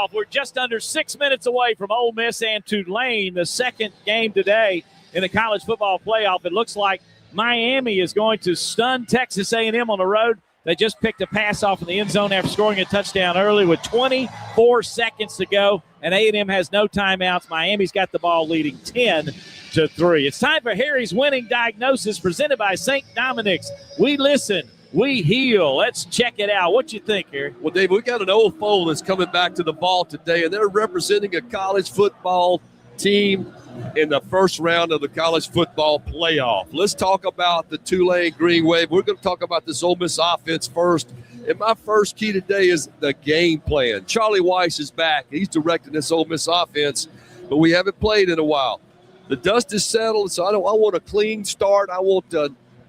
kickoff. We're just under 6 minutes away from Ole Miss and Tulane, the second game today in the college football playoff. It looks like Miami is going to stun Texas A&M on the road. They just picked a pass off in the end zone after scoring a touchdown early with 24 seconds to go, and A&M has no timeouts. Miami's got the ball leading 10-3. It's time for Harry's Winning Diagnosis presented by St. Dominic's. We listen, we heal. Let's check it out. What you think, Harry? Well, Dave, we got an old foe that's coming back to the ball today, and they're representing a college football team in the first round of the college football playoff. Let's talk about the Tulane Green Wave. We're going to talk about this Ole Miss offense first. And my first key today is the game plan. Charlie Weiss is back. He's directing this Ole Miss offense, but we haven't played in a while. The dust is settled, so I want a clean start. I want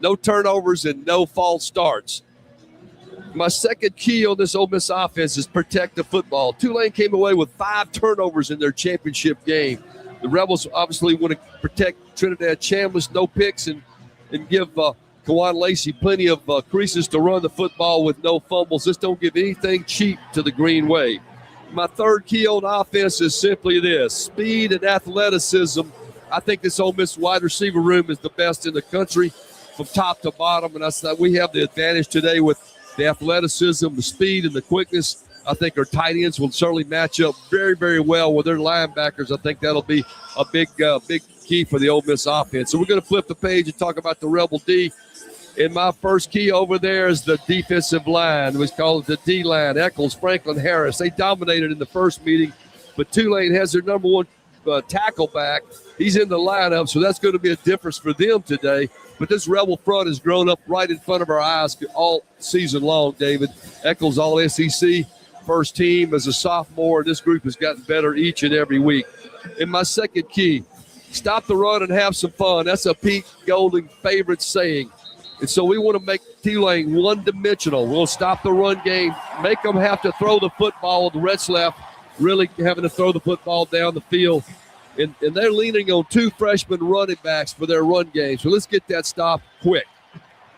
no turnovers and no false starts. My second key on this Ole Miss offense is protect the football. Tulane came away with 5 turnovers in their championship game. The Rebels obviously want to protect Trinidad Chambliss, no picks, and give Kawan Lacey plenty of creases to run the football with no fumbles. Just don't give anything cheap to the Green Wave. My third key on offense is simply this: speed and athleticism. I think this Ole Miss wide receiver room is the best in the country from top to bottom, and I said we have the advantage today with the athleticism, the speed, and the quickness. I think our tight ends will certainly match up very, very well with their linebackers. I think that'll be a big key for the Ole Miss offense. So we're going to flip the page and talk about the Rebel D. And my first key over there is the defensive line. We call it the D-line. Eccles, Franklin, Harris. They dominated in the first meeting, but Tulane has their number one tackle back. He's in the lineup, so that's going to be a difference for them today. But this Rebel front has grown up right in front of our eyes all season long, David. Eccles, all SEC. First team as a sophomore. This group has gotten better each and every week. And my second key, stop the run and have some fun. That's a Pete Golding favorite saying. And so we want to make Tulane one-dimensional. We'll stop the run game, make them have to throw the football. The Retzlaff really having to throw the football down the field. And they're leaning on 2 freshman running backs for their run game. So let's get that stop quick.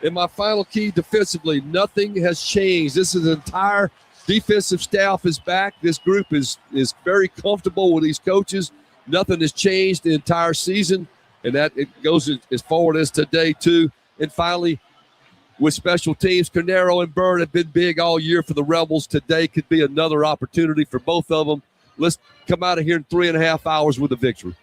And my final key defensively, nothing has changed. This is an entire defensive staff is back. This group is very comfortable with these coaches. Nothing has changed the entire season, and that it goes as forward as today, too. And finally, with special teams, Cornero and Bird have been big all year for the Rebels. Today could be another opportunity for both of them. Let's come out of here in 3.5 hours with a victory.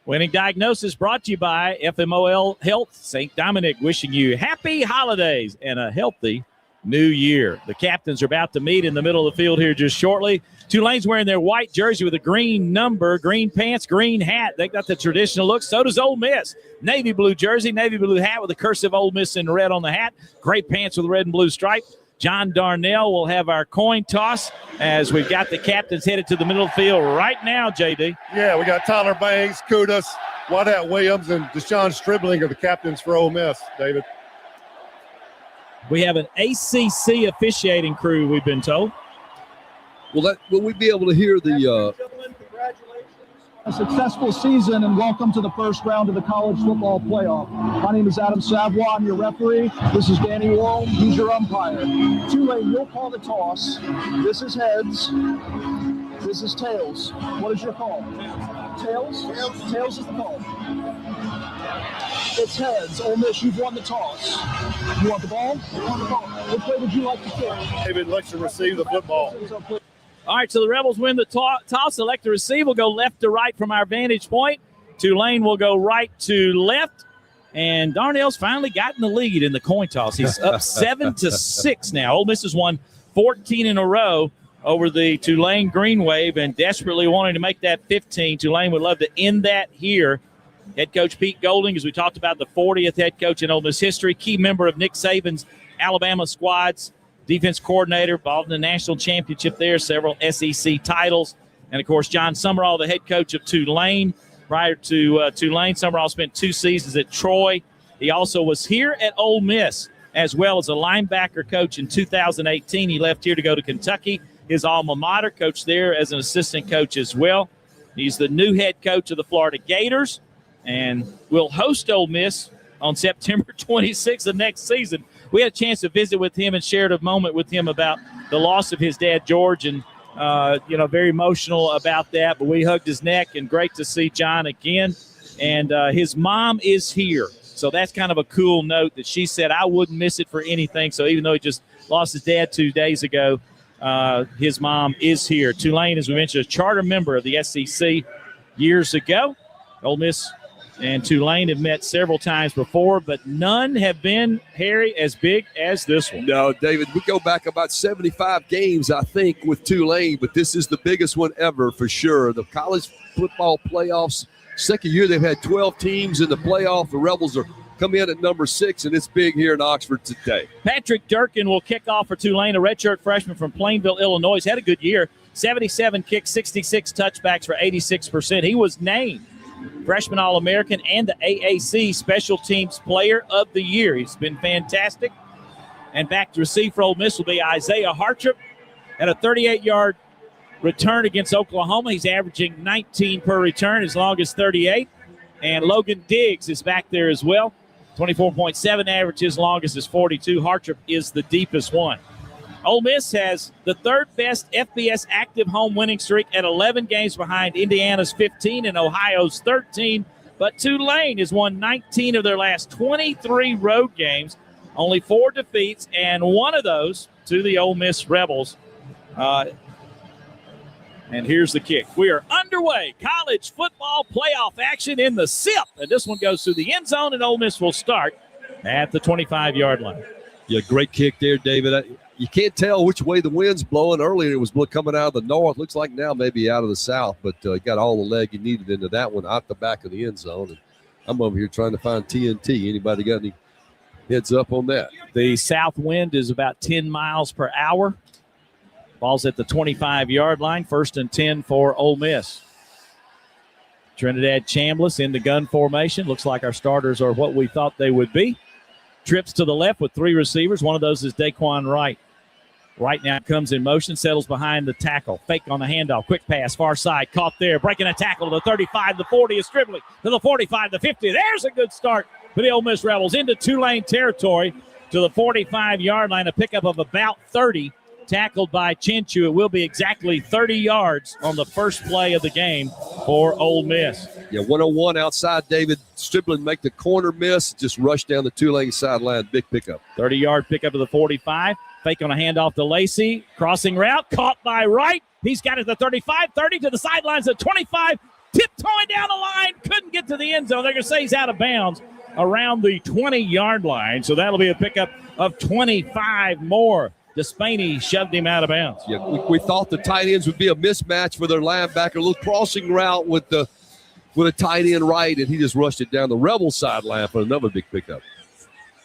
Winning Diagnosis brought to you by FMOL Health. St. Dominic wishing you happy holidays and a healthy New Year. The captains are about to meet in the middle of the field here just shortly. Tulane's wearing their white jersey with a green number, green pants, green hat. They got the traditional look. So does Ole Miss. Navy blue jersey, navy blue hat with a cursive Ole Miss in red on the hat. Gray pants with a red and blue stripe. John Darnell will have our coin toss as we've got the captains headed to the middle of the field right now, JD. Yeah, we got Tyler Banks, Kudas, Wadat Williams, and Deshaun Stribling are the captains for Ole Miss, David. We have an ACC officiating crew, we've been told. Will we be able to hear the Gentlemen, congratulations. A successful season and welcome to the first round of the college football playoff. My name is Adam Savoie. I'm your referee. This is Danny Wong. He's your umpire. Tulane, you'll call the toss. This is heads. This is tails. What is your call? Tails? Tails is the call. It's heads. Ole Miss, you've won the toss. You want the ball? You want the ball. Which way would you like to kick? David likes to receive the football. All right, so the Rebels win the toss. Elect to receive. Will go left to right from our vantage point. Tulane will go right to left. And Darnell's finally gotten the lead in the coin toss. He's up 7-6 now. Ole Miss has won 14 in a row over the Tulane Green Wave and desperately wanting to make that 15. Tulane would love to end that here. Head coach Pete Golding, as we talked about, the 40th head coach in Ole Miss history, key member of Nick Saban's Alabama squads, defense coordinator, involved in the national championship there, several SEC titles. And, of course, John Summerall, the head coach of Tulane. Prior to Tulane, Summerall spent 2 seasons at Troy. He also was here at Ole Miss as well as a linebacker coach in 2018. He left here to go to Kentucky, his alma mater, coached there as an assistant coach as well. He's the new head coach of the Florida Gators and will host Ole Miss on September 26th of next season. We had a chance to visit with him and shared a moment with him about the loss of his dad, George, and very emotional about that. But we hugged his neck, and great to see John again. And his mom is here. So that's kind of a cool note that she said, I wouldn't miss it for anything. So even though he just lost his dad 2 days ago, his mom is here. Tulane, as we mentioned, a charter member of the SEC years ago. Ole Miss and Tulane have met several times before, but none have been, Harry, as big as this one. No, David, we go back about 75 games, I think, with Tulane, but this is the biggest one ever for sure. The college football playoffs, second year they've had 12 teams in the playoff. The Rebels are come in at number 6, and it's big here in Oxford today. Patrick Durkin will kick off for Tulane, a redshirt freshman from Plainville, Illinois. He's had a good year. 77 kicks, 66 touchbacks for 86%. He was named Freshman All-American and the AAC Special Teams Player of the Year. He's been fantastic. And back to receive for Ole Miss will be Isaiah Hartrip at a 38-yard return against Oklahoma. He's averaging 19 per return, as long as 38. And Logan Diggs is back there as well. 24.7 average, his longest is 42. Hartrip is the deepest one. Ole Miss has the third best FBS active home winning streak at 11 games behind Indiana's 15 and Ohio's 13. But Tulane has won 19 of their last 23 road games, only 4 defeats, and one of those to the Ole Miss Rebels. And here's the kick. We are underway. College football playoff action in the SIP. And this one goes through the end zone, and Ole Miss will start at the 25-yard line. Yeah, great kick there, David. You can't tell which way the wind's blowing. Earlier it was coming out of the north. Looks like now maybe out of the south, but got all the leg you needed into that one out the back of the end zone. And I'm over here trying to find TNT. Anybody got any heads up on that? The south wind is about 10 miles per hour. Ball's at the 25-yard line. 1st and 10 for Ole Miss. Trinidad Chambliss in the gun formation. Looks like our starters are what we thought they would be. Trips to the left with 3 receivers. One of those is Daquan Wright. Right now comes in motion, settles behind the tackle. Fake on the handoff. Quick pass, far side. Caught there. Breaking a tackle to the 35. The 40 is dribbling. To the 45, the 50. There's a good start for the Ole Miss Rebels into Tulane territory to the 45-yard line. A pickup of about 30. Tackled by Chinchu. It will be exactly 30 yards on the first play of the game for Ole Miss. Yeah, 101 outside. David Stribling make the corner miss. Just rush down the Tulane sideline. Big pickup. 30-yard pickup to the 45. Fake on a handoff to Lacey. Crossing route. Caught by Wright. He's got it to 35. 30 to the sidelines at 25. Tiptoeing down the line. Couldn't get to the end zone. They're going to say he's out of bounds around the 20-yard line. So that'll be a pickup of 25 more. Despaney shoved him out of bounds. Yeah, we thought the tight ends would be a mismatch for their linebacker. A little crossing route with a tight end right, and he just rushed it down the Rebel sideline for another big pickup.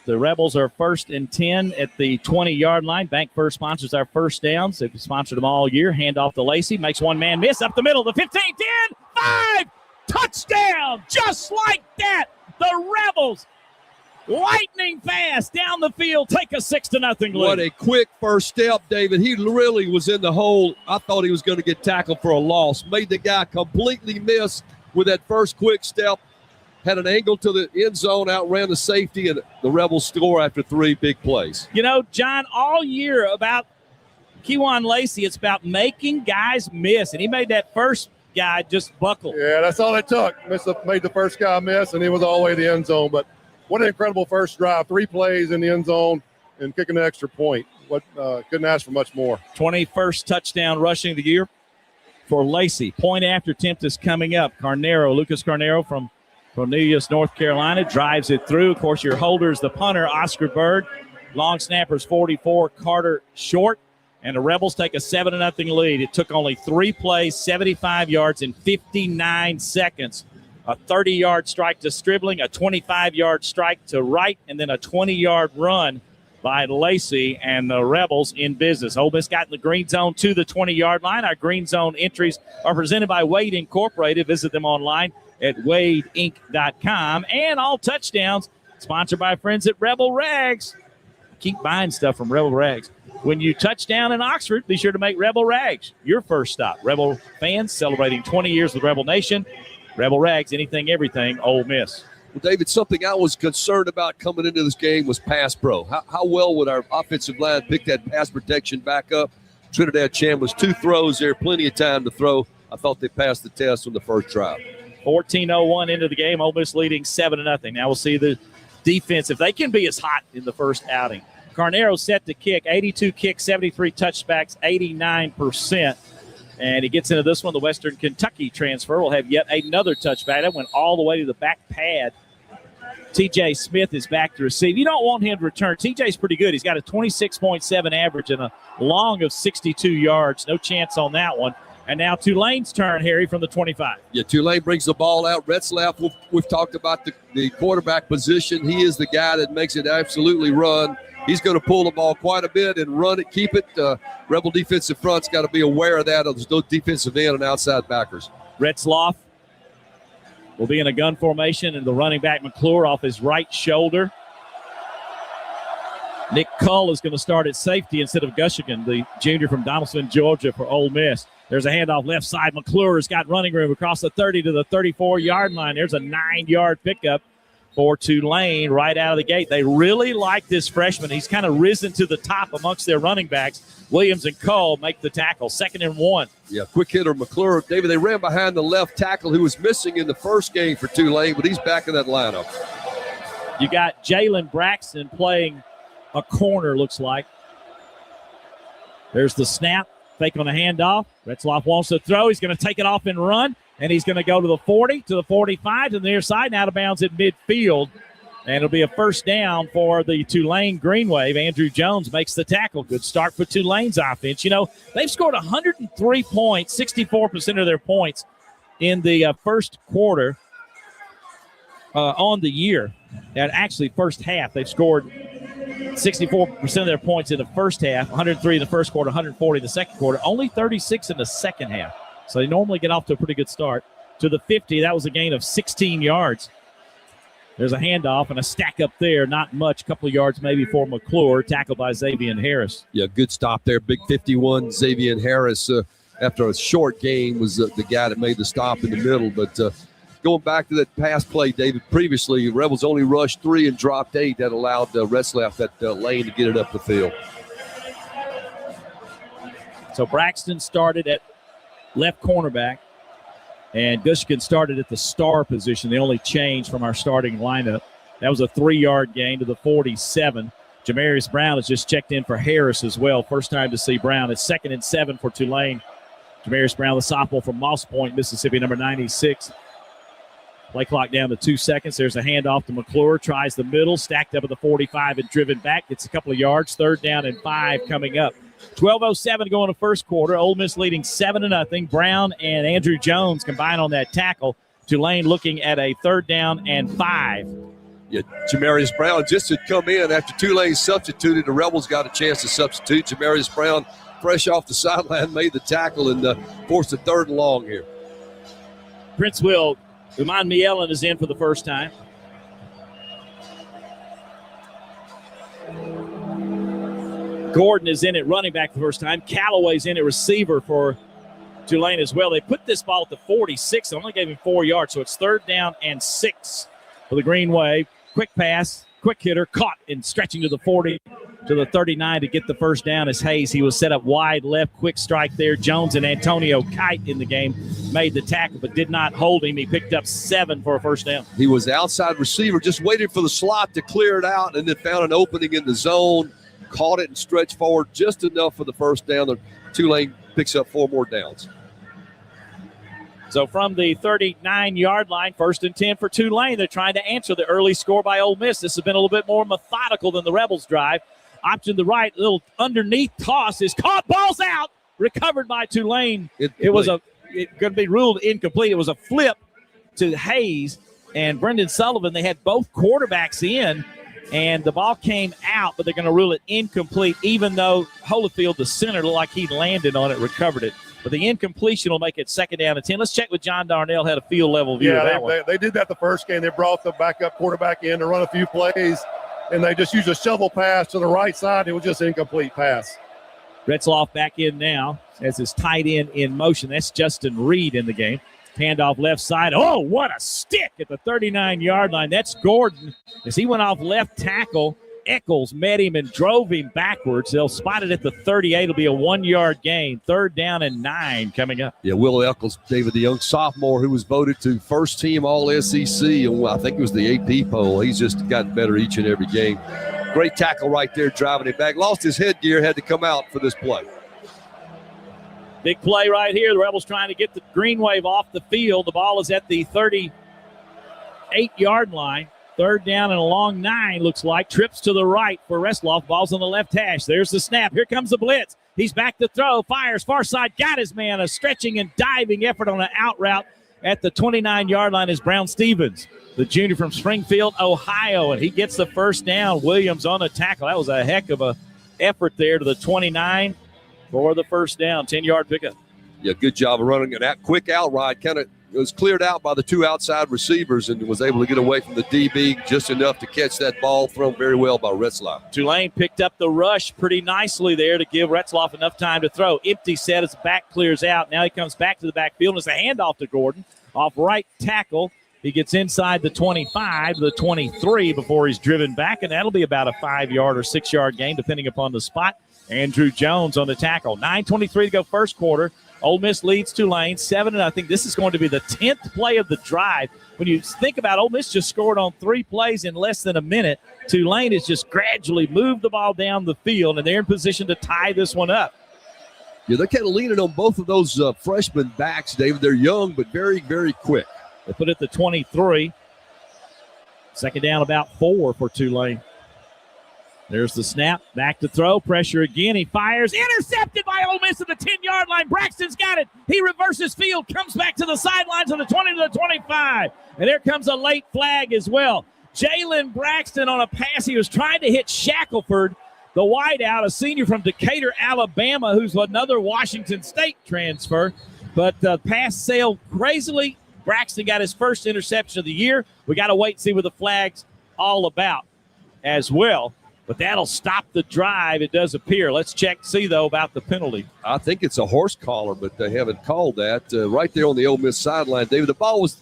The Rebels are 1st and 10 at the 20-yard line. Bank First sponsors our first downs. They've sponsored them all year. Hand off to Lacey. Makes one man miss up the middle. The 15, 10, 5. Touchdown. Just like that. The Rebels, lightning fast down the field, take a 6-0 lead. What a quick first step, David. He really was in the hole. I thought he was going to get tackled for a loss. Made the guy completely miss with that first quick step. Had an angle to the end zone, outran the safety, and the Rebels score after 3 big plays. You know, John, all year about Kewan Lacey, it's about making guys miss, and he made that first guy just buckle. Yeah, that's all it took. Made the first guy miss, and he was all the way to the end zone. But what an incredible first drive. 3 plays in the end zone and kicking an extra point. Couldn't ask for much more. 21st touchdown rushing of the year for Lacey. Point after attempt is coming up. Lucas Carnero from Cornelius, North Carolina, drives it through. Of course, your holder is the punter, Oscar Bird. Long snapper's 44, Carter Short. And the Rebels take a 7-0 lead. It took only 3 plays, 75 yards, in 59 seconds. A 30-yard strike to Stribling, a 25-yard strike to Wright, and then a 20-yard run by Lacey, and the Rebels in business. Ole Miss got in the green zone to the 20-yard line. Our green zone entries are presented by Wade Incorporated. Visit them online at wadeinc.com. And all touchdowns sponsored by friends at Rebel Rags. Keep buying stuff from Rebel Rags. When you touch down in Oxford, be sure to make Rebel Rags your first stop. Rebel fans celebrating 20 years with Rebel Nation. Rebel Rags, anything, everything, Ole Miss. Well, David, something I was concerned about coming into this game was pass pro. How well would our offensive line pick that pass protection back up? Trinidad Chandler's 2 throws there, plenty of time to throw. I thought they passed the test on the first drive. 14:01 into the game. Ole Miss leading 7-0. Now we'll see the defense, if they can be as hot in the first outing. Carnero set to kick, 82 kicks, 73 touchbacks, 89%. And he gets into this one. The Western Kentucky transfer will have yet another touchback. That went all the way to the back pad. T.J. Smith is back to receive. You don't want him to return. T.J.'s pretty good. He's got a 26.7 average and a long of 62 yards. No chance on that one. And now Tulane's turn, Harry, from the 25. Yeah, Tulane brings the ball out. Retzlaff, we've talked about the quarterback position. He is the guy that makes it absolutely run. He's going to pull the ball quite a bit and run it, keep it. Rebel defensive front's got to be aware of that. There's no defensive end and outside backers. Retzlaff will be in a gun formation, and the running back McClure off his right shoulder. Nick Cull is going to start at safety instead of Gushigan, the junior from Donaldson, Georgia, for Ole Miss. There's a handoff left side. McClure has got running room across the 30 to the 34-yard line. There's a 9-yard pickup for Tulane right out of the gate. They really like this freshman. He's kind of risen to the top amongst their running backs. Williams and Cull make the tackle. 2nd and 1. Yeah, quick hitter McClure. David, they ran behind the left tackle who was missing in the first game for Tulane, but he's back in that lineup. You got Jalen Braxton playing a corner, looks like. There's the snap. Fake on the handoff. Retzlaff wants to throw. He's going to take it off and run, and he's going to go to the 40, to the 45, to the near side, and out of bounds at midfield. And it'll be a first down for the Tulane Green Wave. Andrew Jones makes the tackle. Good start for Tulane's offense. You know, they've scored 103 points, 64% of their points in the first quarter on the year. And actually, first half, they've scored 64% of their points in the first half, 103 in the first quarter, 140 in the second quarter, only 36 in the second half. So they normally get off to a pretty good start. To the 50, that was a gain of 16 yards. There's a handoff and a stack up there. Not much, a couple of yards maybe for McClure, tackled by Xavier Harris. Yeah, good stop there. Big 51, Xavier Harris, after a short game, was the guy that made the stop in the middle. But going back to that pass play, David, previously, Rebels only rushed 3 and dropped 8. That allowed Retzlaff that lane to get it up the field. So Braxton started at left cornerback, and Gushkin started at the star position, the only change from our starting lineup. That was a 3-yard gain to the 47. Jamarius Brown has just checked in for Harris as well. First time to see Brown. It's 2nd and 7 for Tulane. Jamarius Brown, the sophomore from Moss Point, Mississippi, number 96. Play clock down to 2 seconds. There's a handoff to McClure. Tries the middle, stacked up at the 45 and driven back. Gets a couple of yards. 3rd down and 5 coming up. 12:07 going to first quarter. Ole Miss leading 7-0. Brown and Andrew Jones combine on that tackle. Tulane looking at a 3rd down and 5. Yeah, Jamarius Brown just had come in after Tulane substituted. The Rebels got a chance to substitute. Jamarius Brown, fresh off the sideline, made the tackle and forced a 3rd and long here. Prince Will, Uman Mielen is in for the first time. Gordon is in at running back the first time. Callaway's in at receiver for Tulane as well. They put this ball at the 46 and only gave him 4 yards, so it's 3rd down and 6 for the Green Wave. Quick pass, quick hitter, caught and stretching to the 40, to the 39 to get the first down as Hayes. He was set up wide left, quick strike there. Jones and Antonio Kite in the game made the tackle but did not hold him. He picked up 7 for a first down. He was outside receiver, just waited for the slot to clear it out and then found an opening in the zone. Caught it and stretched forward just enough for the first down. The Tulane picks up 4 more downs. So from the 39-yard line, 1st and 10 for Tulane. They're trying to answer the early score by Ole Miss. This has been a little bit more methodical than the Rebels' drive. Option to the right, little underneath toss is caught. Ball's out. Recovered by Tulane. It was going to be ruled incomplete. It was a flip to Hayes and Brendan Sullivan. They had both quarterbacks in. And the ball came out, but they're going to rule it incomplete, even though Holyfield, the center, looked like he landed on it, recovered it. But the incompletion will make it 2nd down and 10. Let's check with John Darnell, had a field level view of that one. They did that the first game. They brought the backup quarterback in to run a few plays, and they just used a shovel pass to the right side. It was just an incomplete pass. Retzlaff back in now as his tight end in motion. That's Justin Reed in the game. Handoff left side. Oh, what a stick at the 39-yard line. That's Gordon as he went off left tackle Eccles met him and drove him backwards. They'll spot it at the 38. It'll be a 1-yard gain. 3rd down and 9 coming up. Yeah, Will Eccles, David, the young sophomore who was voted to first team All-SEC, and I think it was the AP poll. He's just gotten better each and every game. Great tackle right there, driving it back. Lost his headgear, had to come out for this play. Big play right here. The Rebels trying to get the Green Wave off the field. The ball is at the 38-yard line. 3rd down and a long 9, looks like. Trips to the right for Retzloff. Ball's on the left hash. There's the snap. Here comes the blitz. He's back to throw. Fires far side. Got his man. A stretching and diving effort on an out route at the 29-yard line is Brown Stevens, the junior from Springfield, Ohio, and he gets the first down. Williams on the tackle. That was a heck of a effort there to the 29 for the first down. 10-yard pickup. Yeah, good job of running that quick out ride. Kind of was cleared out by the 2 outside receivers and was able to get away from the DB just enough to catch that ball thrown very well by Retzloff. Tulane picked up the rush pretty nicely there to give Retzloff enough time to throw. Empty set as the back clears out. Now he comes back to the backfield and it's a handoff to Gordon off right tackle. He gets inside the 25 to the 23 before he's driven back, and that'll be about a 5-yard or 6-yard gain depending upon the spot. Andrew Jones on the tackle. 9:23 to go first quarter. Ole Miss leads Tulane 7, and I think this is going to be the 10th play of the drive. When you think about Ole Miss just scored on 3 plays in less than a minute, Tulane has just gradually moved the ball down the field, and they're in position to tie this one up. Yeah, they're kind of leaning on both of those freshman backs, David. They're young but very, very quick. They put it to 23. 2nd down about 4 for Tulane. There's the snap. Back to throw. Pressure again. He fires. Intercepted by Ole Miss at the 10-yard line. Braxton's got it. He reverses field. Comes back to the sidelines on the 20 to the 25. And there comes a late flag as well. Jalen Braxton on a pass. He was trying to hit Shackelford, the wideout, a senior from Decatur, Alabama, who's another Washington State transfer. But the pass sailed crazily. Braxton got his first interception of the year. We got to wait and see what the flag's all about as well. But that'll stop the drive, it does appear. Let's check, see, though, about the penalty. I think it's a horse collar, but they haven't called that. Right there on the Ole Miss sideline, David, the ball was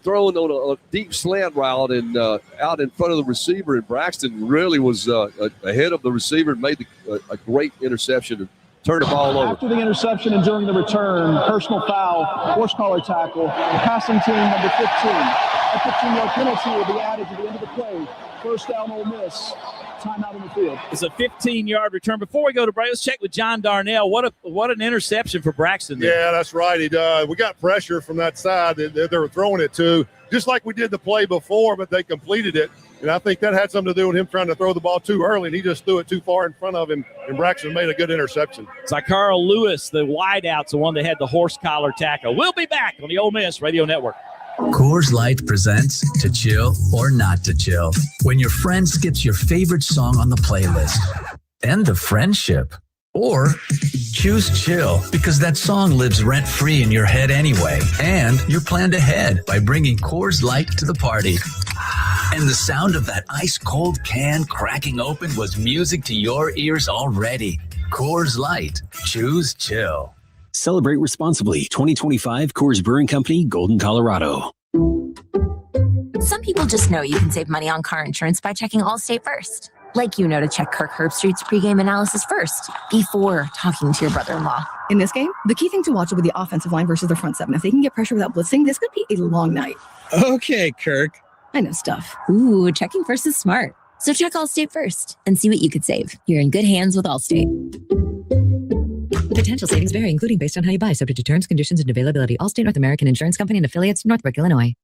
thrown on a deep slant route and out in front of the receiver, and Braxton really was ahead of the receiver and made a great interception and turned the ball over. After the interception and during the return, personal foul, horse collar tackle, passing team number 15. A 15-yard penalty will be added to the end of the play. First down, Ole Miss. Timeout in the field. It's a 15-yard return. Before we go to break, let's check with John Darnell. What an interception for Braxton there. Yeah, that's right. We got pressure from that side that they were throwing it to, just like we did the play before, but they completed it. And I think that had something to do with him trying to throw the ball too early, and he just threw it too far in front of him, and Braxton made a good interception. Carl Lewis, the wideout's the one that had the horse collar tackle. We'll be back on the Ole Miss Radio Network. Coors Light presents To Chill or Not to Chill. When your friend skips your favorite song on the playlist. End the friendship. Or choose chill because that song lives rent-free in your head anyway. And you're planned ahead by bringing Coors Light to the party. And the sound of that ice-cold can cracking open was music to your ears already. Coors Light. Choose chill. Celebrate responsibly. 2025 Coors Brewing Company, Golden, Colorado. Some people just know you can save money on car insurance by checking Allstate first. Like you know to check Kirk Herbstreit's pregame analysis first before talking to your brother-in-law. In this game, the key thing to watch will be the offensive line versus the front seven. If they can get pressure without blitzing, this could be a long night. Okay, Kirk. I know stuff. Ooh, checking first is smart. So check Allstate first and see what you could save. You're in good hands with Allstate. Potential savings vary, including based on how you buy, subject to terms, conditions, and availability. Allstate North American Insurance Company and affiliates, Northbrook, Illinois.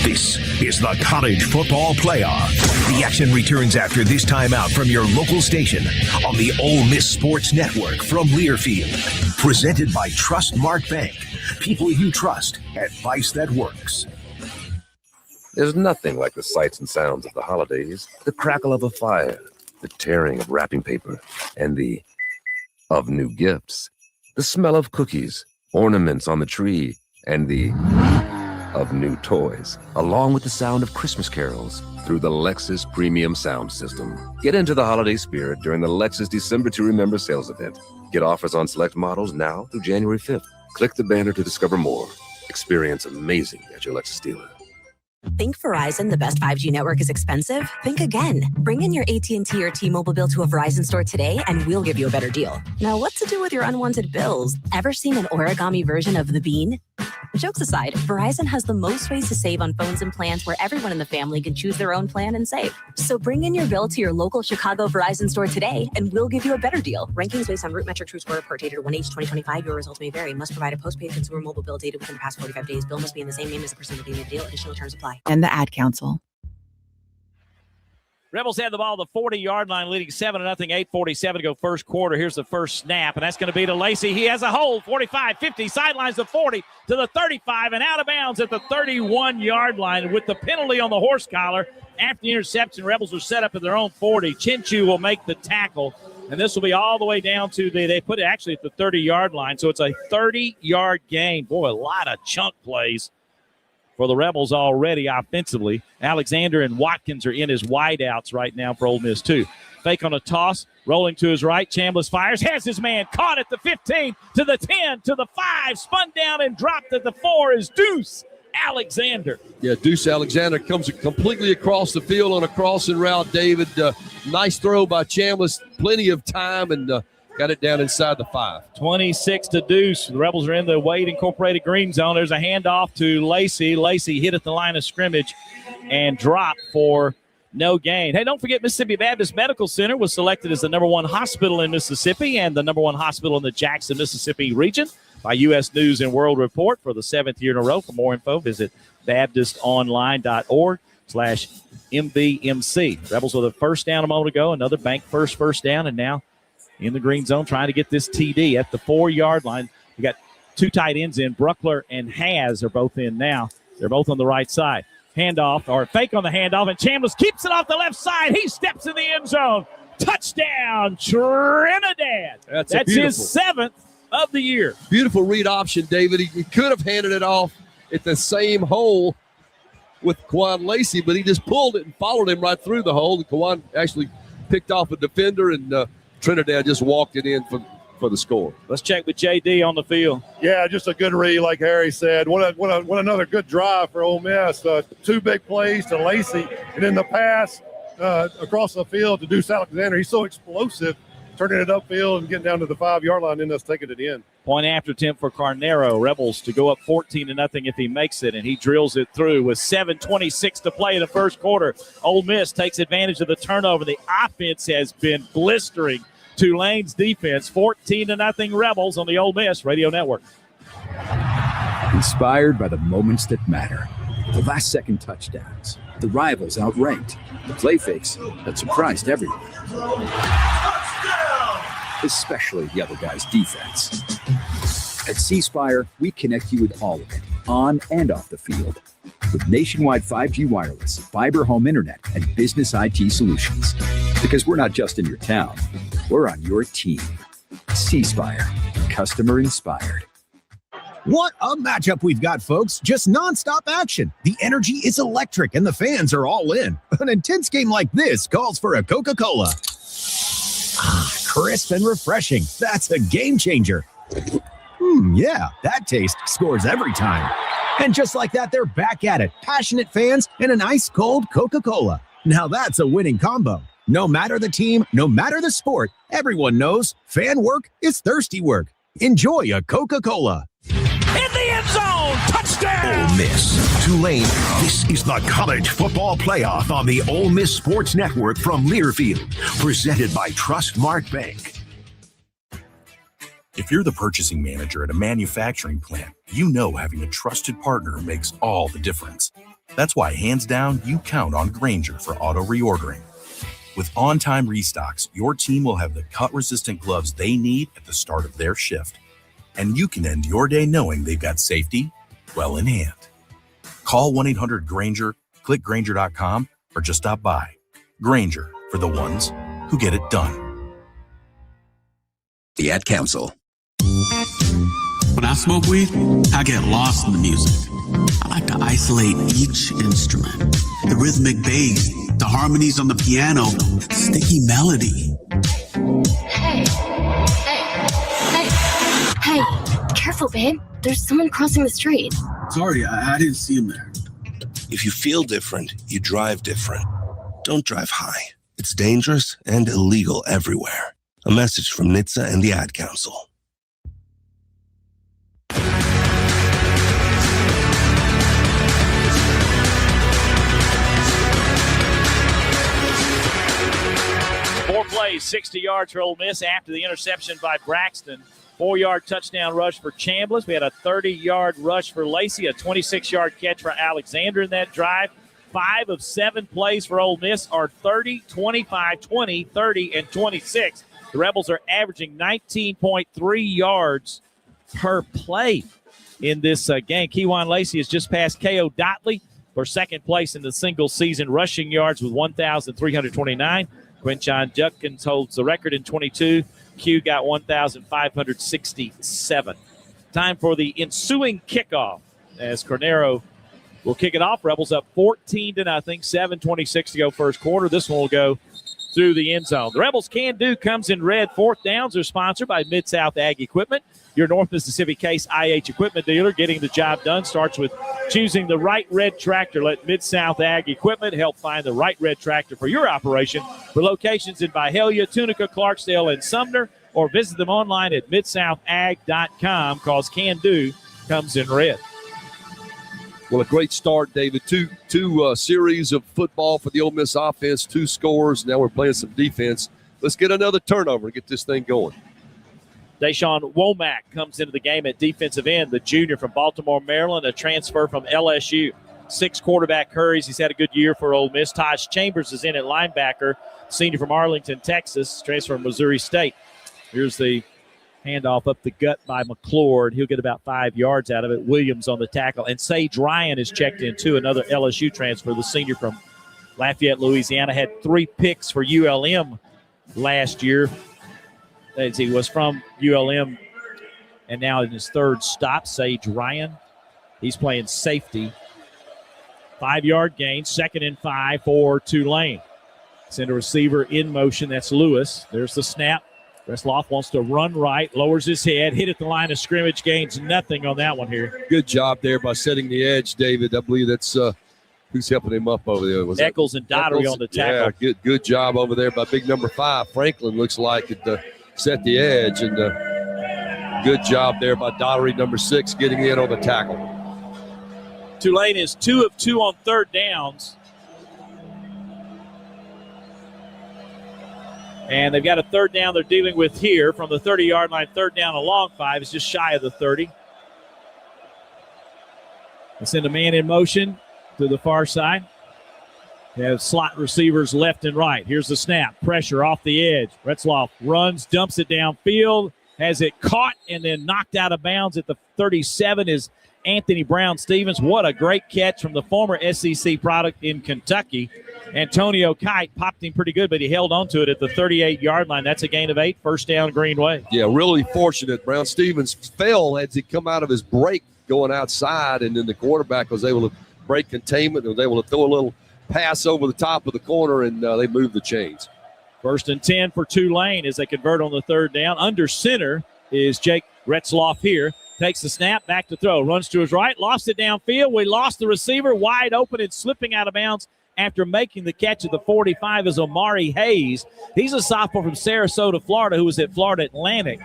This is the College Football Playoff. The action returns after this timeout from your local station on the Ole Miss Sports Network from Learfield. Presented by Trustmark Bank. People you trust. Advice that works. There's nothing like the sights and sounds of the holidays. The crackle of a fire, the tearing of wrapping paper, and the of new gifts, the smell of cookies, ornaments on the tree, and the of new toys, along with the sound of Christmas carols through the Lexus Premium Sound System. Get into the holiday spirit during the Lexus December to Remember sales event. Get offers on select models now through January 5th. Click the banner to discover more. Experience amazing at your Lexus dealer. Think Verizon, the best 5G network, is expensive? Think again. Bring in your AT&T or T-Mobile bill to a Verizon store today and we'll give you a better deal. Now, what to do with your unwanted bills? Ever seen an origami version of the bean? Jokes aside, Verizon has the most ways to save on phones and plans where everyone in the family can choose their own plan and save. So bring in your bill to your local Chicago Verizon store today and we'll give you a better deal. Rankings based on root metric true score report dated 1H 2025. Your results may vary. Must provide a postpaid consumer mobile bill dated within the past 45 days. Bill must be in the same name as the person who the deal. Additional terms apply. And the Ad Council. Rebels have the ball at the 40-yard line, leading 7-0, 8:47 to go first quarter. Here's the first snap, and that's going to be to Lacey. He has a hold, 45, 50, sidelines the 40 to the 35, and out of bounds at the 31-yard line with the penalty on the horse collar. After the interception, Rebels are set up at their own 40. Chinchu will make the tackle, and this will be all the way down to they put it actually at the 30-yard line, so it's a 30-yard gain. Boy, a lot of chunk plays for the Rebels already offensively. Alexander and Watkins are in his wideouts right now for Ole Miss, too. Fake on a toss, rolling to his right. Chambliss fires, has his man caught at the 15, to the 10, to the 5, spun down and dropped at the 4 is Deuce Alexander. Yeah, Deuce Alexander comes completely across the field on a crossing route, David. Nice throw by Chambliss, plenty of time, and got it down inside the 5. 26 to Deuce. The Rebels are in the Wade Incorporated green zone. There's a handoff to Lacey. Lacey hit at the line of scrimmage and dropped for no gain. Hey, don't forget Mississippi Baptist Medical Center was selected as the #1 hospital in Mississippi and the #1 hospital in the Jackson, Mississippi region by U.S. News and World Report for the 7th year in a row. For more info, visit baptistonline.org/MVMC. Rebels with a first down a moment ago, another bank first down, and now in the green zone trying to get this TD at the 4-yard line. We got two tight ends in. Bruckler and Haz are both in now. They're both on the right side. Handoff, or fake on the handoff, and Chambliss keeps it off the left side. He steps in the end zone. Touchdown, Trinidad. That's his 7th of the year. Beautiful read option, David. He could have handed it off at the same hole with Quan Lacey, but he just pulled it and followed him right through the hole. And Quan actually picked off a defender, and Trinidad just walked it in for the score. Let's check with JD on the field. Yeah, just a good read, like Harry said. What another good drive for Ole Miss. 2 big plays to Lacey, and then the pass across the field to Deuce Alexander. He's so explosive, turning it upfield and getting down to the 5-yard line, and us taking it in. Point after attempt for Carnero. Rebels to go up 14-0 if he makes it, and he drills it through with 7:26 to play in the first quarter. Ole Miss takes advantage of the turnover. The offense has been blistering Tulane's defense. 14-0 Rebels on the Ole Miss Radio Network. Inspired by the moments that matter. The last-second touchdowns. The rivals outranked. The play fakes that surprised everyone. Especially the other guy's defense. At C-Spire, we connect you with all of it, on and off the field. With nationwide 5G wireless, fiber home internet, and business IT solutions. Because we're not just in your town, we're on your team. C-Spire, customer inspired. What a matchup we've got, folks. Just nonstop action. The energy is electric and the fans are all in. An intense game like this calls for a Coca-Cola. Ah, crisp and refreshing. That's a game changer. Yeah, that taste scores every time. And just like that, they're back at it. Passionate fans and an ice-cold Coca-Cola. Now that's a winning combo. No matter the team, no matter the sport, everyone knows fan work is thirsty work. Enjoy a Coca-Cola. In the end zone, touchdown! Ole Miss, Tulane. This is the College Football Playoff on the Ole Miss Sports Network from Learfield, presented by Trustmark Bank. If you're the purchasing manager at a manufacturing plant, you know having a trusted partner makes all the difference. That's why, hands down, you count on Grainger for auto reordering. With on-time restocks, your team will have the cut-resistant gloves they need at the start of their shift. And you can end your day knowing they've got safety well in hand. Call 1-800-GRAINGER, click Grainger.com, or just stop by. Grainger, for the ones who get it done. The Ad Council. When I smoke weed, I get lost in the music. I like to isolate each instrument. The rhythmic bass, the harmonies on the piano, sticky melody. Hey, careful, babe. There's someone crossing the street. Sorry, I didn't see him there. If you feel different, you drive different. Don't drive high. It's dangerous and illegal everywhere. A message from NHTSA and the Ad Council. Four plays, 60 yards for Ole Miss after the interception by Braxton. 4-yard touchdown rush for Chambliss. We had a 30-yard rush for Lacey, a 26-yard catch for Alexander in that drive. 5 of 7 plays for Ole Miss are 30, 25, 20, 30, and 26. The Rebels are averaging 19.3 yards per play in this game. Kejuan Lacey has just passed K.O. Dotley for second place in the single-season rushing yards with 1,329. Quinchon Judkins holds the record in 22. Q got 1,567. Time for the ensuing kickoff as Cornero will kick it off. Rebels up 14-0, 7:26 to go first quarter. This one will go through the end zone. The Rebels Can Do comes in red. Fourth downs are sponsored by Mid-South Ag Equipment, your North Mississippi Case IH equipment dealer. Getting the job done starts with choosing the right red tractor. Let Mid-South Ag Equipment help find the right red tractor for your operation. For locations in Byhalia, Tunica, Clarksdale, and Sumner, or visit them online at midsouthag.com because Can Do comes in red. Well, a great start, David. Two series of football for the Ole Miss offense, 2 scores. Now we're playing some defense. Let's get another turnover and get this thing going. Deshaun Womack comes into the game at defensive end, the junior from Baltimore, Maryland, a transfer from LSU. 6 quarterback hurries. He's had a good year for Ole Miss. Taj Chambers is in at linebacker, senior from Arlington, Texas, transfer from Missouri State. Here's the handoff up the gut by McClure. He'll get about 5 yards out of it. Williams on the tackle. And Sage Ryan is checked in, too, another LSU transfer, the senior from Lafayette, Louisiana. Had 3 picks for ULM last year. As he was from ULM, and now in his 3rd stop, Sage Ryan. He's playing safety. 5-yard gain, 2nd and 5 for Tulane. Send a receiver in motion. That's Lewis. There's the snap. Resloff wants to run right, lowers his head, hit at the line of scrimmage, gains nothing on that one here. Good job there by setting the edge, David. I believe that's who's helping him up over there. Was Eccles and Dottery on the tackle. Yeah, good job over there by big number 5. Franklin looks like it set the edge, and good job there by Dottery, number 6, getting in on the tackle. Tulane is 2 of 2 on 3rd downs. And they've got a 3rd down they're dealing with here from the 30-yard line. 3rd down, a long 5. It's just shy of the 30. They send a man in motion to the far side. They have slot receivers left and right. Here's the snap. Pressure off the edge. Retzloff runs, dumps it downfield, has it caught, and then knocked out of bounds at the 37 is Anthony Brown-Stevens. What a great catch from the former SEC product in Kentucky. Antonio Kite popped him pretty good, but he held on to it at the 38-yard line. That's a gain of 8. First down, Greenway. Yeah, really fortunate. Brown-Stevens fell as he come out of his break going outside, and then the quarterback was able to break containment and was able to throw a little pass over the top of the corner, and they moved the chains. 1st and 10 for Tulane as they convert on the 3rd down. Under center is Jake Retzloff here. Takes the snap, back to throw. Runs to his right, lost it downfield. We lost the receiver wide open and slipping out of bounds after making the catch at the 45 is Omari Hayes. He's a sophomore from Sarasota, Florida, who was at Florida Atlantic.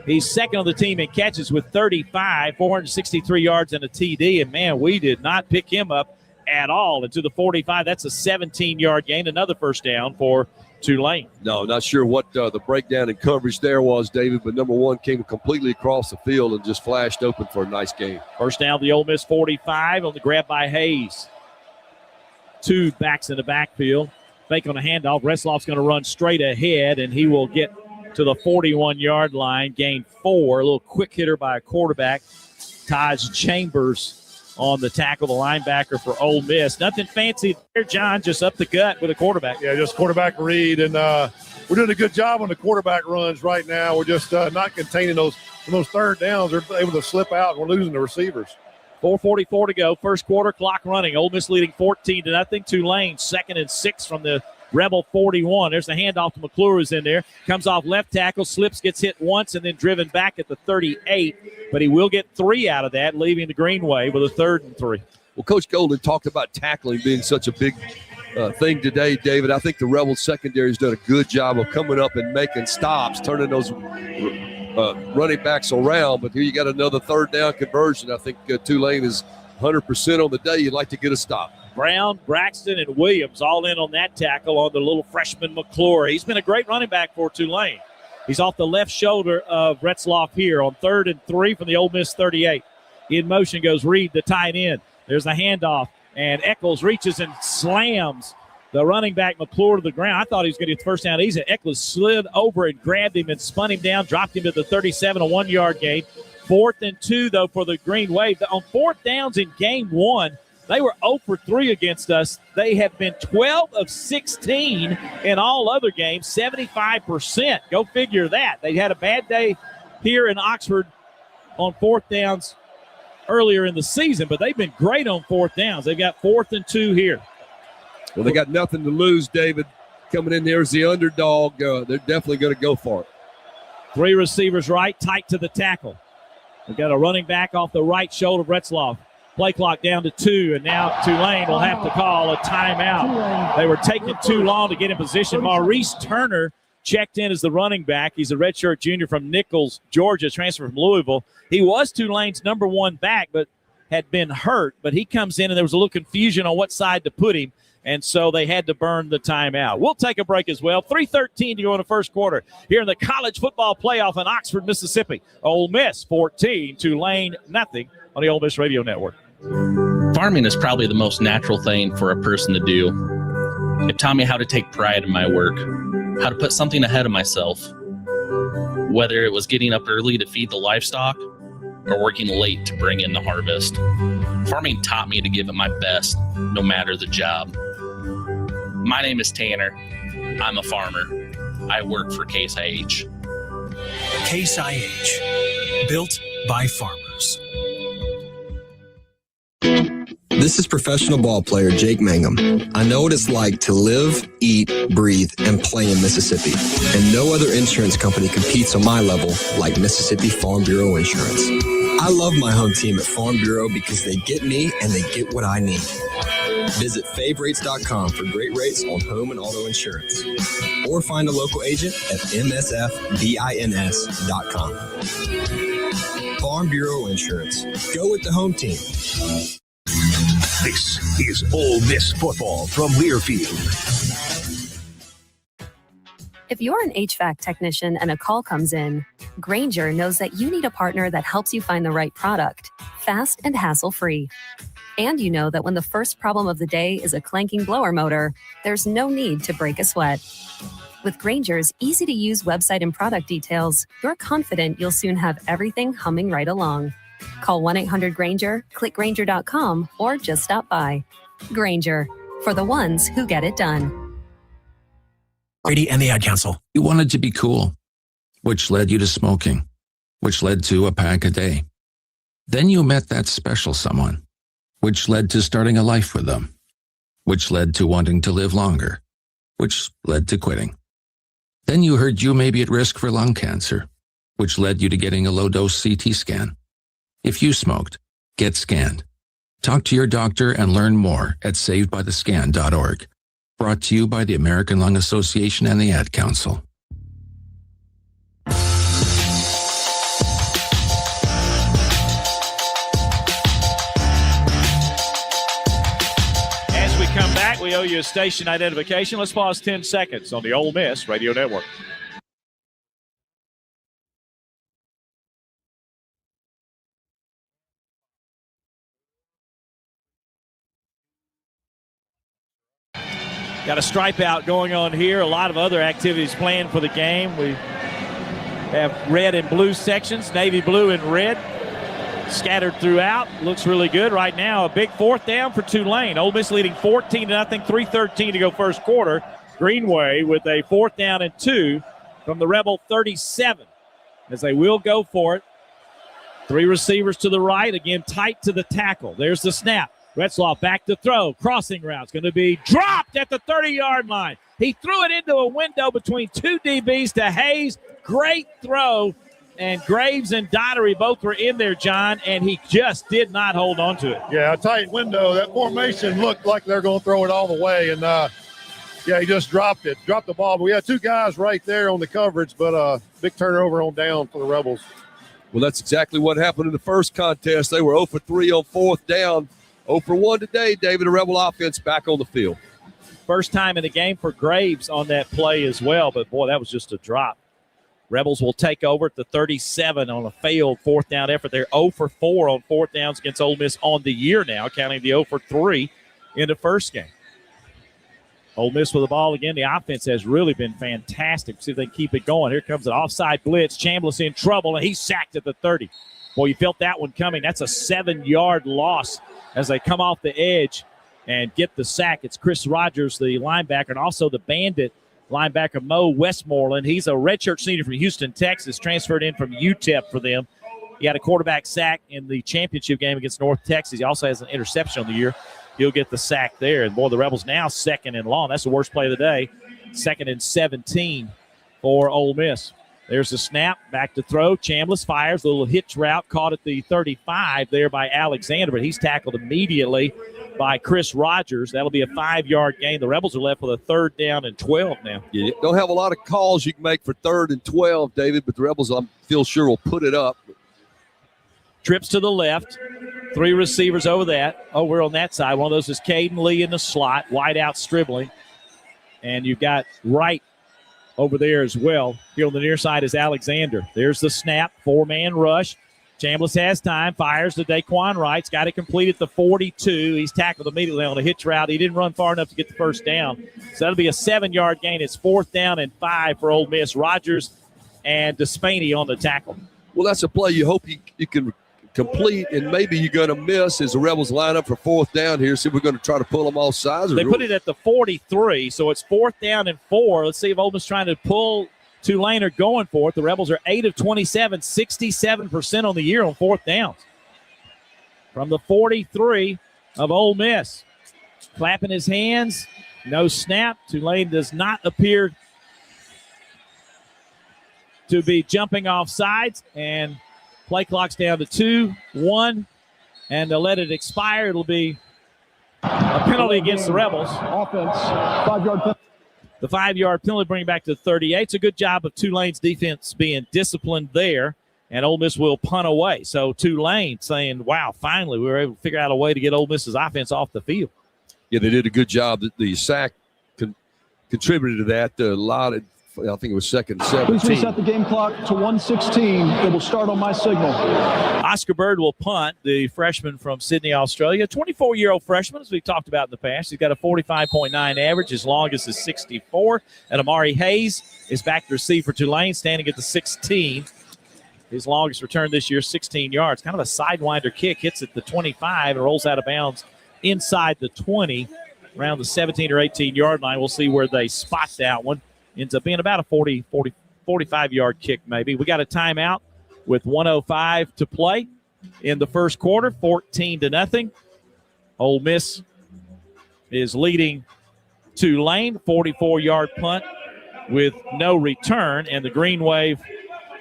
He's 2nd on the team in catches with 35, 463 yards and a TD. And, man, we did not pick him up at all. And to the 45, that's a 17-yard gain, another first down for Tulane. No, not sure what the breakdown in coverage there was, David, but number 1 came completely across the field and just flashed open for a nice gain. First down, the Ole Miss 45 on the grab by Hayes. 2 backs in the backfield. Fake on a handoff. Resloff's going to run straight ahead, and he will get to the 41-yard line, gain 4. A little quick hitter by a quarterback. Taj Chambers on the tackle, the linebacker for Ole Miss. Nothing fancy there, John, just up the gut with a quarterback. Yeah, just quarterback read, and we're doing a good job on the quarterback runs right now. We're just not containing those 3rd downs. They're able to slip out, and we're losing the receivers. 4:44 to go, first quarter, clock running. Ole Miss leading 14-0. Tulane 2nd and 6 from the Rebel 41. There's the handoff to McClure, who's in there. Comes off left tackle, slips, gets hit once, and then driven back at the 38. But he will get 3 out of that, leaving the Greenway with a 3rd and 3. Well, Coach Golden talked about tackling being such a big thing today, David. I think the Rebels secondary has done a good job of coming up and making stops, turning those running backs around. But here you got another third down conversion. I think Tulane is 100% on the day. You'd like to get a stop. Brown, Braxton, and Williams all in on that tackle on the little freshman McClure. He's been a great running back for Tulane. He's off the left shoulder of Retzloff here on 3rd and 3 from the Ole Miss 38. In motion goes Reed, the tight end. There's a handoff, and Eccles reaches and slams the running back McClure to the ground. I thought he was going to get the first down easy. Eccles slid over and grabbed him and spun him down, dropped him to the 37, a 1-yard gain. 4th and 2, though, for the Green Wave. On 4th downs in game 1, they were 0 for 3 against us. They have been 12 of 16 in all other games, 75%. Go figure that. They had a bad day here in Oxford on 4th downs earlier in the season, but they've been great on 4th downs. They've got 4th and 2 here. Well, they got nothing to lose, David. Coming in there as the underdog, they're definitely going to go for it. 3 receivers right, tight to the tackle. We've got a running back off the right shoulder of Retzloff. Play clock down to 2, and now Tulane will have to call a timeout. They were taking too long to get in position. Maurice Turner checked in as the running back. He's a redshirt junior from Nichols, Georgia, transferred from Louisville. He was Tulane's number 1 back, but had been hurt. But he comes in, and there was a little confusion on what side to put him, and so they had to burn the timeout. We'll take a break as well. 3:13 to go in the first quarter here in the college football playoff in Oxford, Mississippi. Ole Miss 14, Tulane nothing on the Ole Miss Radio Network. Farming is probably the most natural thing for a person to do. It taught me how to take pride in my work, how to put something ahead of myself, whether it was getting up early to feed the livestock or working late to bring in the harvest. Farming taught me to give it my best, no matter the job. My name is Tanner. I'm a farmer. I work for Case IH. Case IH, built by farmers. This is professional ball player Jake Mangum. I know what it's like to live, eat, breathe, and play in Mississippi. And no other insurance company competes on my level like Mississippi Farm Bureau Insurance. I love my home team at Farm Bureau because they get me and they get what I need. Visit favrates.com for great rates on home and auto insurance. Or find a local agent at msfbins.com. Farm Bureau Insurance. Go with the home team. This is Ole Miss football from Learfield. If you're an HVAC technician and a call comes in, Grainger knows that you need a partner that helps you find the right product, fast and hassle-free. And you know that when the first problem of the day is a clanking blower motor, there's no need to break a sweat. With Grainger's easy-to-use website and product details, you're confident you'll soon have everything humming right along. Call 1-800-GRAINGER, click Grainger.com, or just stop by. Grainger, for the ones who get it done. Brady and the Ad Council. You wanted to be cool, which led you to smoking, which led to a pack a day. Then you met that special someone, which led to starting a life with them, which led to wanting to live longer, which led to quitting. Then you heard you may be at risk for lung cancer, which led you to getting a low-dose CT scan. If you smoked, get scanned. Talk to your doctor and learn more at savedbythescan.org. Brought to you by the American Lung Association and the Ad Council. As we come back, we owe you a station identification. Let's pause 10 seconds on the Ole Miss Radio Network. Got a stripe out going on here. A lot of other activities planned for the game. We have red and blue sections, navy blue and red scattered throughout. Looks really good right now. A big 4th down for Tulane. Ole Miss leading 14-0, 3:13 to go first quarter. Greenway with a 4th down and 2 from the Rebel 37 as they will go for it. 3 receivers to the right, again tight to the tackle. There's the snap. Retzloff back to throw. Crossing route's going to be dropped at the 30-yard line. He threw it into a window between 2 DBs to Hayes. Great throw and Graves and Dottery both were in there, John, and he just did not hold on to it. Yeah, a tight window. That formation looked like they're going to throw it all the way, and he just dropped the ball. But we had two guys right there on the coverage, but big turnover on down for the Rebels. Well, that's exactly what happened in the first contest. They were 0 for 3 on fourth down. 0 for 1 today, David. The Rebel offense back on the field. First time in the game for Graves on that play as well, but, boy, that was just a drop. Rebels will take over at the 37 on a failed fourth down effort. They're 0 for 4 on fourth downs against Ole Miss on the year now, counting the 0 for 3 in the first game. Ole Miss with the ball again. The offense has really been fantastic. See if they can keep it going. Here comes an offside blitz. Chambliss in trouble, and he's sacked at the 30. Boy, you felt that one coming. That's a 7-yard loss as they come off the edge and get the sack. It's Chris Rogers, the linebacker, and also the Bandit linebacker Mo Westmoreland. He's a redshirt senior from Houston, Texas, transferred in from UTEP for them. He had a quarterback sack in the championship game against North Texas. He also has an interception on the year. He'll get the sack there. And, boy, the Rebels now second and long. That's the worst play of the day. 2nd and 17 for Ole Miss. There's the snap, back to throw. Chambliss fires, a little hitch route caught at the 35 there by Alexander, but he's tackled immediately by Chris Rogers. That'll be a 5-yard gain. The Rebels are left with a 3rd down and 12 now. Yeah, don't have a lot of calls you can make for 3rd and 12, David, but the Rebels, I feel sure, will put it up. Trips to the left. 3 receivers over that. Oh, we're on that side. One of those is Caden Lee in the slot, wide out Stribling. And you've got Wright over there as well. Here on the near side is Alexander. There's the snap, 4-man rush. Chambliss has time, fires to Daquan Wright's got it complete at the 42. He's tackled immediately on a hitch route. He didn't run far enough to get the first down. So that'll be a 7-yard gain. It's 4th down and 5 for Ole Miss. Rogers and Despaney on the tackle. Well, that's a play you hope you can complete, and maybe you're going to miss as the Rebels line up for 4th down here. See if we're going to try to pull them off sides. They put it at the 43, so it's 4th down and 4. Let's see if Ole Miss trying to pull. Tulane are going for it. The Rebels are 8 of 27, 67% on the year on 4th downs. From the 43 of Ole Miss. Clapping his hands. No snap. Tulane does not appear to be jumping off sides, and play clock's down to 2, 1, and to let it expire, it'll be a penalty against the Rebels. Offense, 5-yard penalty. The 5-yard penalty bring back to 38. It's a good job of Tulane's defense being disciplined there, and Ole Miss will punt away. So Tulane saying, wow, finally we were able to figure out a way to get Ole Miss's offense off the field. Yeah, they did a good job. The sack contributed to that. A lot of, I think it was 2nd and 17. Please reset the game clock to 1:16. It will start on my signal. Oscar Bird will punt, the freshman from Sydney, Australia. 24-year-old freshman, as we've talked about in the past. He's got a 45.9 average. His longest is 64. And Amari Hayes is back to receive for Tulane, standing at the 16. His longest return this year, 16 yards. Kind of a sidewinder kick. Hits at the 25 and rolls out of bounds inside the 20, around the 17 or 18-yard line. We'll see where they spot that one. Ends up being about a 45-yard kick maybe. We got a timeout with 1:05 to play in the first quarter, 14-0. Ole Miss is leading Tulane, 44-yard punt with no return, and the Green Wave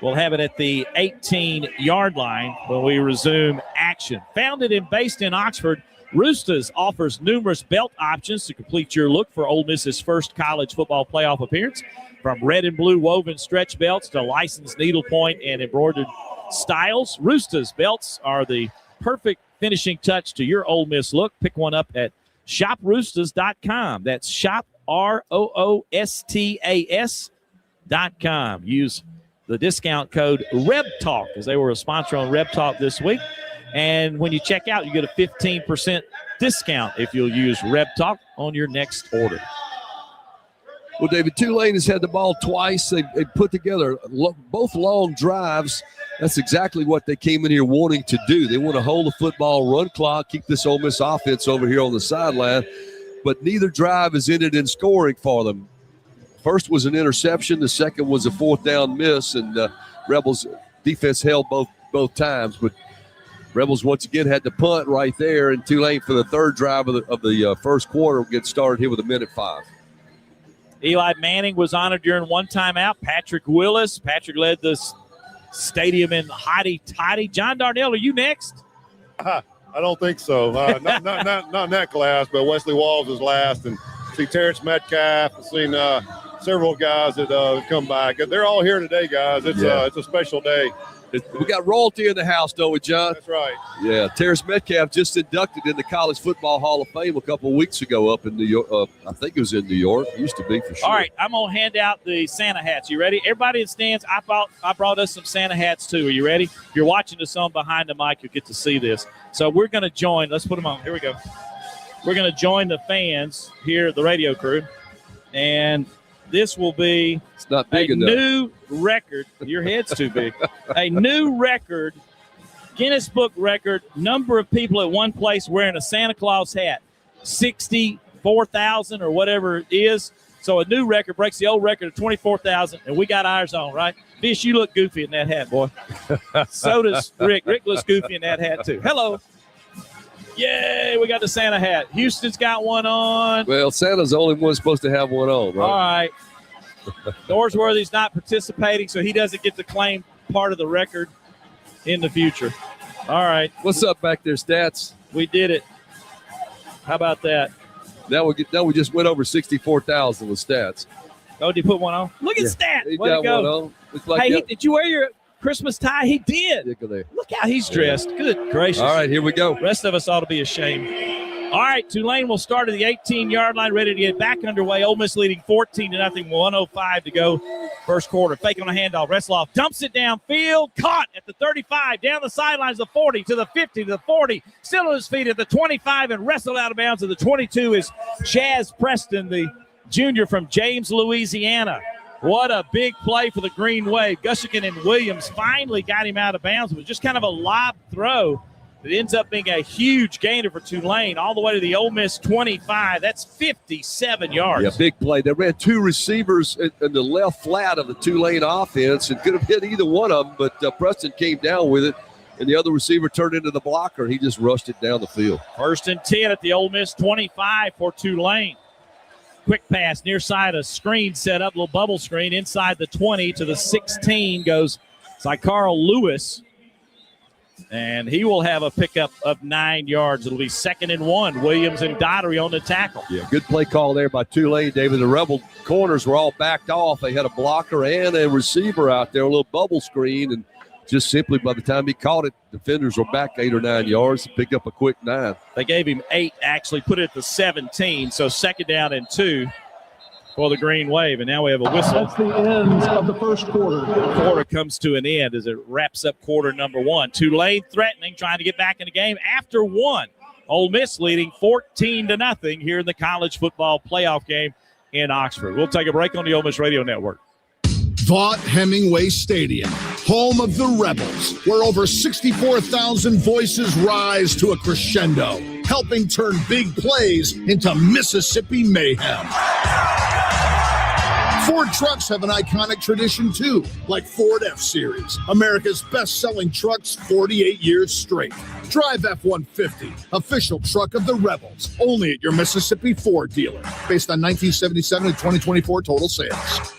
will have it at the 18-yard line when we resume action. Founded and based in Oxford, Roostas offers numerous belt options to complete your look for Ole Miss's first college football playoff appearance. From red and blue woven stretch belts to licensed needlepoint and embroidered styles, Roostas belts are the perfect finishing touch to your Ole Miss look. Pick one up at shoproostas.com. That's shop, ROOSTAS.com. Use the discount code REBTALK, as they were a sponsor on Reb Talk this week. And when you check out, you get a 15% discount if you'll use Reb Talk on your next order. Well, David, Tulane has had the ball twice. They put together both long drives. That's exactly what they came in here wanting to do. They want to hold the football, run clock, keep this Ole Miss offense over here on the sideline. But neither drive has ended in scoring for them. First was an interception. The second was a 4th down miss, and Rebels defense held both times. But Rebels once again had to punt right there, and Tulane for the 3rd drive of the first quarter will get started here with 1:05. Eli Manning was honored during one timeout. Patrick Willis. Patrick led the stadium in hotty-toddy. John Darnell, are you next? I don't think so. Not in that class, but Wesley Walls is last. And see Terrence Metcalf. I've seen several guys that come back. They're all here today, guys. It's a special day. We got royalty in the house, don't we, John? That's right. Yeah, Terrence Metcalf just inducted in the College Football Hall of Fame a couple of weeks ago up in New York. I think it was in New York. It used to be for sure. All right, I'm going to hand out the Santa hats. You ready? Everybody in stands, I brought us some Santa hats too. Are you ready? If you're watching this on behind the mic, you'll get to see this. So we're going to join. Let's put them on. Here we go. We're going to join the fans here, the radio crew, and this will be it's not big enough. New record. Your head's too big. A new record, Guinness Book record, number of people at one place wearing a Santa Claus hat, 64,000 or whatever it is. So a new record breaks the old record of 24,000, and we got ours on, right? Fish, you look goofy in that hat, boy. So does Rick. Rick looks goofy in that hat, too. Hello. Yay, we got the Santa hat. Houston's got one on. Well, Santa's the only one supposed to have one on, right? All right. Dorsworthy's not participating, so he doesn't get to claim part of the record in the future. All right. What's up back there, Stats? We did it. How about that? Now we just went over 64,000 with Stats. Oh, did you put one on? Look at Stat. He Way to got go. one on. Like hey, did you wear your Christmas tie? He did. Look how he's dressed. Good gracious. All right, here we go. The rest of us ought to be ashamed. All right, Tulane will start at the 18-yard line, ready to get back underway. Ole Miss leading 14-0, 1:05 to go, first quarter. Fake on a handoff. Resloff dumps it downfield, caught at the 35, down the sidelines, the 40 to the 50 to the 40, still on his feet at the 25 and wrestled out of bounds at the 22 is Chaz Preston, the junior from James, Louisiana. What a big play for the Green Wave. Gushigan and Williams finally got him out of bounds. It was just kind of a lob throw. It ends up being a huge gainer for Tulane all the way to the Ole Miss 25. That's 57 yards. Yeah, big play. They ran two receivers in the left flat of the Tulane offense and could have hit either one of them, but Preston came down with it, and the other receiver turned into the blocker. He just rushed it down the field. 1st and 10 at the Ole Miss 25 for Tulane. Quick pass near side, a screen set up, little bubble screen inside the 20 to the 16 goes Carl Lewis. And he will have a pickup of 9 yards. It'll be 2nd and 1. Williams and Daughtery on the tackle. Yeah, good play call there by Tulane, David. The Rebel corners were all backed off. They had a blocker and a receiver out there, a little bubble screen, and just simply by the time he caught it, defenders were back 8 or 9 yards to pick up a quick 9. They gave him 8, actually put it at the 17, so 2nd down and 2 for the Green Wave, and now we have a whistle. That's the end of the first quarter. The quarter comes to an end as it wraps up quarter number 1. Tulane threatening, trying to get back in the game after 1. Ole Miss leading 14-0 here in the college football playoff game in Oxford. We'll take a break on the Ole Miss Radio Network. Vaught Hemingway Stadium, home of the Rebels, where over 64,000 voices rise to a crescendo, helping turn big plays into Mississippi mayhem. Ford trucks have an iconic tradition too, like Ford F-Series, America's best-selling trucks 48 years straight. Drive F-150, official truck of the Rebels, only at your Mississippi Ford dealer, based on 1977 and 2024 total sales.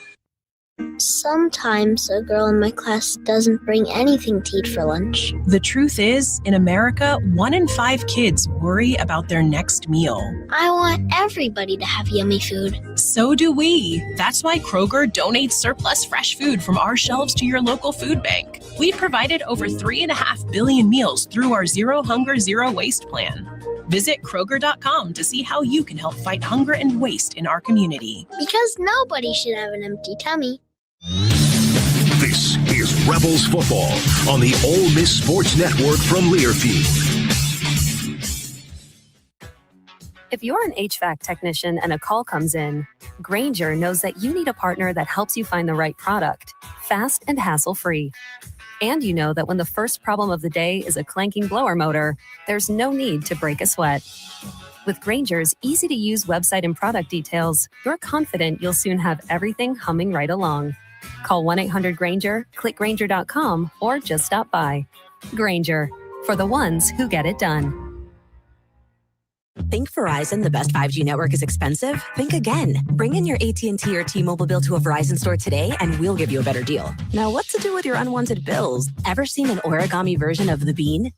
Sometimes a girl in my class doesn't bring anything to eat for lunch. The truth is, in America, 1 in 5 kids worry about their next meal. I want everybody to have yummy food. So do we. That's why Kroger donates surplus fresh food from our shelves to your local food bank. We've provided over 3.5 billion meals through our Zero Hunger, Zero Waste plan. Visit Kroger.com to see how you can help fight hunger and waste in our community. Because nobody should have an empty tummy. This is Rebels Football on the Ole Miss Sports Network from Learfield. If you're an HVAC technician and a call comes in, Grainger knows that you need a partner that helps you find the right product, fast and hassle-free. And you know that when the first problem of the day is a clanking blower motor, there's no need to break a sweat. With Grainger's easy-to-use website and product details, you're confident you'll soon have everything humming right along. Call 1-800-GRAINGER, click Grainger.com, or just stop by. Grainger, for the ones who get it done. Think Verizon, the best 5G network, is expensive? Think again. Bring in your AT&T or T-Mobile bill to a Verizon store today and we'll give you a better deal. Now, what to do with your unwanted bills? Ever seen an origami version of the bean?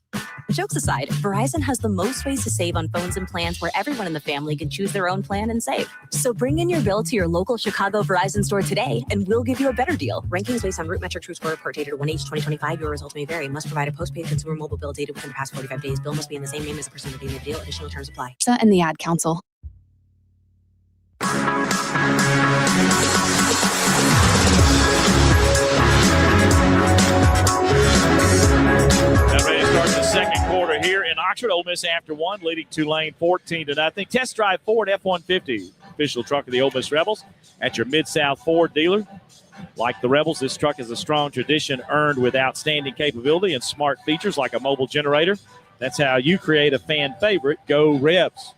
Jokes aside, Verizon has the most ways to save on phones and plans where everyone in the family can choose their own plan and save. So bring in your bill to your local Chicago Verizon store today and we'll give you a better deal. Rankings based on Root Metric True Score report dated 1H 2025. Your results may vary. Must provide a postpaid consumer mobile bill dated within the past 45 days. Bill must be in the same name as the person redeeming the deal. Additional terms apply. And the Ad Council. Ready to start the second quarter here in Oxford. Ole Miss after one, leading Tulane 14-0. Test drive Ford F-150, official truck of the Ole Miss Rebels, at your Mid-South Ford dealer. Like the Rebels, this truck is a strong tradition earned with outstanding capability and smart features like a mobile generator. That's how you create a fan favorite. Go Rebs.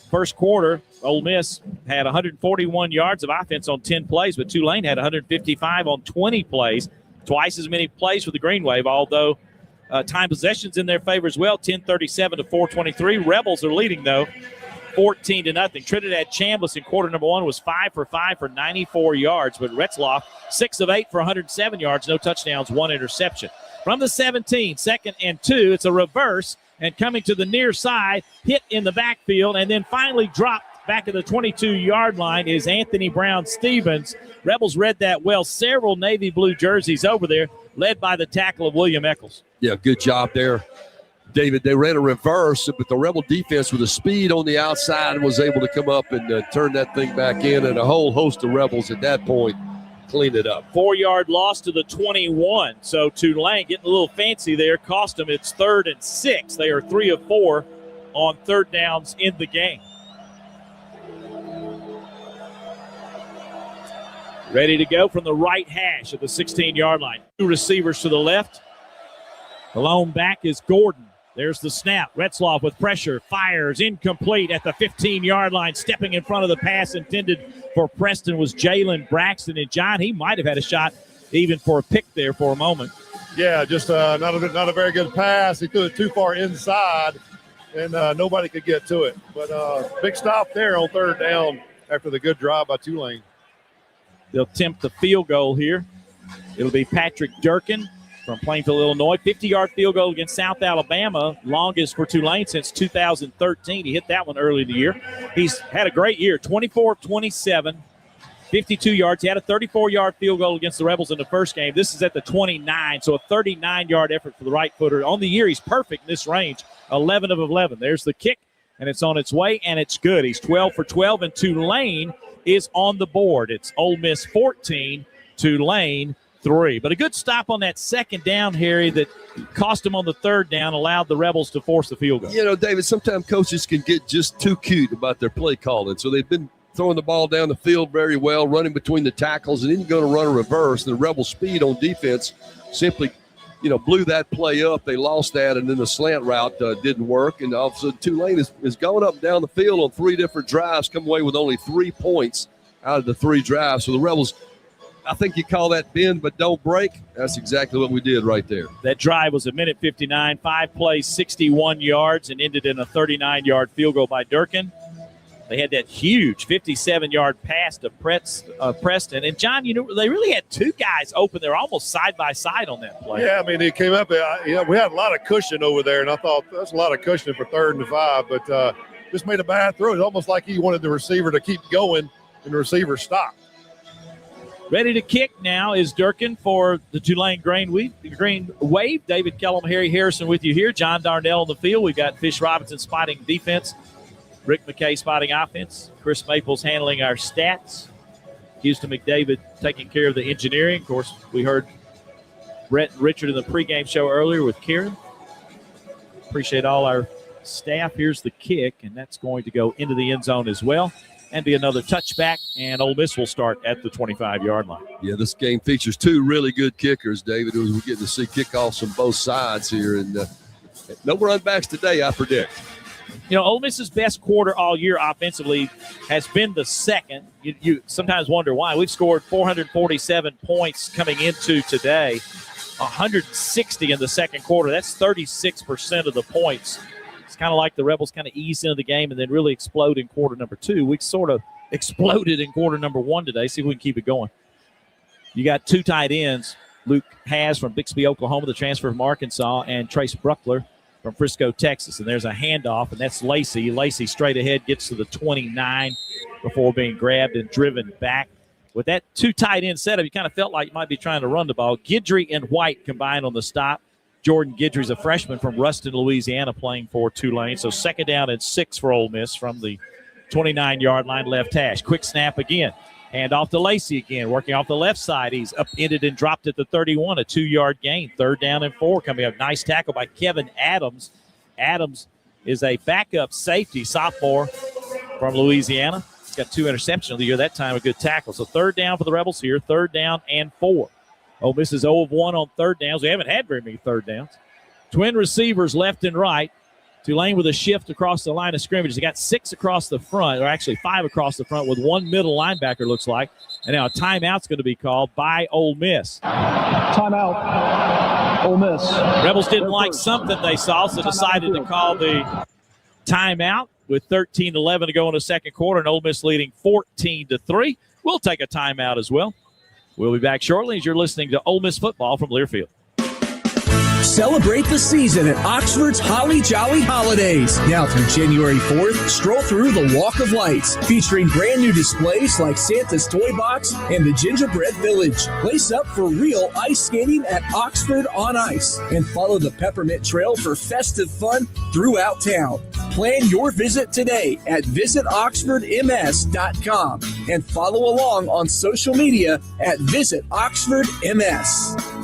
First quarter, Ole Miss had 141 yards of offense on 10 plays, but Tulane had 155 on 20 plays. Twice as many plays for the Green Wave, although time possession's in their favor as well, 10:37 to 4:23. Rebels are leading, though, 14-0. Trinidad Chambliss in quarter number one was 5 for 5 for 94 yards, but Retzloff 6 of 8 for 107 yards, no touchdowns, one interception. From the 17, 2nd and 2, it's a reverse, and coming to the near side, hit in the backfield, and then finally dropped back at the 22-yard line is Anthony Brown-Stevens. Rebels read that well. Several navy blue jerseys over there, led by the tackle of William Eccles. Yeah, good job there, David. They ran a reverse, but the Rebel defense with the speed on the outside was able to come up and turn that thing back in, and a whole host of Rebels at that point cleaned it up. 4-yard loss to the 21. So Tulane getting a little fancy there. Cost them. It's 3rd and 6. They are 3 of 4 on third downs in the game. Ready to go from the right hash of the 16-yard line. Two receivers to the left. The lone back is Gordon. There's the snap. Retzloff with pressure. Fires. Incomplete at the 15-yard line. Stepping in front of the pass intended for Preston was Jalen Braxton. And, John, he might have had a shot even for a pick there for a moment. Yeah, just not a very good pass. He threw it too far inside, and nobody could get to it. But big stop there on third down after the good drive by Tulane. They'll attempt the field goal here. It'll be Patrick Durkin from Plainfield, Illinois. 50-yard field goal against South Alabama, longest for Tulane since 2013. He hit that one early in the year. He's had a great year, 24 of 27, 52 yards. He had a 34-yard field goal against the Rebels in the first game. This is at the 29, so a 39-yard effort for the right footer. On the year, he's perfect in this range, 11 of 11. There's the kick, and it's on its way, and it's good. He's 12 for 12, and Tulane is on the board. It's Ole Miss 14, Tulane 3. But a good stop on that second down, Harry, that cost him on the third down, allowed the Rebels to force the field goal. You know, David, sometimes coaches can get just too cute about their play calling. So they've been throwing the ball down the field very well, running between the tackles, and then you're going to run a reverse. The Rebel speed on defense simply, blew that play up. They lost that, and then the slant route didn't work. And all of a sudden, Tulane is going up and down the field on 3 different drives, come away with only 3 points out of the 3 drives. So the Rebels, I think you call that bend but don't break. That's exactly what we did right there. That drive was a minute 59, 5 plays, 61 yards, and ended in a 39-yard field goal by Durkin. They had that huge 57-yard pass to Preston. And, John, they really had 2 guys open. They're almost side by side on that play. Yeah, I mean, he came up. We had a lot of cushion over there, and I thought that's a lot of cushion for 3rd and 5. But just made a bad throw. It's almost like he wanted the receiver to keep going, and the receiver stopped. Ready to kick now is Durkin for the Tulane Green Wave. David Kellum, Harry Harrison with you here. John Darnell on the field. We've got Fish Robinson spotting defense. Rick McKay spotting offense. Chris Maples handling our stats. Houston McDavid taking care of the engineering. Of course, we heard Brett and Richard in the pregame show earlier with Kieran. Appreciate all our staff. Here's the kick, and that's going to go into the end zone as well and be another touchback, and Ole Miss will start at the 25-yard line. Yeah, this game features 2 really good kickers, David. We're getting to see kickoffs from both sides here, and no runbacks today, I predict. Ole Miss's best quarter all year offensively has been the second. You sometimes wonder why. We've scored 447 points coming into today, 160 in the second quarter. That's 36% of the points. It's kind of like the Rebels kind of ease into the game and then really explode in quarter number 2. We sort of exploded in quarter number 1 today. See if we can keep it going. You got 2 tight ends. Luke Haas from Bixby, Oklahoma, the transfer from Arkansas, and Trace Bruckler from Frisco, Texas. And there's a handoff, and that's Lacey. Lacey straight ahead gets to the 29 before being grabbed and driven back. With that 2 tight end setup, you kind of felt like you might be trying to run the ball. Guidry and White combined on the stop. Jordan Guidry's a freshman from Ruston, Louisiana, playing for Tulane. So 2nd down and 6 for Ole Miss from the 29-yard line left hash. Quick snap again. Hand off to Lacey again, working off the left side. He's upended and dropped at the 31, a 2-yard gain. 3rd down and 4 coming up. Nice tackle by Kevin Adams. Adams is a backup safety, sophomore from Louisiana. He's got 2 interceptions of the year that time, a good tackle. So 3rd down for the Rebels here, 3rd down and 4. Ole Miss is 0 of 1 on 3rd downs. We haven't had very many 3rd downs. Twin receivers left and right. Tulane with a shift across the line of scrimmage. They got 6 across the front, or actually 5 across the front with 1 middle linebacker, looks like. And now a timeout's going to be called by Ole Miss. Timeout, Ole Miss. Rebels didn't like something they saw, so decided to call the timeout with 13-11 to go in the second quarter, and Ole Miss leading 14-3. We'll take a timeout as well. We'll be back shortly as you're listening to Ole Miss football from Learfield. Celebrate the season at Oxford's Holly Jolly Holidays. Now through January 4th, stroll through the Walk of Lights, featuring brand new displays like Santa's Toy Box and the Gingerbread Village. Lace up for real ice skating at Oxford on Ice and follow the Peppermint Trail for festive fun throughout town. Plan your visit today at visitoxfordms.com and follow along on social media at visitoxfordms.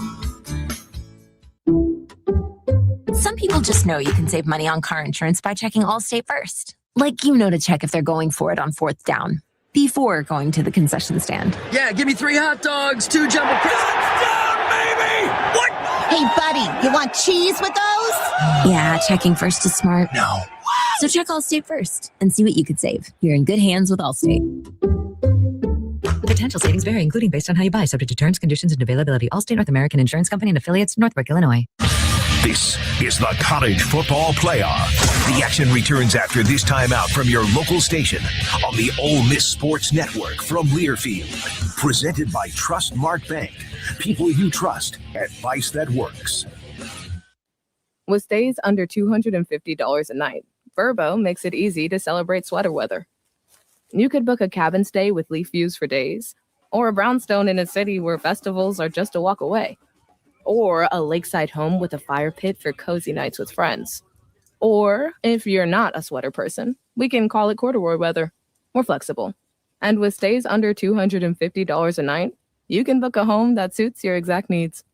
Some people just know you can save money on car insurance by checking Allstate first. Like to check if they're going for it on 4th down before going to the concession stand. Yeah, give me 3 hot dogs, 2 jumbo touchdown, baby! What? Hey, buddy, you want cheese with those? Yeah, checking first is smart. No. So check Allstate first and see what you could save. You're in good hands with Allstate. Potential savings vary, including based on how you buy, subject to terms, conditions, and availability. Allstate North American Insurance Company and affiliates, Northbrook, Illinois. This is the College Football Playoff. The action returns after this timeout from your local station on the Ole Miss Sports Network from Learfield. Presented by Trustmark Bank. People you trust. Advice that works. With stays under $250 a night, Vrbo makes it easy to celebrate sweater weather. You could book a cabin stay with leaf views for days, or a brownstone in a city where festivals are just a walk away, or a lakeside home with a fire pit for cozy nights with friends. Or, if you're not a sweater person, we can call it corduroy weather. We're flexible. And with stays under $250 a night, you can book a home that suits your exact needs.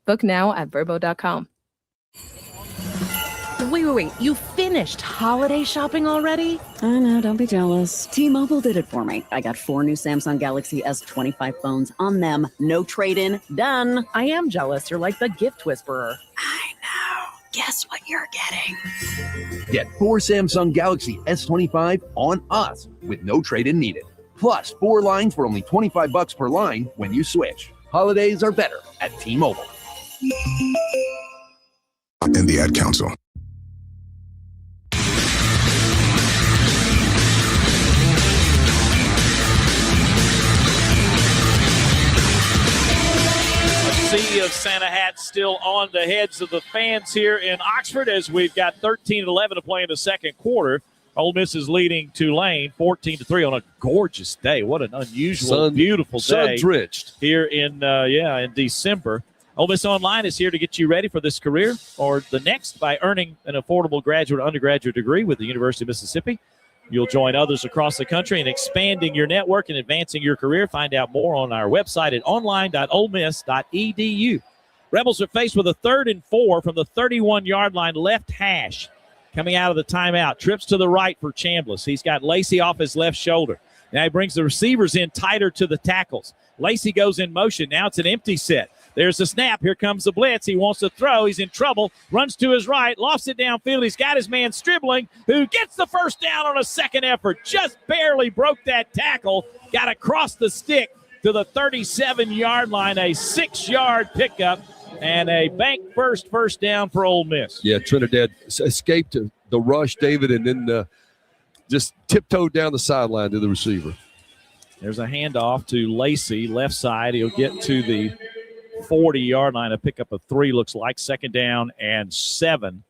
Book now at Vrbo.com. Wait. You finished holiday shopping already? I know, don't be jealous. T-Mobile did it for me. I got 4 new Samsung Galaxy S25 phones. On them, no trade-in, done. I am jealous. You're like the gift whisperer. I know. Guess what you're getting? Get 4 Samsung Galaxy S25 on us with no trade-in needed. Plus 4 lines for only $25 per line when you switch. Holidays are better at T-Mobile. And the Ad Council. Sea of Santa hats still on the heads of the fans here in Oxford as we've got 13-11 to play in the second quarter. Ole Miss is leading Tulane 14-3 on a gorgeous day. What an unusual, beautiful day. Sun-drenched. Here in December. Ole Miss Online is here to get you ready for this career or the next by earning an affordable graduate or undergraduate degree with the University of Mississippi. You'll join others across the country in expanding your network and advancing your career. Find out more on our website at online.olemiss.edu. Rebels are faced with a 3rd and 4 from the 31-yard line left hash. Coming out of the timeout, trips to the right for Chambliss. He's got Lacey off his left shoulder. Now he brings the receivers in tighter to the tackles. Lacey goes in motion. Now it's an empty set. There's the snap. Here comes the blitz. He wants to throw. He's in trouble. Runs to his right. Lofts it downfield. He's got his man Stribling, who gets the first down on a second effort. Just barely broke that tackle. Got across the stick to the 37-yard line. A 6-yard pickup and a bank first down for Ole Miss. Yeah, Trinidad escaped the rush, David, and then just tiptoed down the sideline to the receiver. There's a handoff to Lacey, left side. He'll get to the 40-yard line. A pick up of 3, looks like. 2nd down and 7.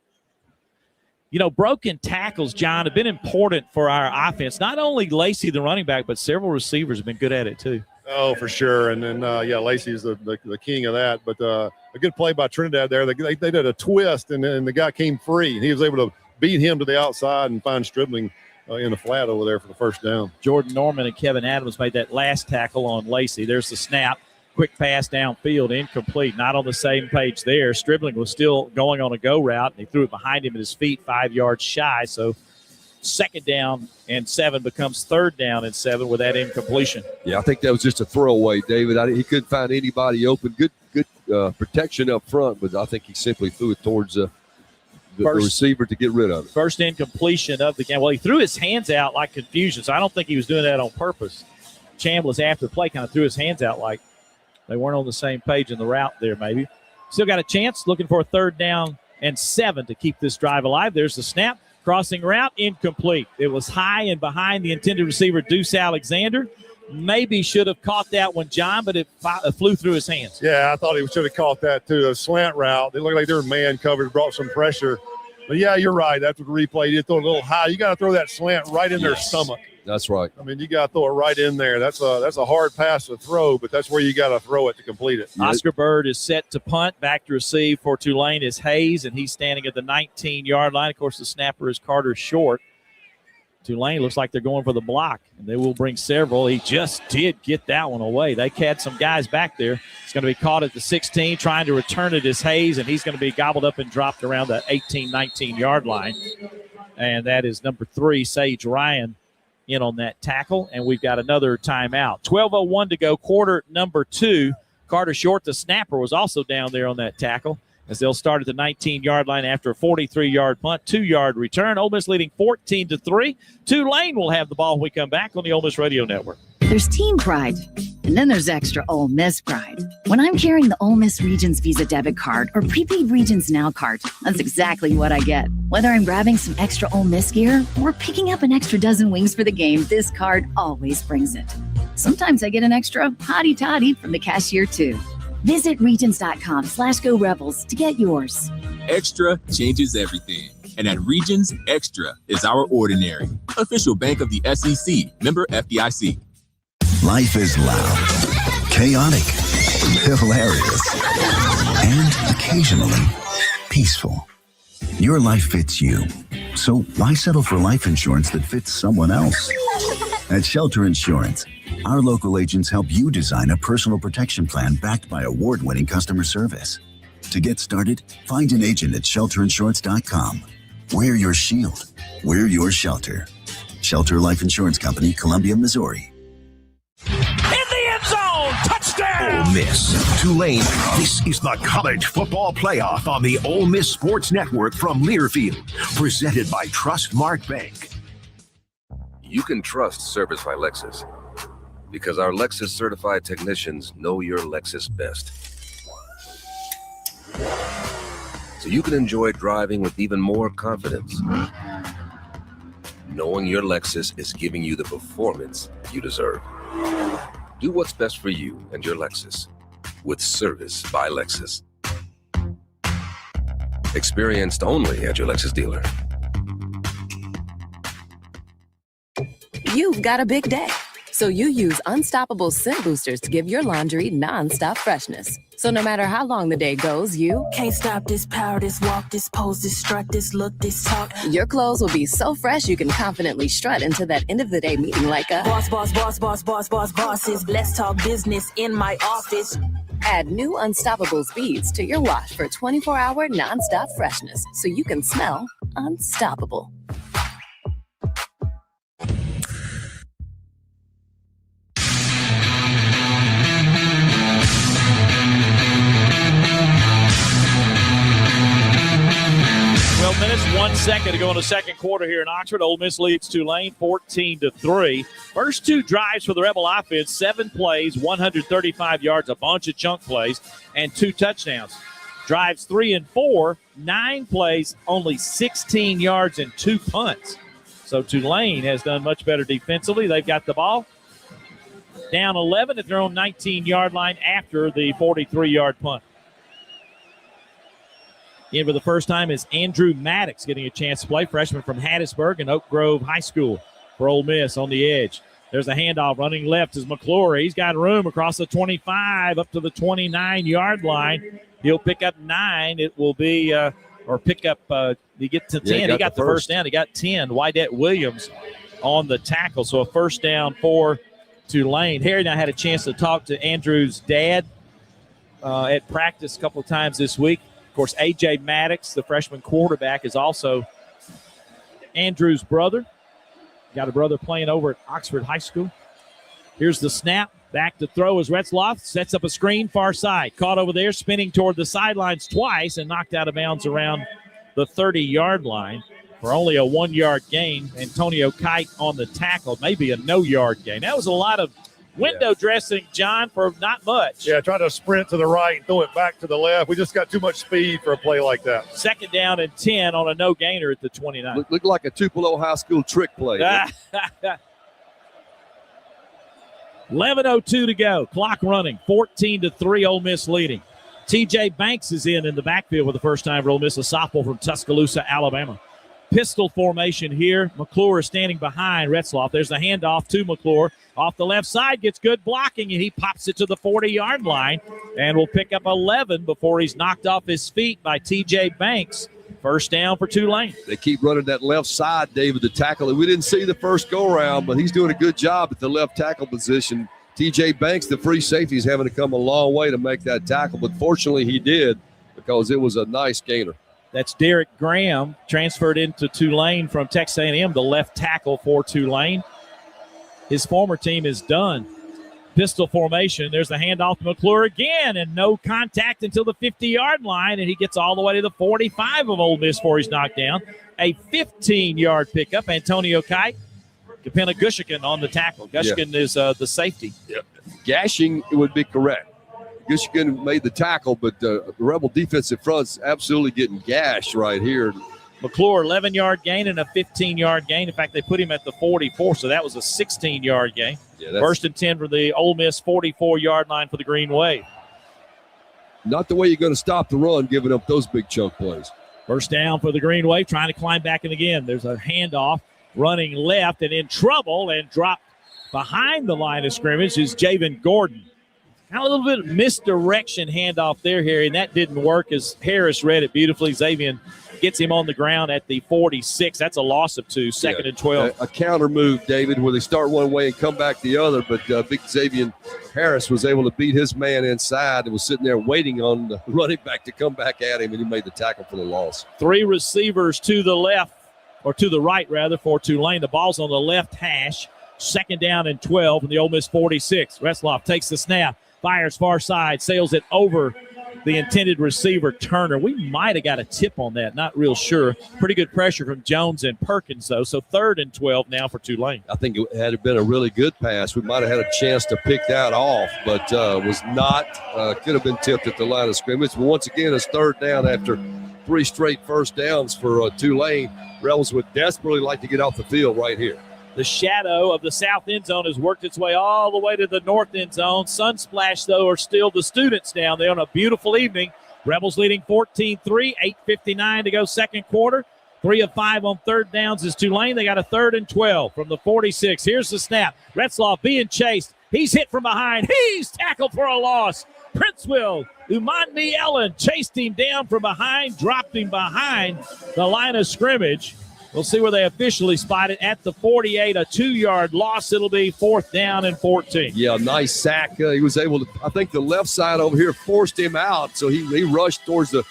You know, broken tackles, John, have been important for our offense. Not only Lacey, the running back, but several receivers have been good at it too. Oh, for sure. And then, Lacey is the king of that. But a good play by Trinidad there. They did a twist, and the guy came free. And he was able to beat him to the outside and find Stribling in the flat over there for the 1st down. Jordan Norman and Kevin Adams made that last tackle on Lacey. There's the snap. Quick pass downfield, incomplete. Not on the same page there. Stribling was still going on a go route, and he threw it behind him at his feet, 5 yards shy. So 2nd down and 7 becomes 3rd down and 7 with that incompletion. Yeah, I think that was just a throwaway, David. He couldn't find anybody open. Good protection up front, but I think he simply threw it towards the receiver to get rid of it. First incompletion of the game. Well, he threw his hands out like confusion, so I don't think he was doing that on purpose. Chambliss, after the play, kind of threw his hands out like they weren't on the same page in the route there, maybe. Still got a chance, looking for a 3rd down and 7 to keep this drive alive. There's the snap. Crossing route, incomplete. It was high and behind the intended receiver, Deuce Alexander. Maybe should have caught that one, John, but it flew through his hands. Yeah, I thought he should have caught that too. A slant route. It looked like they were man covered, brought some pressure. But, yeah, you're right. After the replay, you throw it a little high. You got to throw that slant right in their stomach. That's right. I mean, you got to throw it right in there. That's a hard pass to throw, but that's where you got to throw it to complete it. Oscar Bird is set to punt. Back to receive for Tulane is Hayes, and he's standing at the 19-yard line. Of course, the snapper is Carter Short. Tulane looks like they're going for the block, and they will bring several. He just did get that one away. They had some guys back there. It's going to be caught at the 16, trying to return it is Hayes, and he's going to be gobbled up and dropped around the 18, 19-yard line. And that is number 3, Sage Ryan, in on that tackle, and we've got another timeout. 12:01 to go, quarter number 2. Carter Short, the snapper, was also down there on that tackle as they'll start at the 19-yard line after a 43-yard punt, 2-yard return. Ole Miss leading 14-3. Tulane will have the ball when we come back on the Ole Miss Radio Network. There's team pride, and then there's extra Ole Miss pride. When I'm carrying the Ole Miss Regions Visa debit card or prepaid Regions Now card, that's exactly what I get. Whether I'm grabbing some extra Ole Miss gear or picking up an extra dozen wings for the game, this card always brings it. Sometimes I get an extra hottie toddy from the cashier too. Visit Regions.com/Go Rebels to get yours. Extra changes everything. And at Regions, Extra is our ordinary. Official bank of the SEC, member FDIC. Life is loud, chaotic, hilarious, and occasionally peaceful. Your life fits you. So why settle for life insurance that fits someone else? At Shelter Insurance, our local agents help you design a personal protection plan backed by award-winning customer service. To get started, find an agent at shelterinsurance.com. Wear your shield. Wear your shelter. Shelter Life Insurance Company, Columbia, Missouri. In the end zone, touchdown! Ole Miss, Tulane. This is the College Football Playoff on the Ole Miss Sports Network from Learfield, presented by Trustmark Bank. You can trust Service by Lexus because our Lexus certified technicians know your Lexus best. So you can enjoy driving with even more confidence, knowing your Lexus is giving you the performance you deserve. Do what's best for you and your Lexus with Service by Lexus. Experienced only at your Lexus dealer. You've got a big day, so you use Unstoppable Scent Boosters to give your laundry nonstop freshness. So no matter how long the day goes, you can't stop this power, this walk, this pose, this strut, this look, this talk. Your clothes will be so fresh you can confidently strut into that end of the day meeting like a boss, boss, boss, boss, boss, boss, bosses. Let's talk business in my office. Add new Unstoppable beads to your wash for 24-hour nonstop freshness so you can smell unstoppable. Minutes, 1 second to go in the second quarter here in Oxford. Ole Miss leads Tulane 14-3. First 2 drives for the Rebel offense, 7 plays, 135 yards, a bunch of chunk plays, and 2 touchdowns. Drives 3 and 4, 9 plays, only 16 yards and 2 punts. So Tulane has done much better defensively. They've got the ball down 11 at their own 19-yard line after the 43-yard punt. In for the first time is Andrew Maddox getting a chance to play, freshman from Hattiesburg and Oak Grove High School for Ole Miss on the edge. There's a handoff. Running left is McClure. He's got room across the 25 up to the 29-yard line. He'll pick up 9. It will be, he get to 10. He got the first down. He got 10. Wydette Williams on the tackle. So a first down for Tulane. Harry and I had a chance to talk to Andrew's dad at practice a couple of times this week. Of course, A.J. Maddox, the freshman quarterback, is also Andrew's brother. Got a brother playing over at Oxford High School. Here's the snap. Back to throw as Retzloff sets up a screen far side. Caught over there, spinning toward the sidelines twice and knocked out of bounds around the 30-yard line for only a 1-yard gain. Antonio Kite on the tackle, maybe a no-yard gain. That was a lot of window dressing, John, for not much. Yeah, try to sprint to the right and throw it back to the left. We just got too much speed for a play like that. Second down and 10 on a no-gainer at the 29. Looked like a Tupelo High School trick play. 11:02 to go. Clock running. 14-3, Ole Miss leading. T.J. Banks is in the backfield for the first time for Ole Miss, a sophomore from Tuscaloosa, Alabama. Pistol formation here. McClure is standing behind Retzloff. There's the handoff to McClure. Off the left side, gets good blocking, and he pops it to the 40-yard line and will pick up 11 before he's knocked off his feet by T.J. Banks. First down for Tulane. They keep running that left side, David, the tackle. We didn't see the first go-around, but he's doing a good job at the left tackle position. T.J. Banks, the free safety, is having to come a long way to make that tackle, but fortunately he did because it was a nice gainer. That's Derek Graham, transferred into Tulane from Texas A&M, the left tackle for Tulane. His former team is done. Pistol formation. There's the handoff to McClure again, and no contact until the 50-yard line, and he gets all the way to the 45 of Ole Miss before he's knocked down. A 15-yard pickup. Antonio Kite, Kapena Gushikin on the tackle. Gushikin is the safety. Yep. Gashing would be correct. Gushikin made the tackle, but the Rebel defensive front's absolutely getting gashed right here. McClure, 11-yard gain and a 15-yard gain. In fact, they put him at the 44, so that was a 16-yard gain. Yeah, First and 10 for the Ole Miss 44-yard line for the Green Wave. Not the way you're going to stop the run, giving up those big chunk plays. First down for the Green Wave, trying to climb back in again. There's a handoff, running left and in trouble, and dropped behind the line of scrimmage is Javen Gordon. Kind of a little bit of misdirection handoff there, Harry, and that didn't work as Harris read it beautifully. Xavier gets him on the ground at the 46. That's a loss of 2, second and 12. A counter move, David, where they start one way and come back the other, but big Xavier Harris was able to beat his man inside and was sitting there waiting on the running back to come back at him, and he made the tackle for the loss. 3 receivers to the left, or to the right, rather, for Tulane. The ball's on the left hash. Second down and 12 from the Ole Miss 46. Retzloff takes the snap. Fires far side, sails it over the intended receiver, Turner. We might have got a tip on that, not real sure. Pretty good pressure from Jones and Perkins, though. So 3rd and 12 now for Tulane. I think it had been a really good pass. We might have had a chance to pick that off, but was not. Could have been tipped at the line of scrimmage. But once again, it's 3rd down after 3 straight first downs for Tulane. Rebels would desperately like to get off the field right here. The shadow of the south end zone has worked its way all the way to the north end zone. Sunsplash, though, are still the students down there on a beautiful evening. Rebels leading 14-3, 8:59 to go second quarter. 3 of 5 on third downs is Tulane. They got a 3rd and 12 from the 46. Here's the snap. Retzloff being chased. He's hit from behind. He's tackled for a loss. Princeville, Umanmi Ellen chased him down from behind, dropped him behind the line of scrimmage. We'll see where they officially spot it at the 48, a 2-yard loss. It'll be 4th down and 14. Yeah, nice sack. He was able to, I think the left side over here forced him out, so he rushed towards the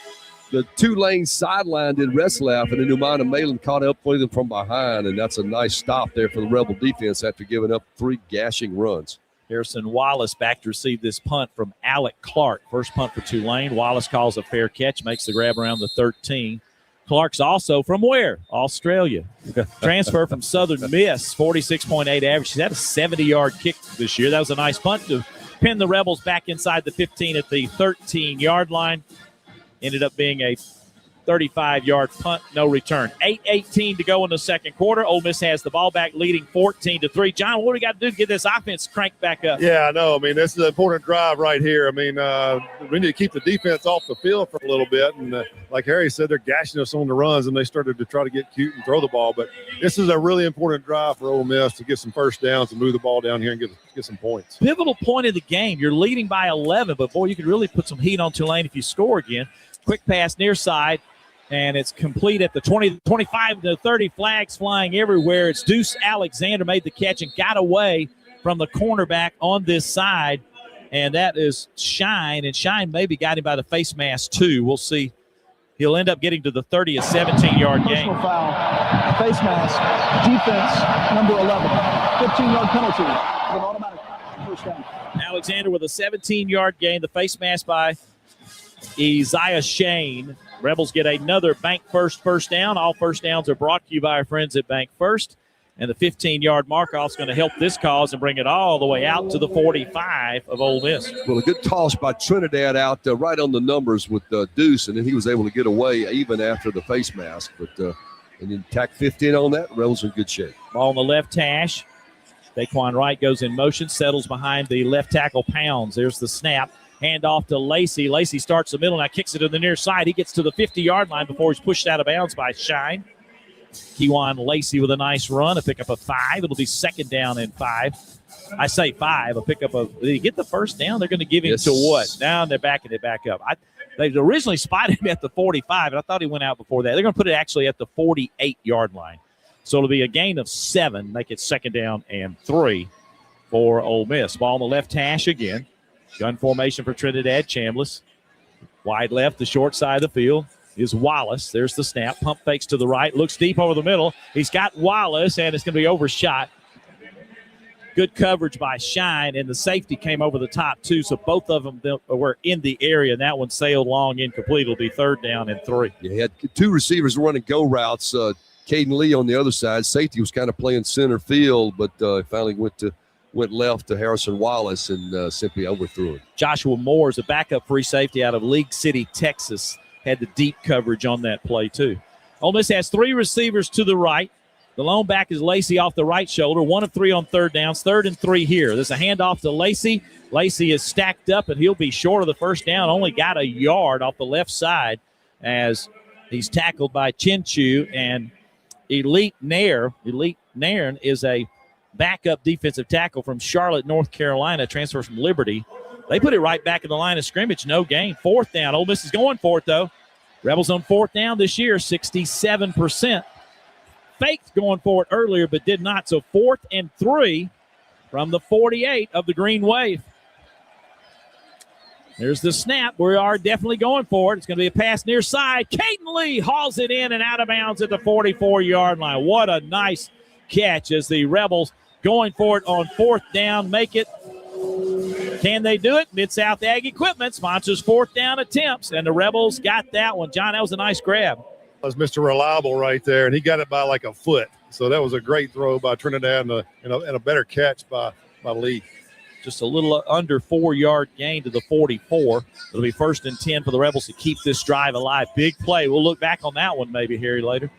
Tulane sideline, did Retzloff, and then Umana Malin caught up with him from behind, and that's a nice stop there for the Rebel defense after giving up 3 gashing runs. Harrison Wallace back to receive this punt from Alec Clark. First punt for Tulane. Wallace calls a fair catch, makes the grab around the 13. Clark's also from where? Australia. Transfer from Southern Miss, 46.8 average. She's had a 70-yard kick this year. That was a nice punt to pin the Rebels back inside the 15 at the 13-yard line. Ended up being a 35-yard punt, no return. 8:18 to go in the second quarter. Ole Miss has the ball back, leading 14-3. John, what do we got to do to get this offense cranked back up? Yeah, I know. I mean, this is an important drive right here. I mean, we need to keep the defense off the field for a little bit. And like Harry said, they're gashing us on the runs, and they started to try to get cute and throw the ball. But this is a really important drive for Ole Miss to get some first downs and move the ball down here and get some points. Pivotal point of the game. You're leading by 11, but, boy, you could really put some heat on Tulane if you score again. Quick pass near side. And it's complete at the 20, 25 to 30, flags flying everywhere. It's Deuce Alexander made the catch and got away from the cornerback on this side. And that is Shine. And Shine maybe got him by the face mask, too. We'll see. He'll end up getting to the 30, a 17-yard gain. Personal foul, face mask, defense, number 11. 15-yard penalty. An automatic first down. Alexander with a 17-yard gain. The face mask by Isaiah Shane. Rebels get another Bank first down. All first downs are brought to you by our friends at Bank First. And the 15-yard mark-off is going to help this cause and bring it all the way out to the 45 of Ole Miss. Well, a good toss by Trinidad out right on the numbers with Deuce, and then he was able to get away even after the face mask. But and then tack 15 on that, Rebels in good shape. Ball on the left hash. Daquan Wright goes in motion, settles behind the left tackle Pounds. There's the snap. Hand off to Lacey. Lacey starts the middle, now kicks it to the near side. He gets to the 50-yard line before he's pushed out of bounds by Shine. Kewan Lacey with a nice run, a pickup of 5. It'll be second down and 5. I say 5, a pickup of – did he get the first down? They're going to give him to what? Now they're backing it back up. They originally spotted him at the 45, and I thought he went out before that. They're going to put it actually at the 48-yard line. So it'll be a gain of 7, make it second down and 3 for Ole Miss. Ball on the left hash again. Gun formation for Trinidad. Chambliss. Wide left, the short side of the field is Wallace. There's the snap. Pump fakes to the right. Looks deep over the middle. He's got Wallace, and it's going to be overshot. Good coverage by Shine, and the safety came over the top, too. So both of them were in the area, and that one sailed long incomplete. It'll be third down and 3. Yeah, he had 2 receivers running go routes. Caden Lee on the other side. Safety was kind of playing center field, but finally went left to Harrison Wallace and simply overthrew it. Joshua Moore is a backup free safety out of League City, Texas. Had the deep coverage on that play, too. Ole Miss has 3 receivers to the right. The lone back is Lacey off the right shoulder. 1 of 3 on third downs. 3rd and 3 here. There's a handoff to Lacey. Lacey is stacked up, and he'll be short of the first down. Only got a yard off the left side as he's tackled by Chinchu. And Elite Nairn is a backup defensive tackle from Charlotte, North Carolina, transfer from Liberty. They put it right back in the line of scrimmage. No gain. 4th down. Ole Miss is going for it, though. Rebels on 4th down this year, 67%. Faked going for it earlier, but did not. So 4th and 3 from the 48 of the Green Wave. There's the snap. We are definitely going for it. It's going to be a pass near side. Caden Lee hauls it in and out of bounds at the 44-yard line. What a nice catch as the Rebels going for it on 4th down. Make it. Can they do it? Mid-South Ag Equipment sponsors 4th down attempts, and the Rebels got that one. John, that was a nice grab. That was Mr. Reliable right there, and he got it by like a foot. So that was a great throw by Trinidad and a better catch by Lee. Just a little under 4-yard gain to the 44. It'll be 1st and 10 for the Rebels to keep this drive alive. Big play. We'll look back on that one maybe, Harry, later.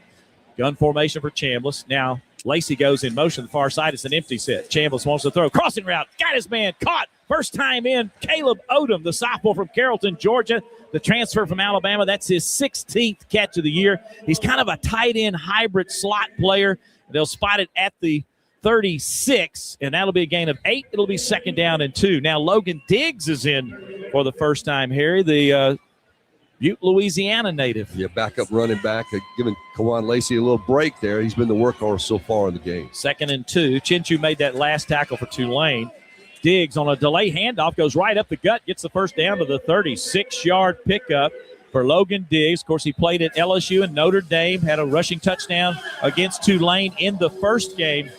Gun formation for Chambliss. Now Lacey goes in motion. The far side. It's an empty set. Chambliss wants to throw. Crossing route. Got his man caught. First time in. Caleb Odom, the sophomore from Carrollton, Georgia. The transfer from Alabama. That's his 16th catch of the year. He's kind of a tight end hybrid slot player. They'll spot it at the 36, and that'll be a gain of 8. It'll be second down and 2. Now Logan Diggs is in for the first time, Harry, the Butte, Louisiana native. Yeah, backup running back, giving Kawan Lacey a little break there. He's been the workhorse so far in the game. 2nd and 2. Chinchu made that last tackle for Tulane. Diggs on a delay handoff goes right up the gut, gets the first down to the 36-yard pickup for Logan Diggs. Of course, he played at LSU and Notre Dame, had a rushing touchdown against Tulane in the first game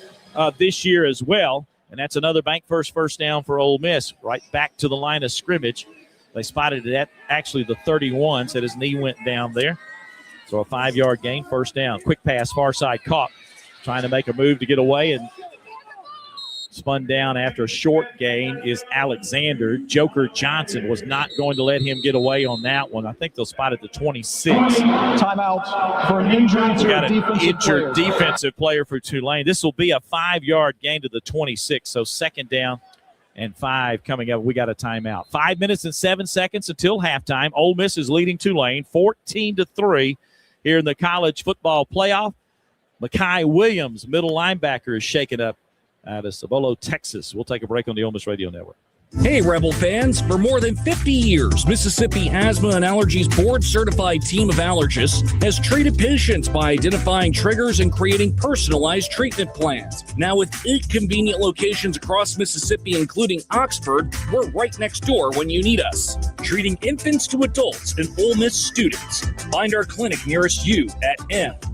this year as well. And that's another Bank first down for Ole Miss, right back to the line of scrimmage. They spotted it at actually the 31, said his knee went down there. So a 5-yard gain, first down. Quick pass, far side, caught. Trying to make a move to get away, and Spun down after a short gain is Alexander. Joker Johnson was not going to let him get away on that one. I think they'll spot at the 26. Timeout for an injury to a defensive player. Defensive player for Tulane. This will be a 5-yard gain to the 26, so second down and 5 coming up. We got a timeout. 5 minutes and 7 seconds until halftime. Ole Miss is leading Tulane 14-3 here in the college football playoff. Mekhi Williams, middle linebacker, is shaken up out of Cibolo, Texas. We'll take a break on the Ole Miss Radio Network. Hey, Rebel fans. For more than 50 years, Mississippi Asthma and Allergies board-certified team of allergists has treated patients by identifying triggers and creating personalized treatment plans. Now with 8 convenient locations across Mississippi, including Oxford, we're right next door when you need us. Treating infants to adults and Ole Miss students. Find our clinic nearest you at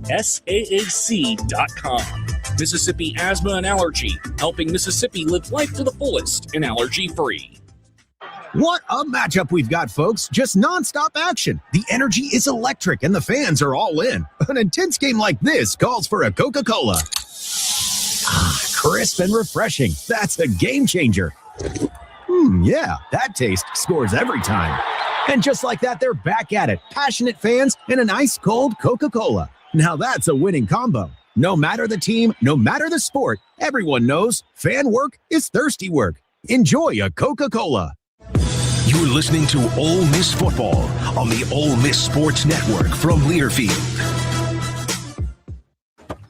msaac.com. Mississippi Asthma and Allergy, helping Mississippi live life to the fullest and allergy-free. What a matchup we've got, folks. Just nonstop action. The energy is electric and the fans are all in. An intense game like this calls for a Coca-Cola. Crisp and refreshing. That's a game changer. Yeah, that taste scores every time. And just like that, they're back at it. Passionate fans and an ice-cold Coca-Cola. Now that's a winning combo. No matter the team, no matter the sport, everyone knows fan work is thirsty work. Enjoy a Coca-Cola. You're listening to Ole Miss Football on the Ole Miss Sports Network from Learfield.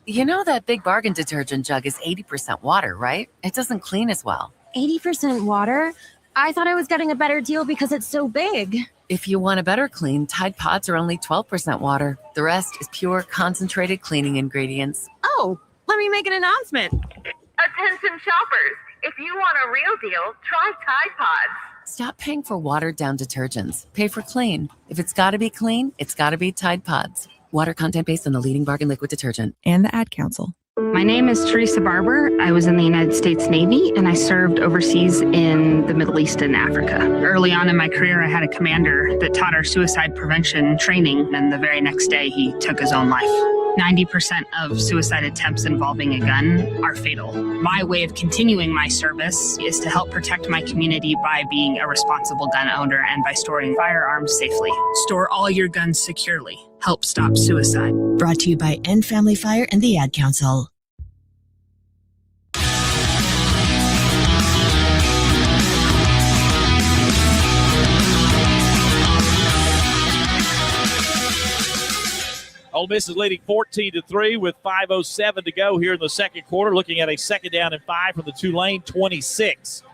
You know that Big Bargain detergent jug is 80% water, right? It doesn't clean as well. 80% water? I thought I was getting a better deal because it's so big. If you want a better clean, Tide Pods are only 12% water. The rest is pure, concentrated cleaning ingredients. Oh, let me make an announcement. Attention shoppers, if you want a real deal, try Tide Pods. Stop paying for watered-down detergents. Pay for clean. If it's got to be clean, it's got to be Tide Pods. Water content based on the leading bargain liquid detergent. And the Ad Council. My name is Teresa Barber. I was in the United States Navy and I served overseas in the Middle East and Africa. Early on in my career, I had a commander that taught our suicide prevention training, and the very next day he took his own life. 90% of suicide attempts involving a gun are fatal. My way of continuing my service is to help protect my community by being a responsible gun owner and by storing firearms safely. Store all your guns securely. Help stop suicide. Brought to you by End Family Fire and the Ad Council. Ole Miss is leading 14-3 with 5:07 to go here in the second quarter. Looking at a second down and 5 from the Tulane 26.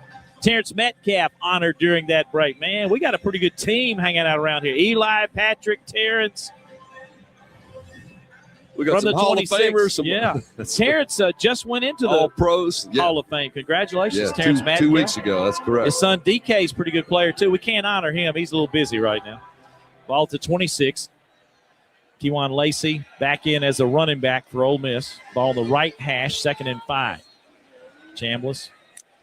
Terrence Metcalf honored during that break. Man, we got a pretty good team hanging out around here. Eli, Patrick, Terrence. We got some Hall of Famers. Terrence just went into the All-Pros Hall of Fame. Congratulations, Terrence Metcalf. 2 weeks ago. That's correct. His son DK is a pretty good player, too. We can't honor him. He's a little busy right now. Ball to 26. Kewan Lacey back in as a running back for Ole Miss. Ball on the right hash, 2nd and 5. Chambliss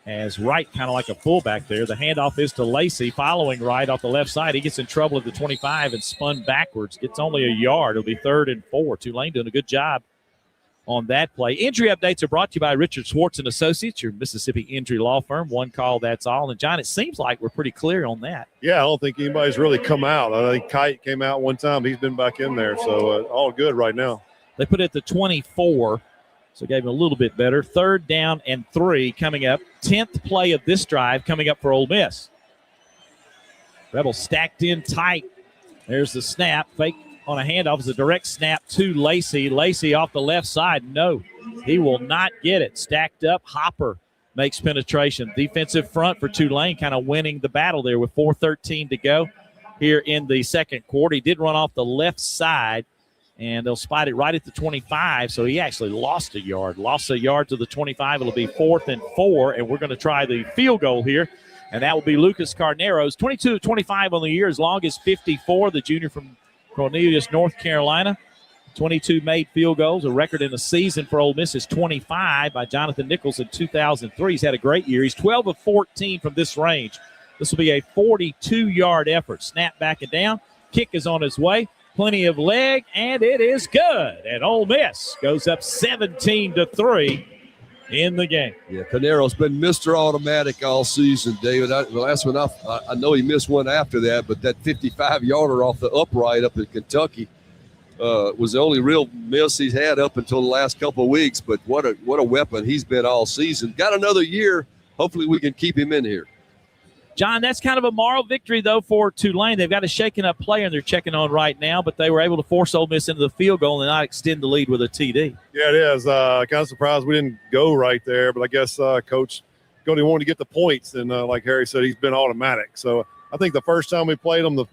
has Wright kind of like a fullback there. The handoff is to Lacey, following Wright off the left side. He gets in trouble at the 25 and spun backwards. Gets only a yard. It'll be 3rd and 4. Tulane doing a good job on that play. Injury updates are brought to you by Richard Swartz & Associates, your Mississippi injury law firm. One call, that's all. And, John, it seems like we're pretty clear on that. Yeah, I don't think anybody's really come out. I think Kite came out one time. He's been back in there, so all good right now. They put it at the 24, so gave him a little bit better. 3rd down and 3 coming up. 10th play of this drive coming up for Ole Miss. Rebels stacked in tight. There's the snap. Fake on a handoff is a direct snap to Lacey. Lacey off the left side. No, he will not get it. Stacked up. Hopper makes penetration. Defensive front for Tulane kind of winning the battle there with 4:13 to go here in the second quarter. He did run off the left side, and they'll spot it right at the 25, so he actually lost a yard. Lost a yard to the 25. It'll be 4th and 4, and we're going to try the field goal here, and that will be Lucas Carneros. 22 of 25 on the year, as long as 54, the junior from Cornelius, North Carolina. 22 made field goals. A record in the season for Ole Miss is 25 by Jonathan Nichols in 2003. He's had a great year. He's 12 of 14 from this range. This will be a 42-yard effort. Snap back and down. Kick is on his way. Plenty of leg, and it is good. And Ole Miss goes up 17-3 in the game. Yeah, Carnero's been Mr. Automatic all season, David. The last one, I know he missed one after that, but that 55-yarder off the upright up in Kentucky was the only real miss he's had up until the last couple of weeks. But what a weapon he's been all season. Got another year. Hopefully we can keep him in here. John, that's kind of a moral victory, though, for Tulane. They've got a shaken-up player they're checking on right now, but they were able to force Ole Miss into the field goal and not extend the lead with a TD. Yeah, it is. Kind of surprised we didn't go right there, but I guess Coach Cody wanted to get the points, and like Harry said, he's been automatic. So I think the first time we played them, the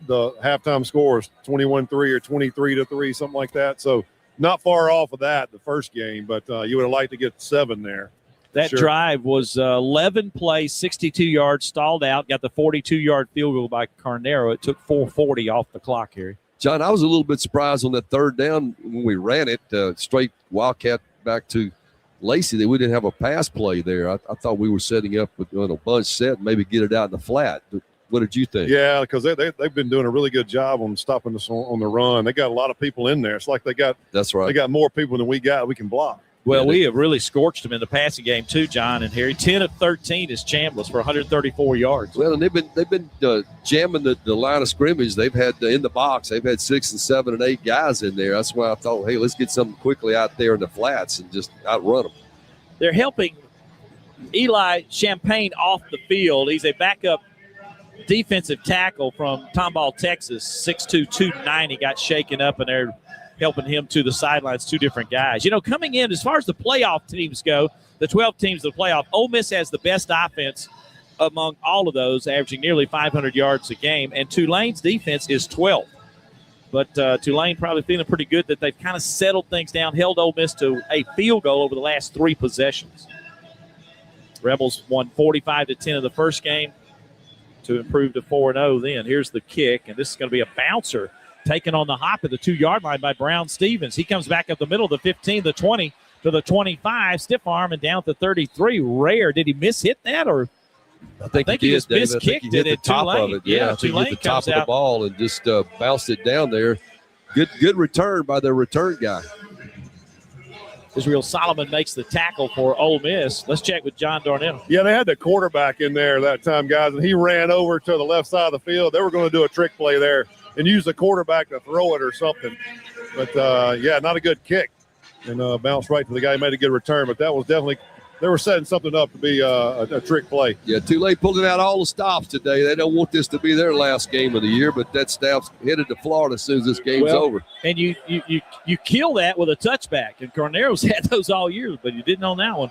halftime score was 21-3 or 23-3, something like that. So not far off of that the first game, but you would have liked to get 7 there. That drive was 11 plays, 62 yards, stalled out, got the 42-yard field goal by Carnero. It took 4:40 off the clock, Harry. John, I was a little bit surprised on that third down when we ran it, straight Wildcat back to Lacey, that we didn't have a pass play there. I thought we were setting up with a bunch set and maybe get it out in the flat. What did you think? Yeah, because they've been doing a really good job on stopping us on the run. They got a lot of people in there. It's like they got more people than we can block. Well, we have really scorched them in the passing game too, John and Harry. 10 of 13 is Chambliss for 134 yards. Well, and they've been jamming the line of scrimmage. They've had in the box. They've had 6 and 7 and 8 guys in there. That's why I thought, hey, let's get something quickly out there in the flats and just outrun them. They're helping Eli Champagne off the field. He's a backup defensive tackle from Tomball, Texas, 6'2", 290. Got shaken up, and they're helping him to the sidelines, 2 different guys. You know, coming in, as far as the playoff teams go, the 12 teams of the playoff, Ole Miss has the best offense among all of those, averaging nearly 500 yards a game, and Tulane's defense is 12th. But Tulane probably feeling pretty good that they've kind of settled things down, held Ole Miss to a field goal over the last 3 possessions. Rebels won 45-10 in the first game to improve to 4-0 then. Here's the kick, and this is going to be a bouncer taken on the hop at the 2-yard line by Brown Stevens. He comes back up the middle, the 15, the 20, to the 25, stiff arm, and down to 33. Rare. Did he miss-hit that, or I think he just miss-kicked it at Tulane? Yeah, Tulane hit the top comes of the out. ball and just bounced it down there. Good return by the return guy. Israel Solomon makes the tackle for Ole Miss. Let's check with John Darnell. Yeah, they had the quarterback in there that time, guys, and he ran over to the left side of the field. They were going to do a trick play there and use the quarterback to throw it or something. But, not a good kick. And bounced right to the guy who made a good return. But that was definitely – they were setting something up to be a trick play. Yeah, Tulane pulling out all the stops today. They don't want this to be their last game of the year, but that staff's headed to Florida as soon as this game's over. And you kill that with a touchback. And Carnero's had those all year, but you didn't on that one.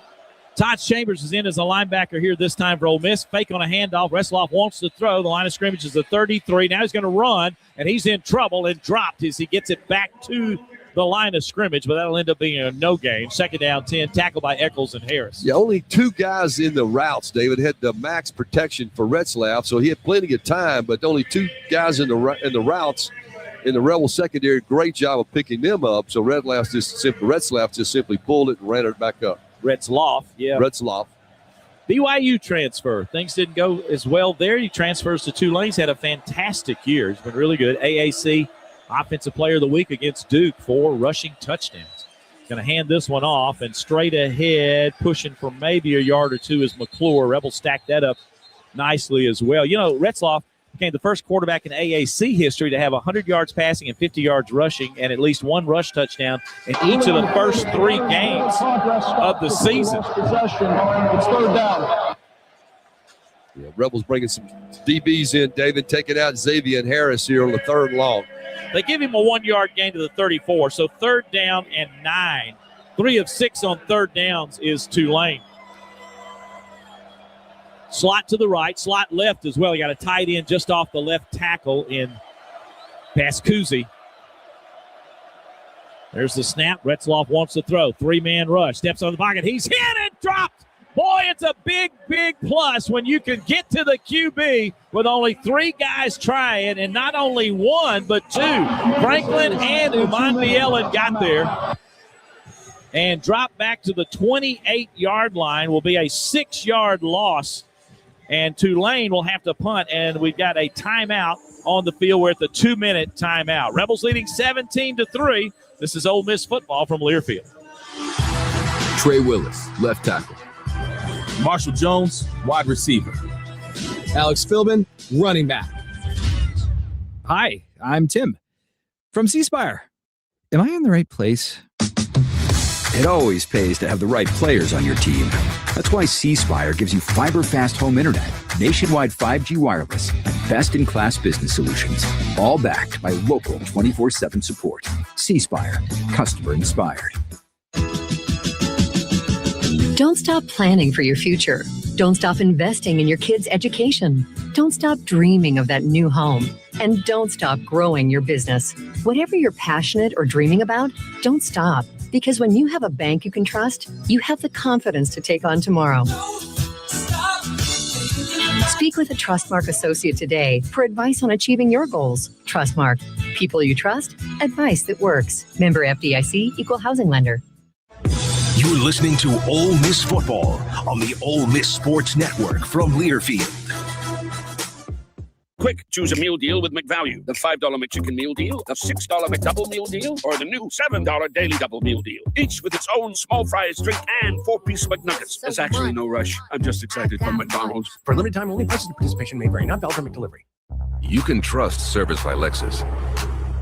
Todd Chambers is in as a linebacker here this time for Ole Miss. Fake on a handoff. Resloff wants to throw. The line of scrimmage is the 33. Now he's going to run, and he's in trouble and dropped as he gets it back to the line of scrimmage, but that'll end up being a no gain. 2nd down, 10, tackled by Eccles and Harris. Yeah, only 2 guys in the routes, David, had the max protection for Retzlaff, so he had plenty of time, but only 2 guys in the routes in the Rebel secondary. Great job of picking them up, so Retzlaff just simply pulled it and ran it back up. Retzlaff, yeah. Retzlaff. BYU transfer. Things didn't go as well there. He transfers to Tulane. He's had a fantastic year. He's been really good. AAC Offensive Player of the Week against Duke, 4 rushing touchdowns. Going to hand this one off, and straight ahead, pushing for maybe a yard or 2 is McClure. Rebels stacked that up nicely as well. You know, Retzlaff became the first quarterback in AAC history to have 100 yards passing and 50 yards rushing and at least 1 rush touchdown in each of the first 3 games of the season. It's 3rd down. Yeah, Rebels bringing some DBs in, David, taking out Xavier and Harris here on the 3rd and long. They give him a 1-yard gain to the 34, so 3rd down and 9. 3 of 6 on 3rd downs is Tulane. Slot to the right, slot left as well. You got a tight end just off the left tackle in Pascuzzi. There's the snap. Retzlaff wants to throw. 3-man rush. Steps on the pocket. He's hit and dropped. Boy, it's a big, big plus when you can get to the QB with only 3 guys trying, and not only 1, but 2. Franklin and Uman Bielen got there and dropped back to the 28-yard line. Will be a 6-yard loss, and Tulane will have to punt, and we've got a timeout on the field. We're at the 2-minute timeout. Rebels leading 17-3. This is Ole Miss football from Learfield. Trey Willis, left tackle. Marshall Jones, wide receiver. Alex Philbin, running back. Hi, I'm Tim from C Spire. Am I in the right place? It always pays to have the right players on your team. That's why C Spire gives you fiber-fast home internet, nationwide 5G wireless, and best-in-class business solutions, all backed by local 24/7 support. C Spire, customer inspired. Don't stop planning for your future. Don't stop investing in your kids' education. Don't stop dreaming of that new home. And don't stop growing your business. Whatever you're passionate or dreaming about, don't stop. Because when you have a bank you can trust, you have the confidence to take on tomorrow. Speak with a Trustmark associate today for advice on achieving your goals. Trustmark. People you trust. Advice that works. Member FDIC, Equal Housing Lender. You're listening to Ole Miss Football on the Ole Miss Sports Network from Learfield. Quick, choose a meal deal with McValue. The $5 McChicken meal deal, the $6 McDouble meal deal, or the new $7 Daily Double meal deal. Each with its own small fries, drink, and 4-piece McNuggets. There's actually no rush. I'm just excited for McDonald's. For limited time only, prices and participation may vary. Not valid for McDelivery. You can trust Service by Lexus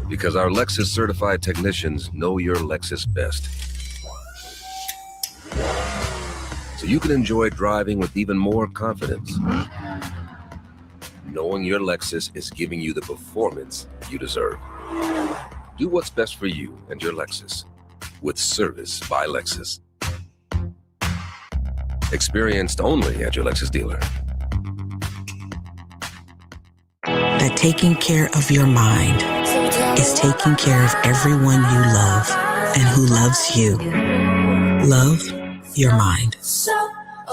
because our Lexus certified technicians know your Lexus best. So you can enjoy driving with even more confidence, knowing your Lexus is giving you the performance you deserve. Do what's best for you and your Lexus with Service by Lexus. Experienced only at your Lexus dealer. That taking care of your mind is taking care of everyone you love and who loves you. Love your mind.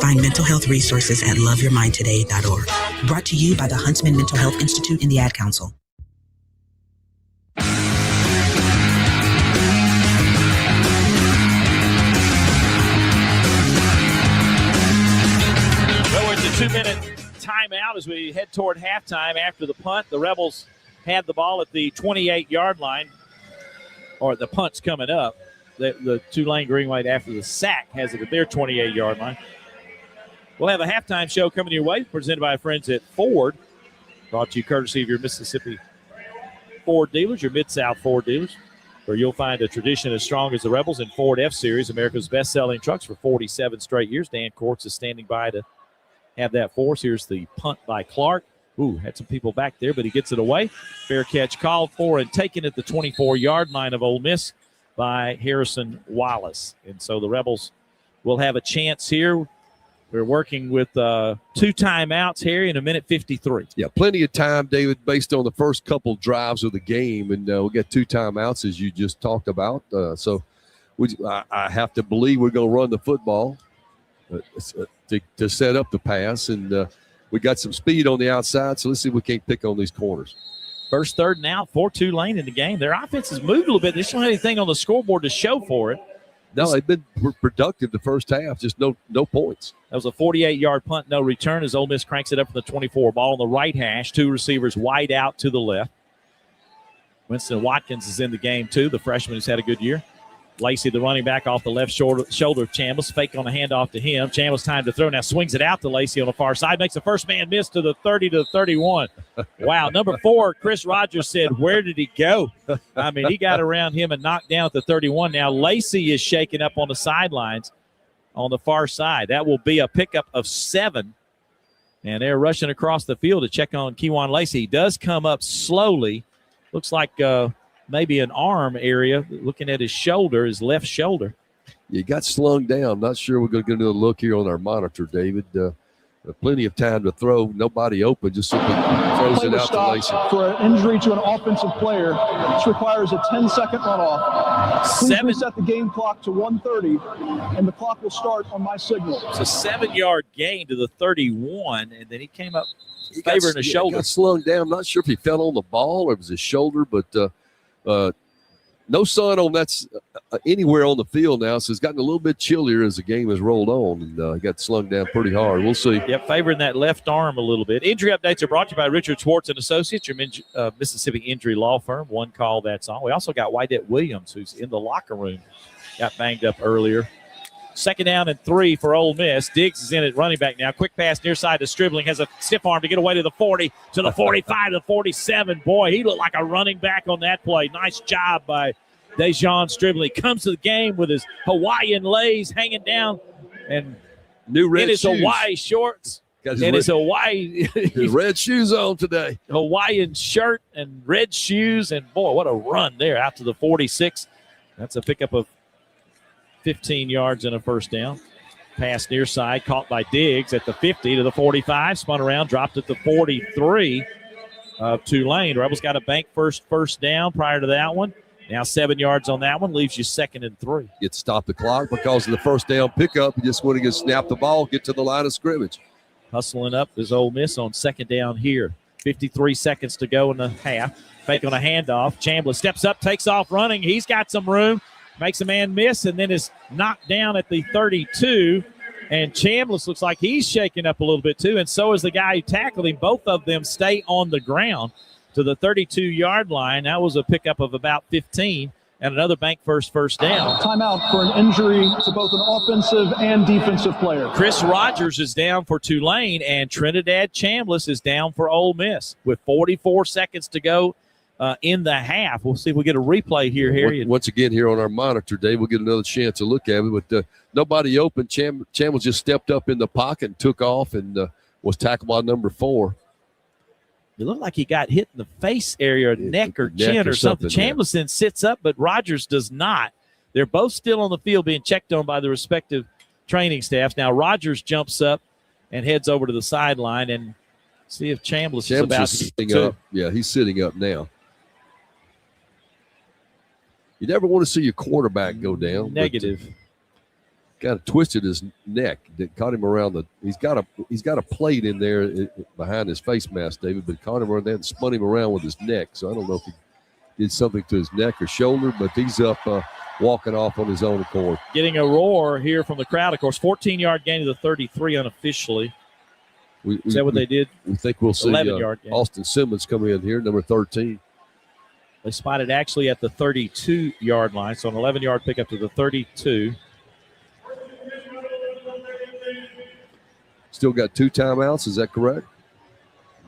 Find mental health resources at loveyourmindtoday.org. Brought to you by the Huntsman Mental Health Institute and the Ad Council. Well, it's a 2-minute timeout as we head toward halftime after the punt. The Rebels had the ball at the 28-yard line, or the punt's coming up. The Tulane Green Wave, after the sack, has it at their 28-yard line. We'll have a halftime show coming your way, presented by our friends at Ford. Brought to you courtesy of your Mississippi Ford dealers, your Mid-South Ford dealers, where you'll find a tradition as strong as the Rebels in Ford F-Series, America's best-selling trucks for 47 straight years. Dan Courts is standing by to have that for us. Here's the punt by Clark. Ooh, had some people back there, but he gets it away. Fair catch called for and taken at the 24-yard line of Ole Miss by Harrison Wallace. And so the Rebels will have a chance here. We're working with 2 timeouts, Harry, in a minute 53. Yeah, plenty of time, David, based on the first couple drives of the game. And we'll get 2 timeouts, as you just talked about. So I have to believe we're going to run the football to set up the pass. And we got some speed on the outside, so let's see if we can't pick on these corners. First 3rd and out for Tulane in the game. Their offense has moved a little bit. They just don't have anything on the scoreboard to show for it. No, they've been productive the first half, just no points. That was a 48-yard punt, no return, as Ole Miss cranks it up from the 24. Ball on the right hash, 2 receivers wide out to the left. Winston Watkins is in the game, too, the freshman who's had a good year. Lacey, the running back, off the left shoulder of Chambliss. Fake on the handoff to him. Chambliss time to throw. Now swings it out to Lacey on the far side. Makes the first man miss to the 30 to the 31. Wow. Number 4, Chris Rogers said, where did he go? I mean, he got around him and knocked down at the 31. Now Lacey is shaking up on the sidelines on the far side. That will be a pickup of 7. And they're rushing across the field to check on Kejuan Lacey. He does come up slowly. Looks like maybe an arm area, looking at his shoulder, his left shoulder. You got slung down. Not sure we're going to get a look here on our monitor, David. Plenty of time to throw. Nobody open. Just simply throws it out to Lacey. For an injury to an offensive player, this requires a 10-second runoff. Please reset the game clock to 1:30, and the clock will start on my signal. It's a 7-yard gain to the 31, and then he came up favoring his shoulder. He got slung down. I'm not sure if he fell on the ball or it was his shoulder, but no sun on that's anywhere on the field now, so it's gotten a little bit chillier as the game has rolled on, and he got slung down pretty hard. We'll see. Yep, favoring that left arm a little bit. Injury updates are brought to you by Richard Schwartz & Associates, your Mississippi injury law firm. One call, that's all. We also got Wydette Williams, who's in the locker room, got banged up earlier. Second down and 3 for Ole Miss. Diggs is in at running back now. Quick pass near side to Stribling. Has a stiff arm to get away to the 40, to the 45, to the 47. Boy, he looked like a running back on that play. Nice job by Dejon Stribling. Comes to the game with his Hawaiian lays hanging down and new red in his shoes. Hawaii shorts. Got And his Hawaii his red shoes on today. Hawaiian shirt and red shoes. And, boy, what a run there out to the 46. That's a pickup of 15 yards and a first down. Pass near side, caught by Diggs at the 50 to the 45. Spun around, dropped at the 43 of Tulane. The Rebels got a bank first down prior to that one. Now 7 yards on that one, leaves you 2nd and 3. Get to stop the clock because of the first down pickup. You just want to get snap the ball, get to the line of scrimmage. Hustling up is Ole Miss on 2nd down here. 53 seconds to go in the half. Fake on a handoff. Chambliss steps up, takes off running. He's got some room, makes a man miss, and then is knocked down at the 32. And Chambliss looks like he's shaking up a little bit too, and so is the guy who tackled him. Both of them stay on the ground to the 32-yard line. That was a pickup of about 15, and another bank first down. Timeout for an injury to both an offensive and defensive player. Chris Rogers is down for Tulane, and Trinidad Chambliss is down for Ole Miss with 44 seconds to go in the half. We'll see if we get a replay here, Harry. Once again, here on our monitor, Dave, we'll get another chance to look at it. But nobody open. Chambliss just stepped up in the pocket and took off and was tackled by number 4. It looked like he got hit in the face area, or neck or chin or something. Chambliss then sits up, but Rogers does not. They're both still on the field being checked on by the respective training staffs. Now Rogers jumps up and heads over to the sideline and see if Chambliss is about sitting up. Yeah, he's sitting up now. You never want to see your quarterback go down. Negative. Kind of twisted his neck. That caught him around the. He's got a plate in there behind his face mask, David. But caught him around there and spun him around with his neck. So I don't know if he did something to his neck or shoulder, but he's up walking off on his own accord. Getting a roar here from the crowd. Of course, 14-yard gain to the 33 unofficially. Is that what they did? We think we'll see 11-yard gain. Austin Simmons come in here, number 13. They spotted actually at the 32-yard line, so an 11-yard pickup to the 32. Still got 2 timeouts, is that correct?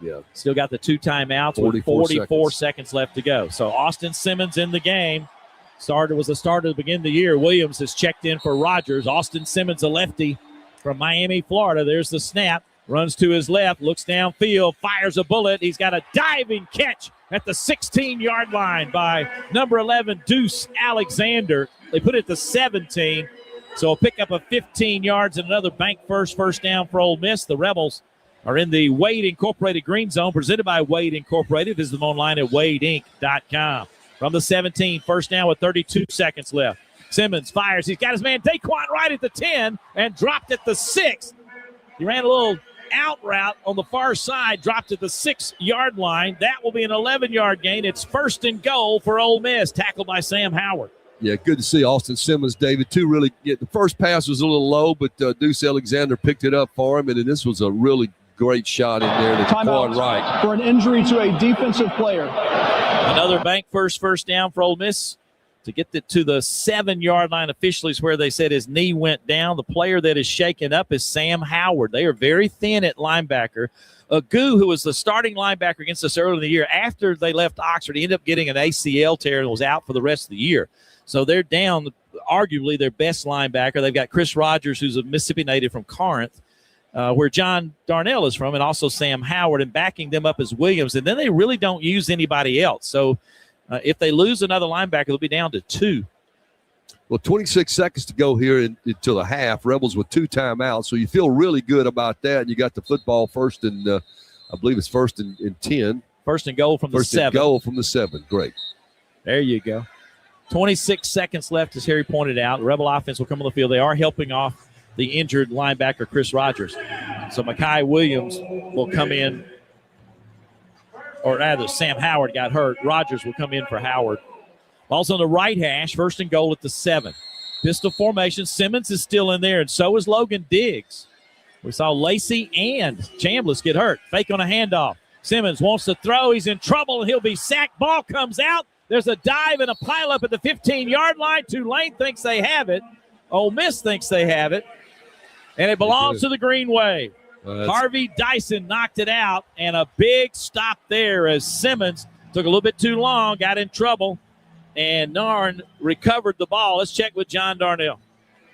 Yeah. Still got the 2 timeouts with 44 seconds left to go. So Austin Simmons in the game. Was the starter to begin the year. Williams has checked in for Rogers. Austin Simmons, a lefty from Miami, Florida. There's the snap. Runs to his left, looks downfield, fires a bullet. He's got a diving catch at the 16-yard line by number 11, Deuce Alexander. They put it to 17. So a pickup of 15 yards and another bank first down for Ole Miss. The Rebels are in the Wade Incorporated Green Zone, presented by Wade Incorporated. Visit them online at wadeinc.com. From the 17, first down with 32 seconds left. Simmons fires. He's got his man Daquan right at the 10 and dropped at the 6. He ran a little out route on the far side, dropped at the 6-yard line. That will be an 11-yard gain. It's 1st and goal for Ole Miss, tackled by Sam Howard. Yeah, good to see Austin Simmons, David. The first pass was a little low, but Deuce Alexander picked it up for him, and this was a really great shot in there to Daquan right. For an injury to a defensive player. Another bank first down for Ole Miss to get it to the 7-yard line officially is where they said his knee went down. The player that is shaken up is Sam Howard. They are very thin at linebacker. Agu, who was the starting linebacker against us early in the year, after they left Oxford, he ended up getting an ACL tear and was out for the rest of the year. So they're down arguably their best linebacker. They've got Chris Rogers, who's a Mississippi native from Corinth, where John Darnell is from, and also Sam Howard, and backing them up as Williams. And then they really don't use anybody else. So if they lose another linebacker, they'll be down to 2. Well, 26 seconds to go here until the half. Rebels with 2 timeouts, so you feel really good about that. And you got the football first and I believe it's 1st and 10. 1st and goal from the 7. 1st and goal from the 7. Great. There you go. 26 seconds left, as Harry pointed out. The Rebel offense will come on the field. They are helping off the injured linebacker, Chris Rogers. So Mekhi Williams will come in, or rather Sam Howard got hurt. Rogers will come in for Howard. Also on the right hash, 1st and goal at the 7. Pistol formation. Simmons is still in there, and so is Logan Diggs. We saw Lacey and Chambliss get hurt. Fake on a handoff. Simmons wants to throw. He's in trouble, and he'll be sacked. Ball comes out. There's a dive and a pileup at the 15-yard line. Tulane thinks they have it, Ole Miss thinks they have it, and it belongs to the Green Wave. Harvey Dyson knocked it out, and a big stop there as Simmons took a little bit too long, got in trouble, and Narn recovered the ball. Let's check with John Darnell.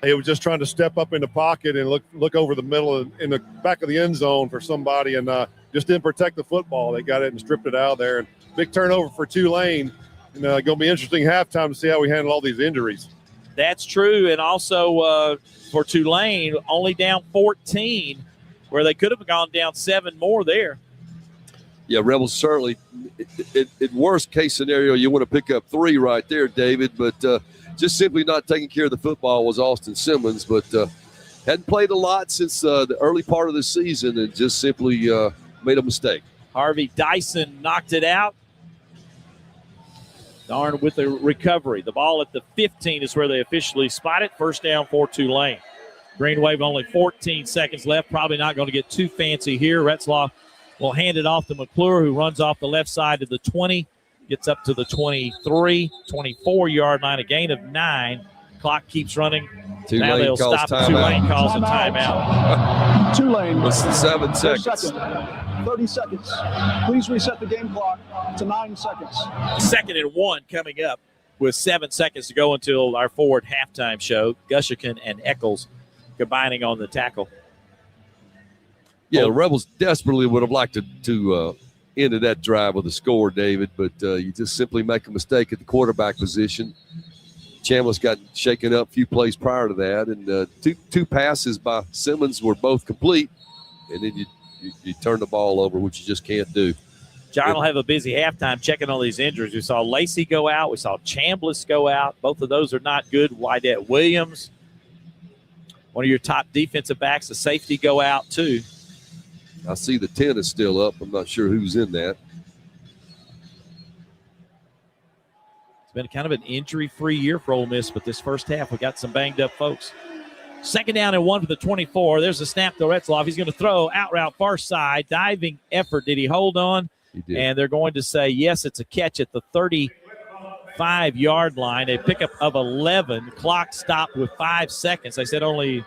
He was just trying to step up in the pocket and look over the middle in the back of the end zone for somebody, and just didn't protect the football. They got it and stripped it out of there. And big turnover for Tulane. And going to be interesting halftime to see how we handle all these injuries. That's true, and also for Tulane, only down 14, where they could have gone down 7 more there. Yeah, Rebels certainly, in worst case scenario, you want to pick up 3 right there, David, but just simply not taking care of the football was Austin Simmons, but hadn't played a lot since the early part of the season and just simply made a mistake. Harvey Dyson knocked it out. Darn with the recovery. The ball at the 15 is where they officially spot it. First down for Tulane. Green Wave only 14 seconds left. Probably not going to get too fancy here. Retzlaff will hand it off to McClure, who runs off the left side to the 20, gets up to the 23, 24-yard line, a gain of 9. Clock keeps running. Tulane now they'll stop. Tulane calls a timeout. Tulane. Less than 7 seconds. 30 seconds. Please reset the game clock to 9 seconds. 2nd and 1 coming up with 7 seconds to go until our forward halftime show. Gushican and Eccles combining on the tackle. Yeah, the Rebels desperately would have liked to end that drive with a score, David, but you just simply make a mistake at the quarterback position. Chambliss got shaken up a few plays prior to that, and two passes by Simmons were both complete, and then you turn the ball over, which you just can't do. John will have a busy halftime checking on these injuries. We saw Lacey go out. We saw Chambliss go out. Both of those are not good. Wydett Williams, one of your top defensive backs, the safety, go out too. I see the 10 is still up. I'm not sure who's in that. It's been kind of an injury-free year for Ole Miss, but this first half we got some banged-up folks. 2nd down and 1 for the 24. There's a snap to Retzlaff. He's going to throw out route far side. Diving effort. Did he hold on? He did. And they're going to say, yes, it's a catch at the 35-yard line. A pickup of 11. Clock stopped with 5 seconds. They said only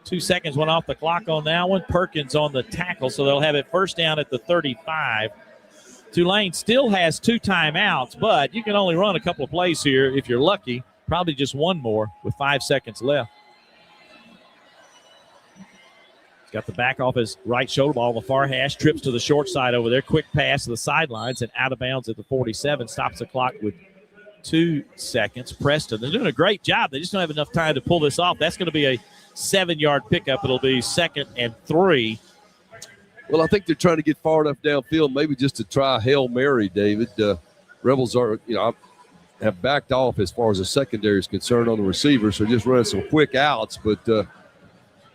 2 seconds went off the clock on that one. Perkins on the tackle, so they'll have it first down at the 35. Tulane still has 2 timeouts, but you can only run a couple of plays here if you're lucky. Probably just one more with 5 seconds left. He's got the back off his right shoulder, ball on the far hash, trips to the short side over there. Quick pass to the sidelines and out of bounds at the 47. Stops the clock with 2 seconds. Preston, they're doing a great job. They just don't have enough time to pull this off. That's going to be a 7-yard pickup. It'll be 2nd and 3. Well, I think they're trying to get far enough downfield, maybe just to try Hail Mary, David. Rebels are, have backed off as far as the secondary is concerned on the receivers, so just running some quick outs, but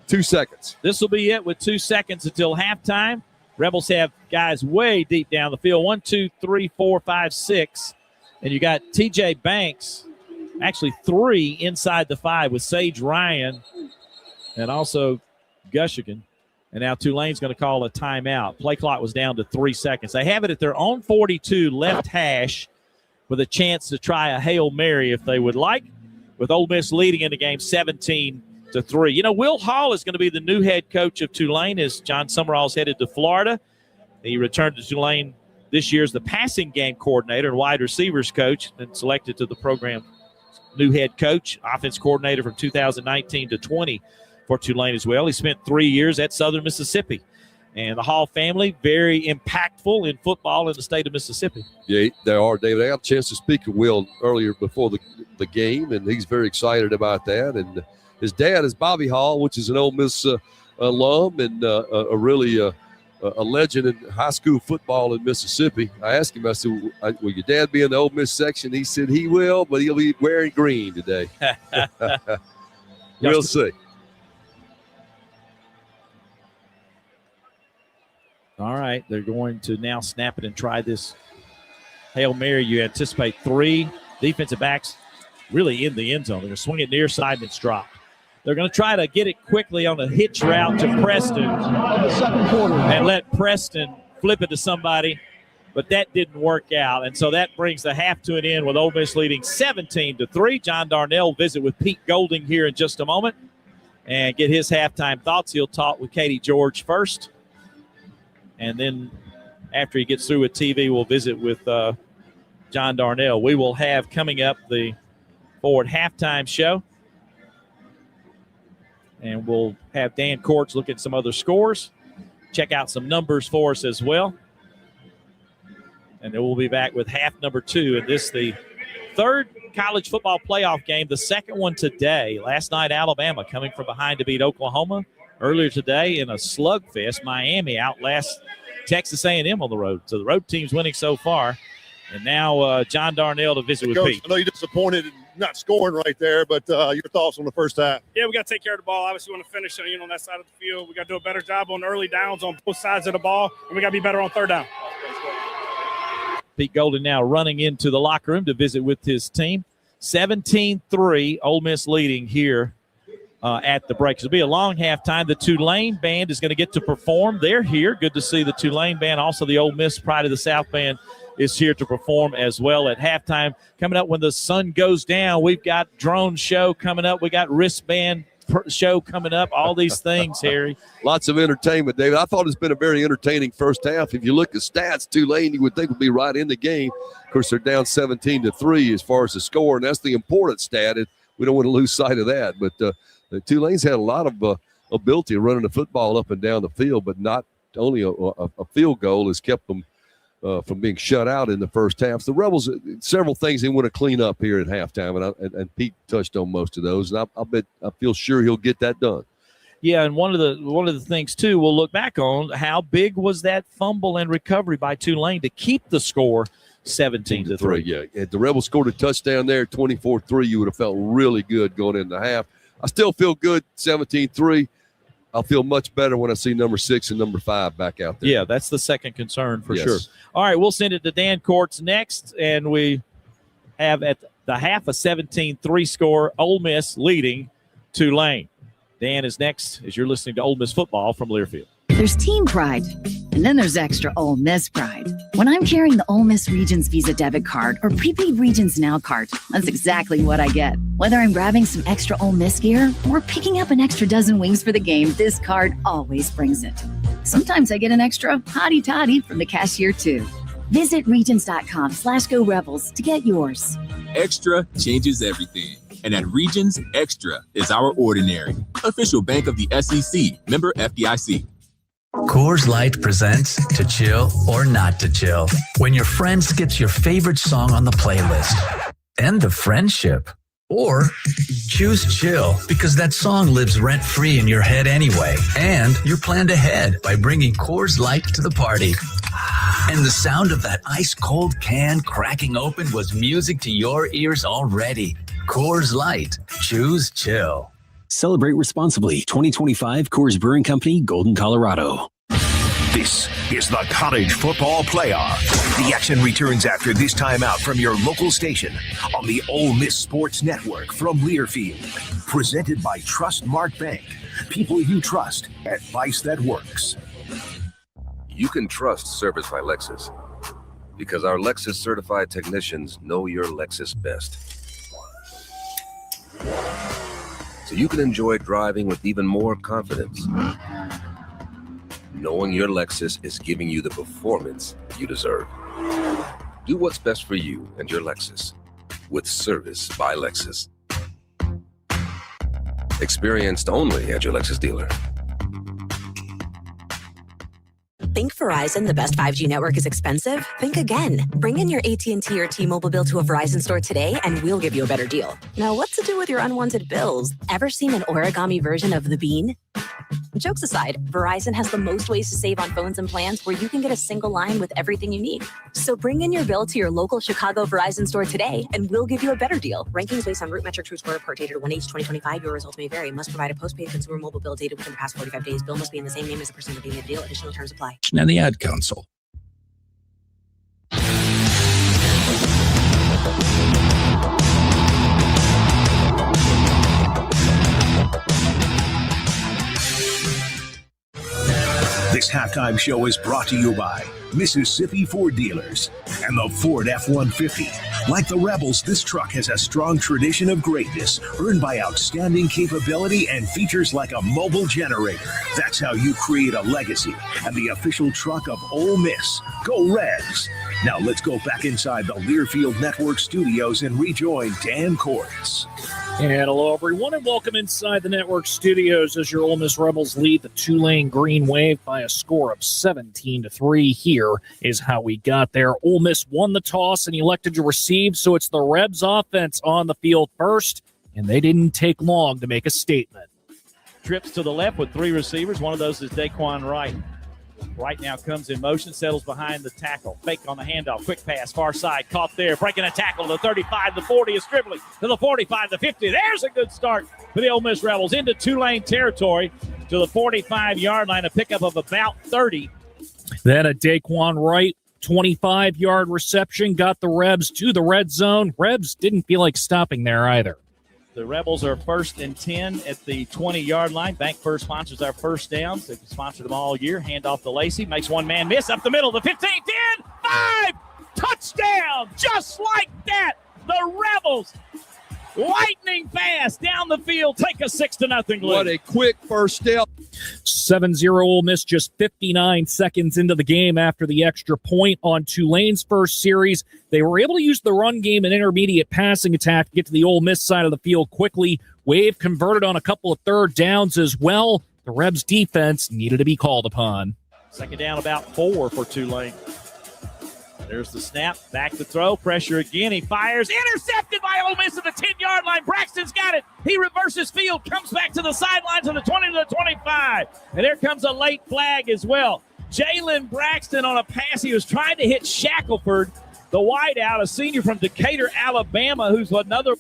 2 seconds. This will be it with 2 seconds until halftime. Rebels have guys way deep down the field. 1, 2, 3, 4, 5, 6. And you got T.J. Banks, actually 3 inside the 5 with Sage Ryan and also Gushigan. And now Tulane's going to call a timeout. Play clock was down to 3 seconds. They have it at their own 42 left hash with a chance to try a Hail Mary if they would like, with Ole Miss leading in the game 17-3. Will Hall is going to be the new head coach of Tulane as John Summerall's headed to Florida. He returned to Tulane this year as the passing game coordinator and wide receivers coach, and selected to the program new head coach, offense coordinator from 2019 to 20 for Tulane as well. He spent 3 years at Southern Mississippi. And the Hall family, very impactful in football in the state of Mississippi. Yeah, they are, David. I got a chance to speak with Will earlier before the game, and he's very excited about that. And his dad is Bobby Hall, which is an Ole Miss alum and a really a legend in high school football in Mississippi. I asked him, I said, will your dad be in the Ole Miss section? He said he will, but he'll be wearing green today. We'll see. All right, they're going to now snap it and try this Hail Mary. You anticipate 3 defensive backs really in the end zone. They're going to swing it near side and it's dropped. They're going to try to get it quickly on a hitch route to Preston in the second quarter and let Preston flip it to somebody but that didn't work out. And so that brings the half to an end with Ole Miss leading 17-3. John Darnell will visit with Pete Golding here in just a moment and get his halftime thoughts. He'll talk with Katie George first. And then after he gets through with TV, we'll visit with John Darnell. We will have coming up the Forward halftime show. And we'll have Dan Courts look at some other scores, check out some numbers for us as well. And then we'll be back with half number 2. And this is the third college football playoff game, the second one today. Last night, Alabama coming from behind to beat Oklahoma. Earlier today in a slugfest, Miami outlasts Texas A&M on the road. So the road team's winning so far. And now John Darnell to visit with Coach, Pete. I know you're disappointed in not scoring right there, but your thoughts on the first half? Yeah, we got to take care of the ball. Obviously, we want to finish on that side of the field. We got to do a better job on early downs on both sides of the ball, and we got to be better on third down. Pete Golden now running into the locker room to visit with his team. 17-3, Ole Miss leading here at the break. It'll be a long halftime. The Tulane band is going to get to perform. They're here. Good to see the Tulane band. Also, the Ole Miss Pride of the South band is here to perform as well at halftime. Coming up when the sun goes down, we've got drone show coming up. We got wristband show coming up. All these things, Harry. Lots of entertainment, David. I thought it's been a very entertaining first half. If you look at stats, Tulane, you would think would be right in the game. Of course, they're down 17-3 as far as the score, and that's the important stat. We don't want to lose sight of that. But Tulane's had a lot of ability of running the football up and down the field, but not only a field goal has kept them from being shut out in the first half. The Rebels, several things they want to clean up here at halftime, and Pete touched on most of those. And I feel sure he'll get that done. Yeah, and one of the things too we'll look back on, how big was that fumble and recovery by Tulane to keep the score 17-3. Yeah, if the Rebels scored a touchdown there, 24-3, you would have felt really good going into half. I still feel good, 17-3. I'll feel much better when I see number 6 and number 5 back out there. Yeah, that's the second concern for Yes. sure. All right, we'll send it to Dan Courts next, and we have at the half a 17-3 score, Ole Miss leading Tulane. Dan is next as you're listening to Ole Miss football from Learfield. There's team pride, and then there's extra Ole Miss pride. When I'm carrying the Ole Miss Regions Visa debit card or prepaid Regions Now card, that's exactly what I get. Whether I'm grabbing some extra Ole Miss gear or picking up an extra dozen wings for the game, this card always brings it. Sometimes I get an extra hottie toddy from the cashier too. Visit Regions.com/Go Rebels to get yours. Extra changes everything. And at Regions, Extra is our ordinary. Official bank of the SEC, member FDIC. Coors Light presents To Chill or Not to Chill. When your friend skips your favorite song on the playlist. End the friendship. Or choose chill because that song lives rent-free in your head anyway. And you're planned ahead by bringing Coors Light to the party. And the sound of that ice-cold can cracking open was music to your ears already. Coors Light. Choose chill. Celebrate responsibly. 2025 Coors Brewing Company, Golden, Colorado. This is the College Football Playoff. The action returns after this timeout from your local station on the Ole Miss Sports Network from Learfield. Presented by Trustmark Bank. People you trust. Advice that works. You can trust Service by Lexus because our Lexus certified technicians know your Lexus best. So you can enjoy driving with even more confidence, knowing your Lexus is giving you the performance you deserve. Do what's best for you and your Lexus with Service by Lexus. Experienced only at your Lexus dealer. Think Verizon, the best 5G network, is expensive? Think again. Bring in your AT&T or T-Mobile bill to a Verizon store today and we'll give you a better deal. Now, what to do with your unwanted bills? Ever seen an origami version of the bean? Jokes aside, Verizon has the most ways to save on phones and plans where you can get a single line with everything you need. So bring in your bill to your local Chicago Verizon store today and we'll give you a better deal. Rankings based on Root Metric True Score report dated 1H 2025. Your results may vary. Must provide a postpaid consumer mobile bill dated within the past 45 days. Bill must be in the same name as the person redeeming the deal. Additional terms apply. And the Ad Council. This halftime show is brought to you by Mississippi Ford Dealers and the Ford F-150. Like the Rebels, this truck has a strong tradition of greatness, earned by outstanding capability and features like a mobile generator. That's how you create a legacy, and the official truck of Ole Miss. Go Reds! Now let's go back inside the Learfield Network studios and rejoin Dan Cortz. And hello, everyone, and welcome inside the network studios as your Ole Miss Rebels lead the Tulane Green Wave by a score of 17-3. Here is how we got there. Ole Miss won the toss and elected to receive, so it's the Rebs offense on the field first, and they didn't take long to make a statement. Trips to the left with three receivers. One of those is Daquan Wright. Wright now comes in motion, settles behind the tackle. Fake on the handoff, quick pass, far side, caught there, breaking a tackle to the 35, the 40 is dribbling, to the 45, the 50. There's a good start for the Ole Miss Rebels into Tulane territory to the 45-yard line, a pickup of about 30. Then a Daquan Wright 25-yard reception got the Rebs to the red zone. Rebs didn't feel like stopping there either. The Rebels are 1st and 10 at the 20-yard line. Bank First sponsors our first downs. They've sponsored them all year. Handoff to Lacey. Makes one man miss up the middle. The 15, 10, 5. Touchdown. Just like that. The Rebels, lightning fast down the field, take a 6-0 lead. What a quick first step. 7-0 Ole Miss just 59 seconds into the game after the extra point on Tulane's first series. They were able to use the run game and intermediate passing attack to get to the Ole Miss side of the field quickly. Wave converted on a couple of third downs as well. The Rebs defense needed to be called upon. Second down, about 4 for Tulane. There's the snap, back to throw, pressure again. He fires, intercepted by Ole Miss at the 10-yard line. Braxton's got it. He reverses field, comes back to the sidelines of the 20 to the 25. And there comes a late flag as well. Jalen Braxton on a pass. He was trying to hit Shackelford, the wideout, a senior from Decatur, Alabama, who's another.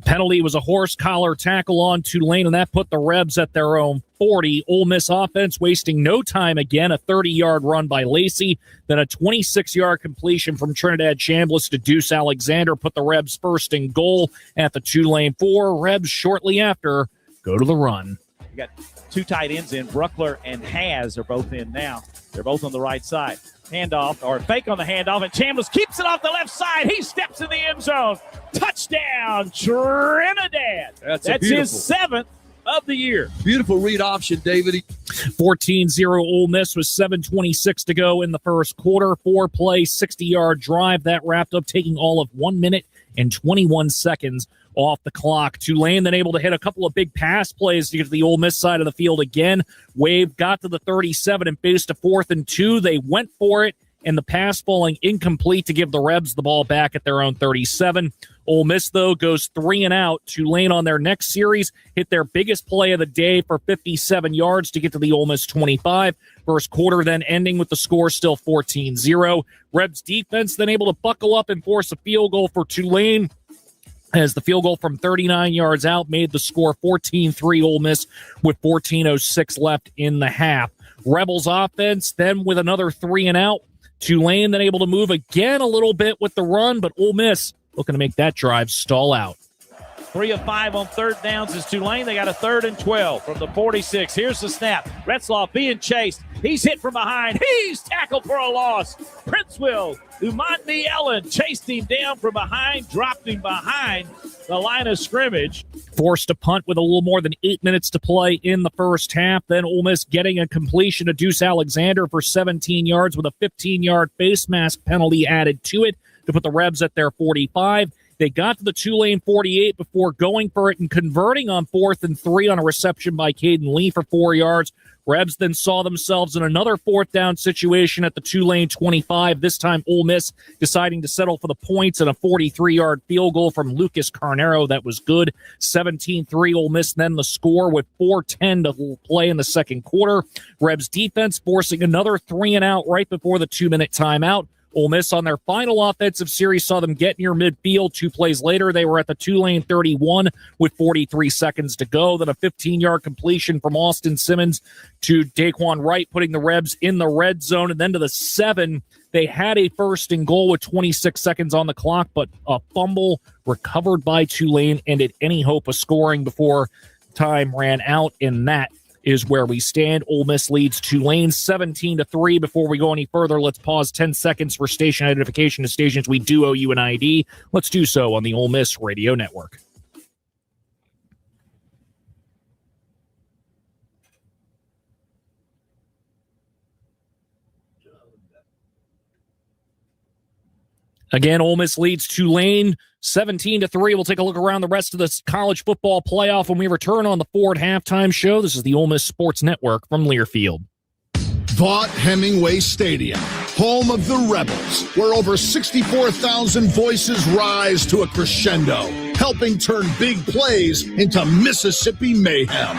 Penalty was a horse collar tackle on Tulane, and that put the Rebs at their own 40. Ole Miss offense wasting no time again. A 30-yard run by Lacey, then a 26-yard completion from Trinidad Chambliss to Deuce Alexander put the Rebs first and goal at the Tulane 4. Rebs shortly after go to the run. You got two tight ends in. Bruckler and Haas are both in now. They're both on the right side. Handoff, or fake on the handoff, and Chambliss keeps it off the left side. He steps in the end zone. Touchdown, Trinidad. That's his 7th of the year. Beautiful read option, David. 14-0 Ole Miss with 7:26 to go in the first quarter. 4-play, 60-yard drive. That wrapped up taking all of 1 minute and 21 seconds off the clock. Tulane then able to hit a couple of big pass plays to get to the Ole Miss side of the field again. Wave got to the 37 and faced a 4th and 2. They went for it, and the pass falling incomplete to give the Rebs the ball back at their own 37. Ole Miss, though, goes 3 and out. Tulane on their next series hit their biggest play of the day for 57 yards to get to the Ole Miss 25. First quarter then ending with the score still 14-0. Rebs defense then able to buckle up and force a field goal for Tulane, as the field goal from 39 yards out made the score 14-3 Ole Miss with 14:06 left in the half. Rebels offense then with another 3 and out. Tulane then able to move again a little bit with the run, but Ole Miss looking to make that drive stall out. 3 of 5 on third downs is Tulane. They got a 3rd and 12 from the 46. Here's the snap. Retzloff being chased. He's hit from behind. He's tackled for a loss. Princeville, Umandi Ellen chased him down from behind, dropped him behind the line of scrimmage. Forced to punt with a little more than 8 minutes to play in the first half. Then Ole Miss getting a completion to Deuce Alexander for 17 yards with a 15-yard face mask penalty added to it to put the Rebs at their 45. They got to the Tulane 48 before going for it and converting on 4th and 3 on a reception by Caden Lee for 4 yards. Rebs then saw themselves in another 4th down situation at the Tulane 25. This time Ole Miss deciding to settle for the points and a 43-yard field goal from Lucas Carnero that was good. 17-3 Ole Miss, then the score with 4:10 to play in the second quarter. Rebs defense forcing another 3 and out right before the 2-minute timeout. Ole Miss on their final offensive series saw them get near midfield. 2 plays later, they were at the Tulane 31 with 43 seconds to go. Then a 15-yard completion from Austin Simmons to Daquan Wright, putting the Rebs in the red zone. And then to the 7, they had a 1st and goal with 26 seconds on the clock, but a fumble recovered by Tulane ended any hope of scoring before time ran out in that. is where we stand. Ole Miss leads Tulane 17-3. Before we go any further, let's pause 10 seconds for station identification to stations we do owe you an ID. Let's do so on the Ole Miss Radio Network. Again, Ole Miss leads Tulane 17-3. We'll take a look around the rest of the college football playoff when we return on the Ford Halftime Show. This is the Ole Miss Sports Network from Learfield. Vaught Hemingway Stadium, home of the Rebels, where over 64,000 voices rise to a crescendo, helping turn big plays into Mississippi mayhem.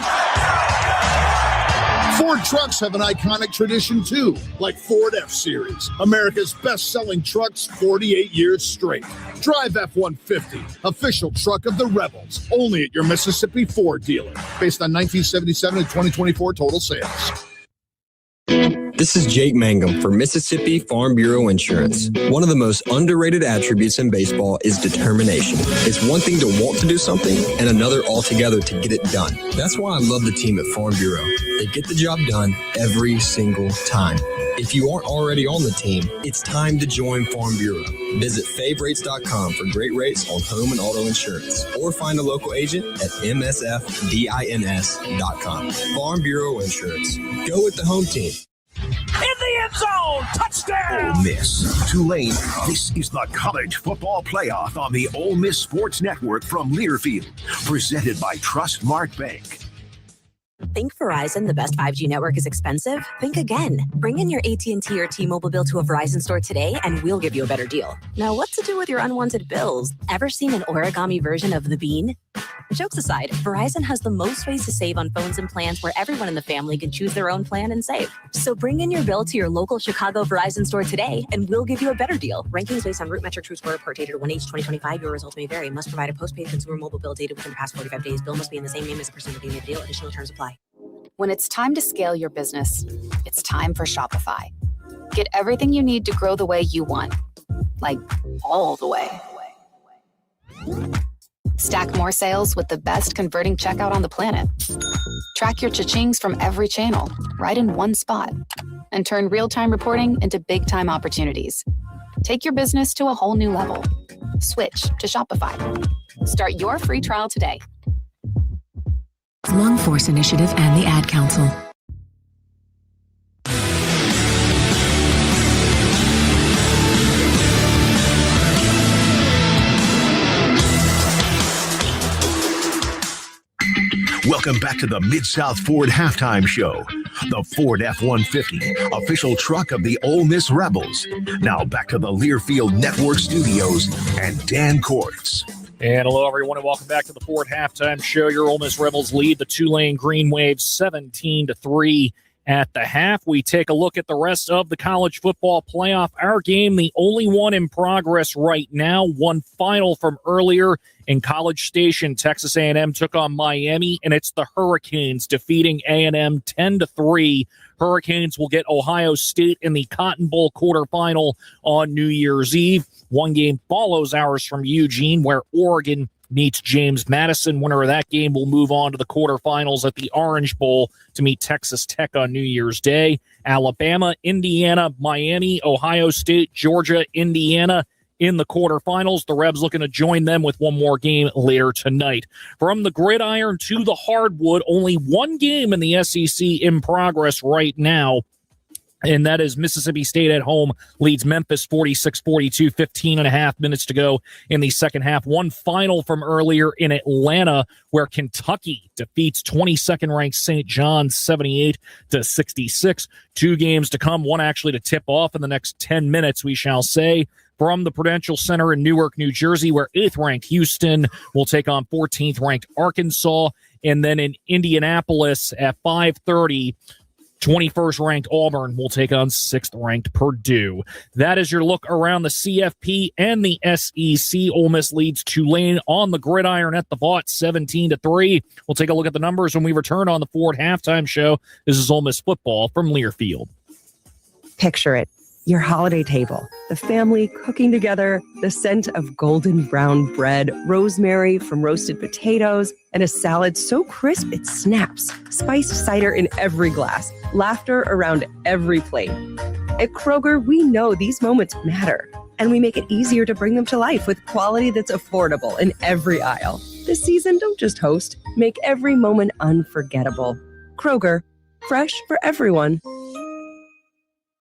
Ford trucks have an iconic tradition, too, like Ford F-Series, America's best-selling trucks 48 years straight. Drive F-150, official truck of the Rebels, only at your Mississippi Ford dealer, based on 1977 and 2024 total sales. This is Jake Mangum for Mississippi Farm Bureau Insurance. One of the most underrated attributes in baseball is determination. It's one thing to want to do something and another altogether to get it done. That's why I love the team at Farm Bureau. They get the job done every single time. If you aren't already on the team, it's time to join Farm Bureau. Visit favrates.com for great rates on home and auto insurance, or find a local agent at msfbins.com. Farm Bureau Insurance. Go with the home team. In the end zone, touchdown! Ole Miss, Tulane. This is the College Football Playoff on the Ole Miss Sports Network from Learfield, presented by Trustmark Bank. Think Verizon, the best 5G network, is expensive? Think again. Bring in your AT&T or T-Mobile bill to a Verizon store today, and we'll give you a better deal. Now, what to do with your unwanted bills? Ever seen an origami version of the bean? Jokes aside, Verizon has the most ways to save on phones and plans where everyone in the family can choose their own plan and save. So bring in your bill to your local Chicago Verizon store today, and we'll give you a better deal. Rankings based on root metric true score report dated 1H 2025. Your results may vary. Must provide a postpaid consumer mobile bill dated within the past 45 days. Bill must be in the same name as the person receiving the deal. Additional terms apply. When it's time to scale your business, it's time for Shopify. Get everything you need to grow the way you want, like all the way. Stack more sales with the best converting checkout on the planet. Track your cha-chings from every channel, right in one spot. And turn real-time reporting into big-time opportunities. Take your business to a whole new level. Switch to Shopify. Start your free trial today. Lung Force Initiative and the Ad Council. Welcome back to the Mid-South Ford Halftime Show. The Ford F-150, official truck of the Ole Miss Rebels. Now back to the Learfield Network Studios and Dan Courts. And hello, everyone, and welcome back to the Ford Halftime Show. Your Ole Miss Rebels lead the Tulane Green Waves 17-3 at the half. We take a look at the rest of the college football playoff. Our game, the only one in progress right now, one final from earlier in College Station. Texas A&M took on Miami, and it's the Hurricanes defeating A&M 10-3. Hurricanes will get Ohio State in the Cotton Bowl quarterfinal on New Year's Eve. One game follows ours from Eugene, where Oregon meets James Madison. Winner of that game will move on to the quarterfinals at the Orange Bowl to meet Texas Tech on New Year's Day. Alabama, Indiana, Miami, Ohio State, Georgia, Indiana in the quarterfinals. The Rebs looking to join them with one more game later tonight. From the gridiron to the hardwood, only one game in the SEC in progress right now, and that is Mississippi State at home leads Memphis 46-42, 15 and a half minutes to go in the second half. One final from earlier in Atlanta, where Kentucky defeats 22nd-ranked St. John's 78-66. Two games to come, one actually to tip off in the next 10 minutes, we shall say. From the Prudential Center in Newark, New Jersey, where 8th-ranked Houston will take on 14th-ranked Arkansas. And then in Indianapolis at 5:30, 21st-ranked Auburn will take on 6th-ranked Purdue. That is your look around the CFP and the SEC. Ole Miss leads Tulane on the gridiron at the Vaught 17-3. We'll take a look at the numbers when we return on the Ford Halftime Show. This is Ole Miss football from Learfield. Picture it. Your holiday table, the family cooking together, the scent of golden brown bread, rosemary from roasted potatoes, and a salad so crisp it snaps, spiced cider in every glass, laughter around every plate. At Kroger, we know these moments matter, and we make it easier to bring them to life with quality that's affordable in every aisle. This season, don't just host, make every moment unforgettable. Kroger, fresh for everyone.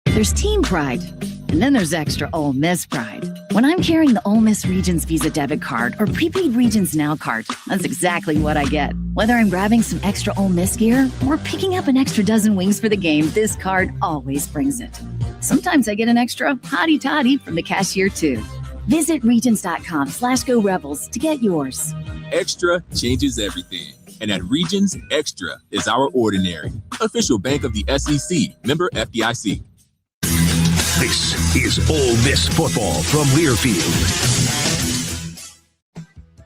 There's team pride, and then there's extra Ole Miss pride. When I'm carrying the Ole Miss Regions Visa debit card or prepaid Regions Now card, that's exactly what I get. Whether I'm grabbing some extra Ole Miss gear or picking up an extra dozen wings for the game, this card always brings it. Sometimes I get an extra hottie toddy from the cashier too. Visit regions.com/go Rebels to get yours. Extra changes everything. And at Regions, Extra is our ordinary. Official bank of the SEC, member FDIC. This is Ole Miss football from Learfield.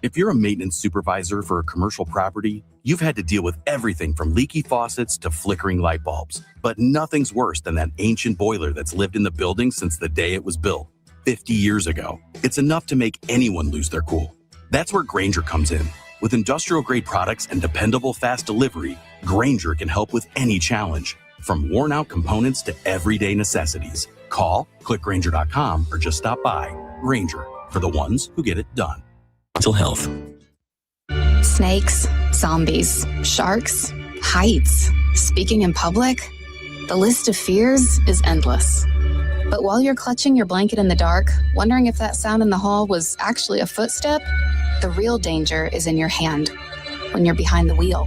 If you're a maintenance supervisor for a commercial property, you've had to deal with everything from leaky faucets to flickering light bulbs. But nothing's worse than that ancient boiler that's lived in the building since the day it was built, 50 years ago. It's enough to make anyone lose their cool. That's where Grainger comes in. With industrial-grade products and dependable fast delivery, Grainger can help with any challenge, from worn-out components to everyday necessities. Call, click Grainger.com, or just stop by. Grainger, for the ones who get it done. Mental health. Snakes, zombies, sharks, heights, speaking in public. The list of fears is endless. But while you're clutching your blanket in the dark, wondering if that sound in the hall was actually a footstep, the real danger is in your hand, when you're behind the wheel.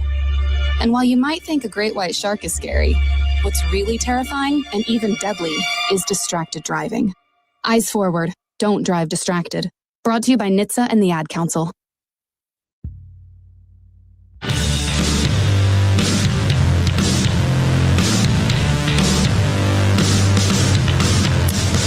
And while you might think a great white shark is scary, what's really terrifying and even deadly is distracted driving. Eyes forward, don't drive distracted. Brought to you by NHTSA and the Ad Council.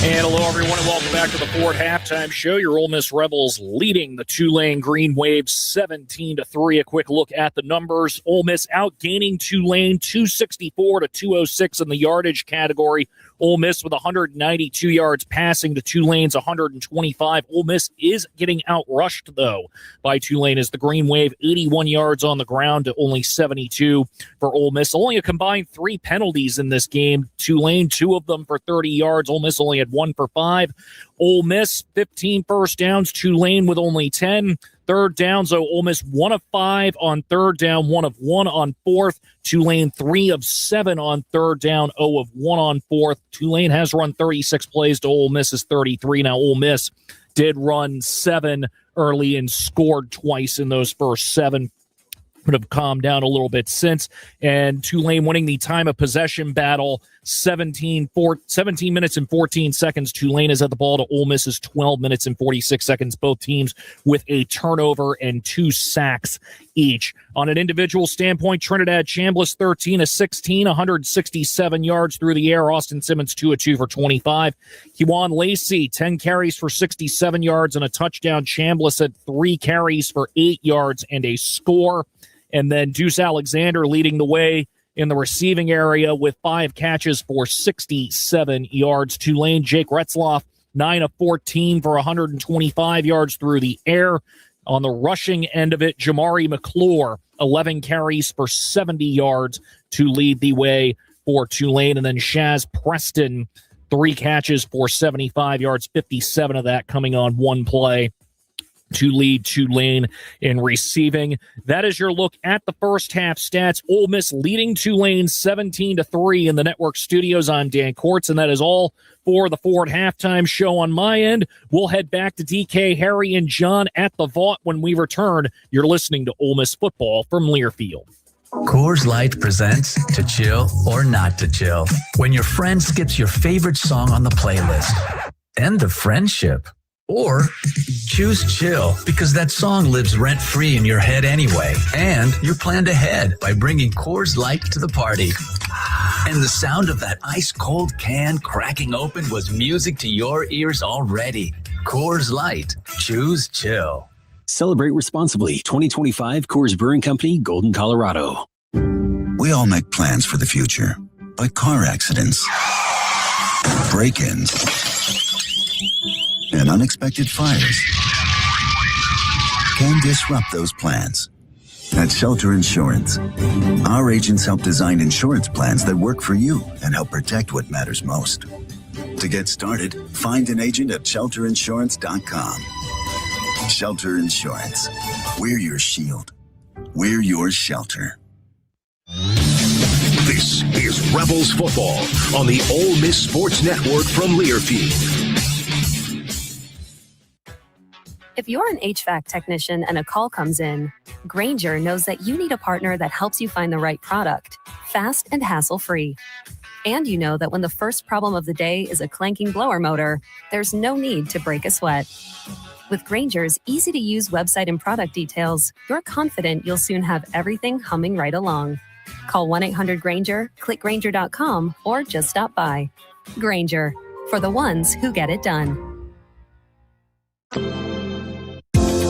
And hello, everyone, and welcome back to the Ford Halftime Show. Your Ole Miss Rebels leading the Tulane Green Wave 17-3. A quick look at the numbers. Ole Miss outgaining Tulane 264 to 206 in the yardage category. Ole Miss with 192 yards passing to Tulane's 125. Ole Miss is getting outrushed, though, by Tulane as the Green Wave 81 yards on the ground to only 72 for Ole Miss. Only a combined 3 penalties in this game. Tulane, 2 of them for 30 yards. Ole Miss only had 1 for 5. Ole Miss, 15 first downs. Tulane with only 10. Third downs, though, Ole Miss 1 of 5 on third down, 1 of 1 on fourth. Tulane 3 of 7 on third down, 0 of 1 on fourth. Tulane has run 36 plays to Ole Miss's 33. Now, Ole Miss did run 7 early and scored twice in those first 7. Would have calmed down a little bit since. And Tulane winning the time of possession battle, 17 minutes and 14 seconds. Tulane is at the ball to Ole Miss's 12 minutes and 46 seconds. Both teams with a turnover and 2 sacks each. On an individual standpoint, Trinidad Chambliss 13 of 16, 167 yards through the air. Austin Simmons 2 of 2 for 25. Kewan Lacey 10 carries for 67 yards and a touchdown. Chambliss had 3 carries for 8 yards and a score. And then Deuce Alexander leading the way in the receiving area with 5 catches for 67 yards. Tulane, Jake Retzloff, 9 of 14 for 125 yards through the air. On the rushing end of it, Jamari McClure, 11 carries for 70 yards to lead the way for Tulane. And then Shaz Preston, 3 catches for 75 yards, 57 of that coming on 1 play to lead Tulane in receiving. That is your look at the first half stats. Ole Miss leading Tulane 17-3 in the network studios. I'm Dan Kortz, and that is all for the Ford Halftime Show on my end. We'll head back to DK, Harry, and John at the Vaught when we return. You're listening to Ole Miss football from Learfield. Coors Light presents To Chill or Not to Chill. When your friend skips your favorite song on the playlist. End of friendship. Or choose chill because that song lives rent-free in your head anyway. And you're planned ahead by bringing Coors Light to the party. And the sound of that ice-cold can cracking open was music to your ears already. Coors Light. Choose chill. Celebrate responsibly. 2025 Coors Brewing Company, Golden, Colorado. We all make plans for the future, but car accidents break-ins, and unexpected fires can disrupt those plans. At Shelter Insurance, our agents help design insurance plans that work for you and help protect what matters most. To get started, find an agent at shelterinsurance.com. Shelter Insurance. We're your shield. We're your shelter. This is Rebels football on the Ole Miss Sports Network from Learfield. If you're an HVAC technician and a call comes in, Grainger knows that you need a partner that helps you find the right product, fast and hassle-free. And you know that when the first problem of the day is a clanking blower motor, there's no need to break a sweat. With Grainger's easy-to-use website and product details, you're confident you'll soon have everything humming right along. Call 1-800-GRAINGER, click Grainger.com, or just stop by. Grainger, for the ones who get it done.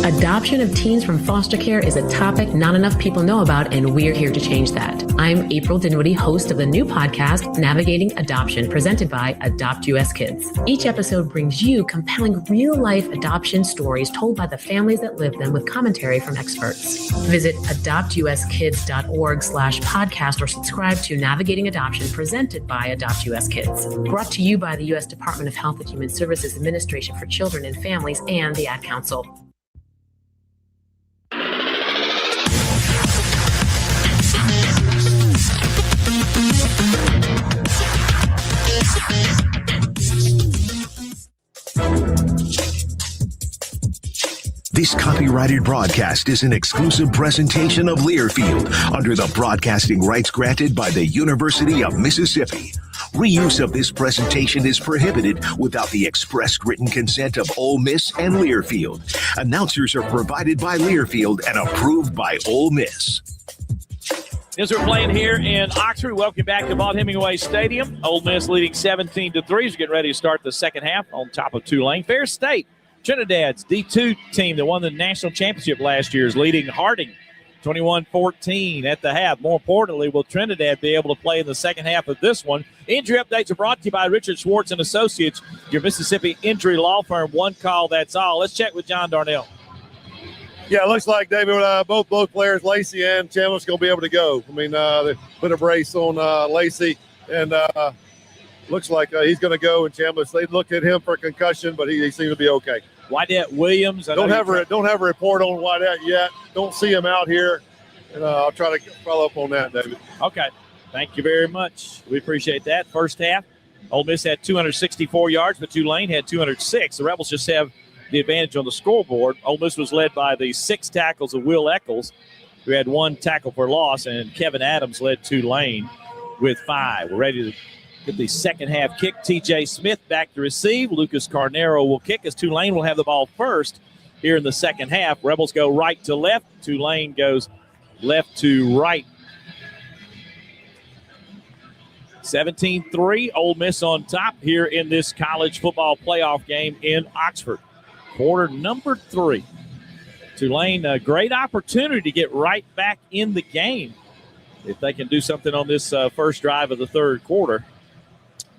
Adoption of teens from foster care is a topic not enough people know about, and we're here to change that. I'm April Dinwiddie, host of the new podcast, Navigating Adoption, presented by Adopt US Kids. Each episode brings you compelling real-life adoption stories told by the families that live them with commentary from experts. Visit adoptuskids.org/podcast or subscribe to Navigating Adoption, presented by Adopt US Kids. Brought to you by the U.S. Department of Health and Human Services Administration for Children and Families and the Ad Council. This copyrighted broadcast is an exclusive presentation of Learfield under the broadcasting rights granted by the University of Mississippi. Reuse of this presentation is prohibited without the expressed written consent of Ole Miss and Learfield. Announcers are provided by Learfield and approved by Ole Miss. As we're playing here in Oxford, welcome back to Vaught Hemingway Stadium. Ole Miss leading 17-3. We're getting ready to start the second half on top of Tulane. Fair State, Trinidad's D2 team that won the national championship last year, is leading Harding 21-14 at the half. More importantly, will Trinidad be able to play in the second half of this one? Injury updates are brought to you by Richard Schwartz and Associates, your Mississippi injury law firm. One call, that's all. Let's check with John Darnell. Yeah, it looks like, David, both players, Lacey and Chandler's going to be able to go. I mean, they put a brace on Lacey, and looks like he's going to go. And Chandler, they looked at him for concussion, but he seemed to be okay. Wydette Williams. Don't have a report on Wydette yet. Don't see him out here, and I'll try to follow up on that, David. Okay. Thank you very much. We appreciate that. First half, Ole Miss had 264 yards, but Tulane had 206. The Rebels just have the advantage on the scoreboard. Ole Miss was led by the 6 tackles of Will Eccles, who had 1 tackle for loss, and Kevin Adams led Tulane with 5. We're ready to get the second half kick. TJ Smith back to receive. Lucas Carnero will kick as Tulane will have the ball first here in the second half. Rebels go right to left. Tulane goes left to right. 17-3, Ole Miss on top here in this college football playoff game in Oxford. Quarter number 3. Tulane, a great opportunity to get right back in the game if they can do something on this first drive of the third quarter.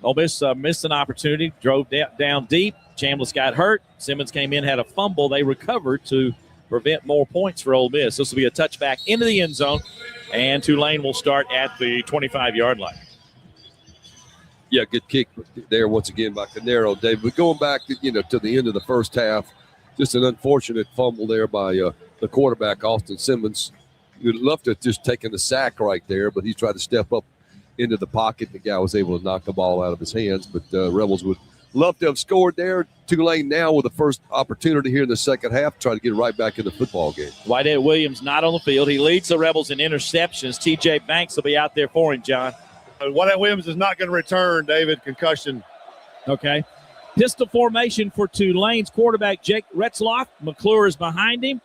Ole Miss missed an opportunity, drove down deep. Chambliss got hurt. Simmons came in, had a fumble. They recovered to prevent more points for Ole Miss. This will be a touchback into the end zone, and Tulane will start at the 25-yard line. Yeah, good kick there once again by Carnero, Dave. But going back, to the end of the first half, just an unfortunate fumble there by the quarterback, Austin Simmons. You'd love to have just taken the sack right there, but he tried to step up into the pocket. The guy was able to knock the ball out of his hands, but Rebels would love to have scored there. Tulane now with the first opportunity here in the second half, try to get right back in the football game. Wydette Williams not on the field. He leads the Rebels in interceptions. TJ Banks will be out there for him, John. Wydette Williams is not going to return, David. Concussion. Okay. Pistol formation for Tulane's quarterback, Jake Retzloff. McClure is behind him.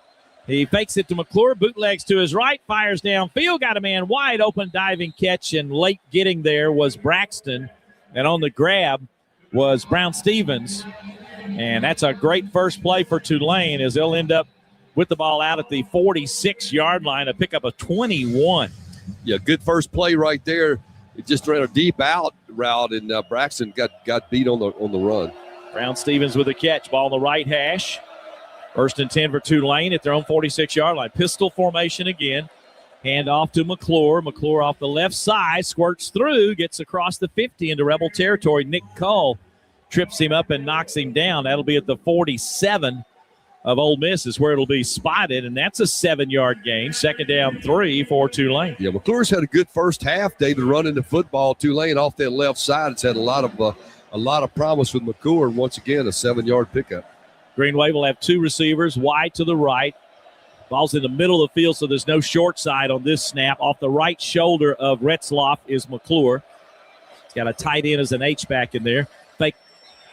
He fakes it to McClure, bootlegs to his right, fires downfield, got a man wide open, diving catch, and late getting there was Braxton. And on the grab was Brown Stevens. And that's a great first play for Tulane as they'll end up with the ball out at the 46-yard line, a pickup of 21. Yeah, good first play right there. It just ran a deep out. route, and Braxton got beat on the run. Brown Stevens with a catch. Ball on the right hash. 1st and 10 for Tulane at their own 46-yard line. Pistol formation again. Hand off to McClure. McClure off the left side. Squirts through. Gets across the 50 into Rebel territory. Nick Cole trips him up and knocks him down. That'll be at the 47 of Ole Miss is where it'll be spotted, and that's a 7-yard gain. 2nd down 3 for Tulane. Yeah, McClure's had a good first half, David, running the football. Tulane off that left side. It's had a lot of promise with McClure, and once again, a 7-yard pickup. Green Wave will have 2 receivers, wide to the right. Ball's in the middle of the field, so there's no short side on this snap. Off the right shoulder of Retzloff is McClure. He's got a tight end as an H-back in there. Fake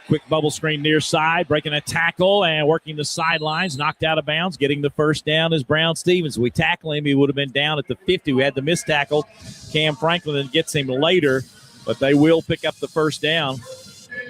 quick bubble screen near side, breaking a tackle and working the sidelines, knocked out of bounds. Getting the first down is Brown Stevens. We tackle him, he would have been down at the 50. We had the missed tackle. Cam Franklin gets him later, but they will pick up the first down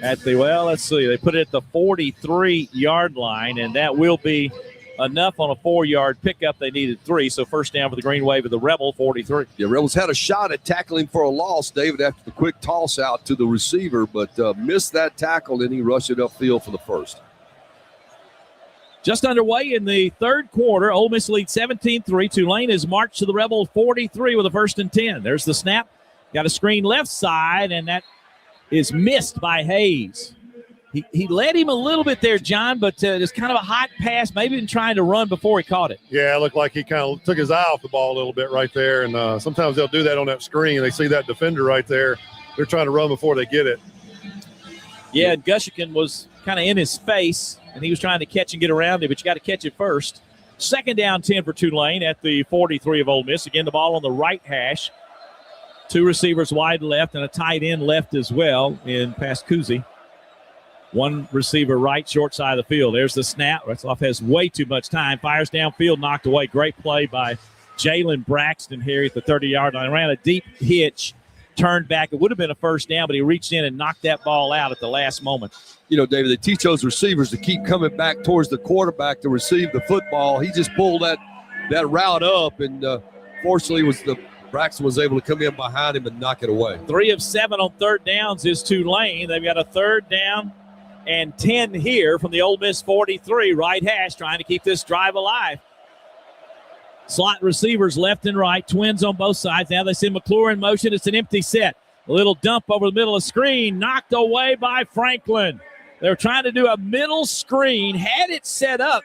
at the, let's see, they put it at the 43-yard line, and that will be enough on a 4-yard pickup. They needed 3, so first down for the Green Wave of the Rebel, 43. Yeah, Rebels had a shot at tackling for a loss, David, after the quick toss out to the receiver, but missed that tackle, and he rushed it upfield for the first. Just underway in the third quarter. Ole Miss leads 17-3. Tulane has marched to the Rebel 43 with a 1st and 10. There's the snap. Got a screen left side, and that is missed by Hayes. He led him a little bit there, John, but it's kind of a hot pass, maybe even trying to run before he caught it. Yeah, it looked like he kind of took his eye off the ball a little bit right there, and sometimes they'll do that on that screen. They see that defender right there. They're trying to run before they get it. Yeah, and Gushikin was kind of in his face, and he was trying to catch and get around it, but you got to catch it first. 2nd down 10 for Tulane at the 43 of Ole Miss. Again, the ball on the right hash. 2 receivers wide left and a tight end left as well in Pascuzzi. 1 receiver right, short side of the field. There's the snap. Retzloff has way too much time. Fires downfield, knocked away. Great play by Jalen Braxton here at the 30-yard line. Ran a deep hitch, turned back. It would have been a first down, but he reached in and knocked that ball out at the last moment. You know, David, they teach those receivers to keep coming back towards the quarterback to receive the football. He just pulled that route up, and fortunately Braxton was able to come in behind him and knock it away. 3 of 7 on 3rd downs is Tulane. They've got a 3rd down and 10 here from the Ole Miss 43. Right hash trying to keep this drive alive. Slot receivers left and right. Twins on both sides. Now they see McClure in motion. It's an empty set. A little dump over the middle of the screen. Knocked away by Franklin. They're trying to do a middle screen. Had it set up,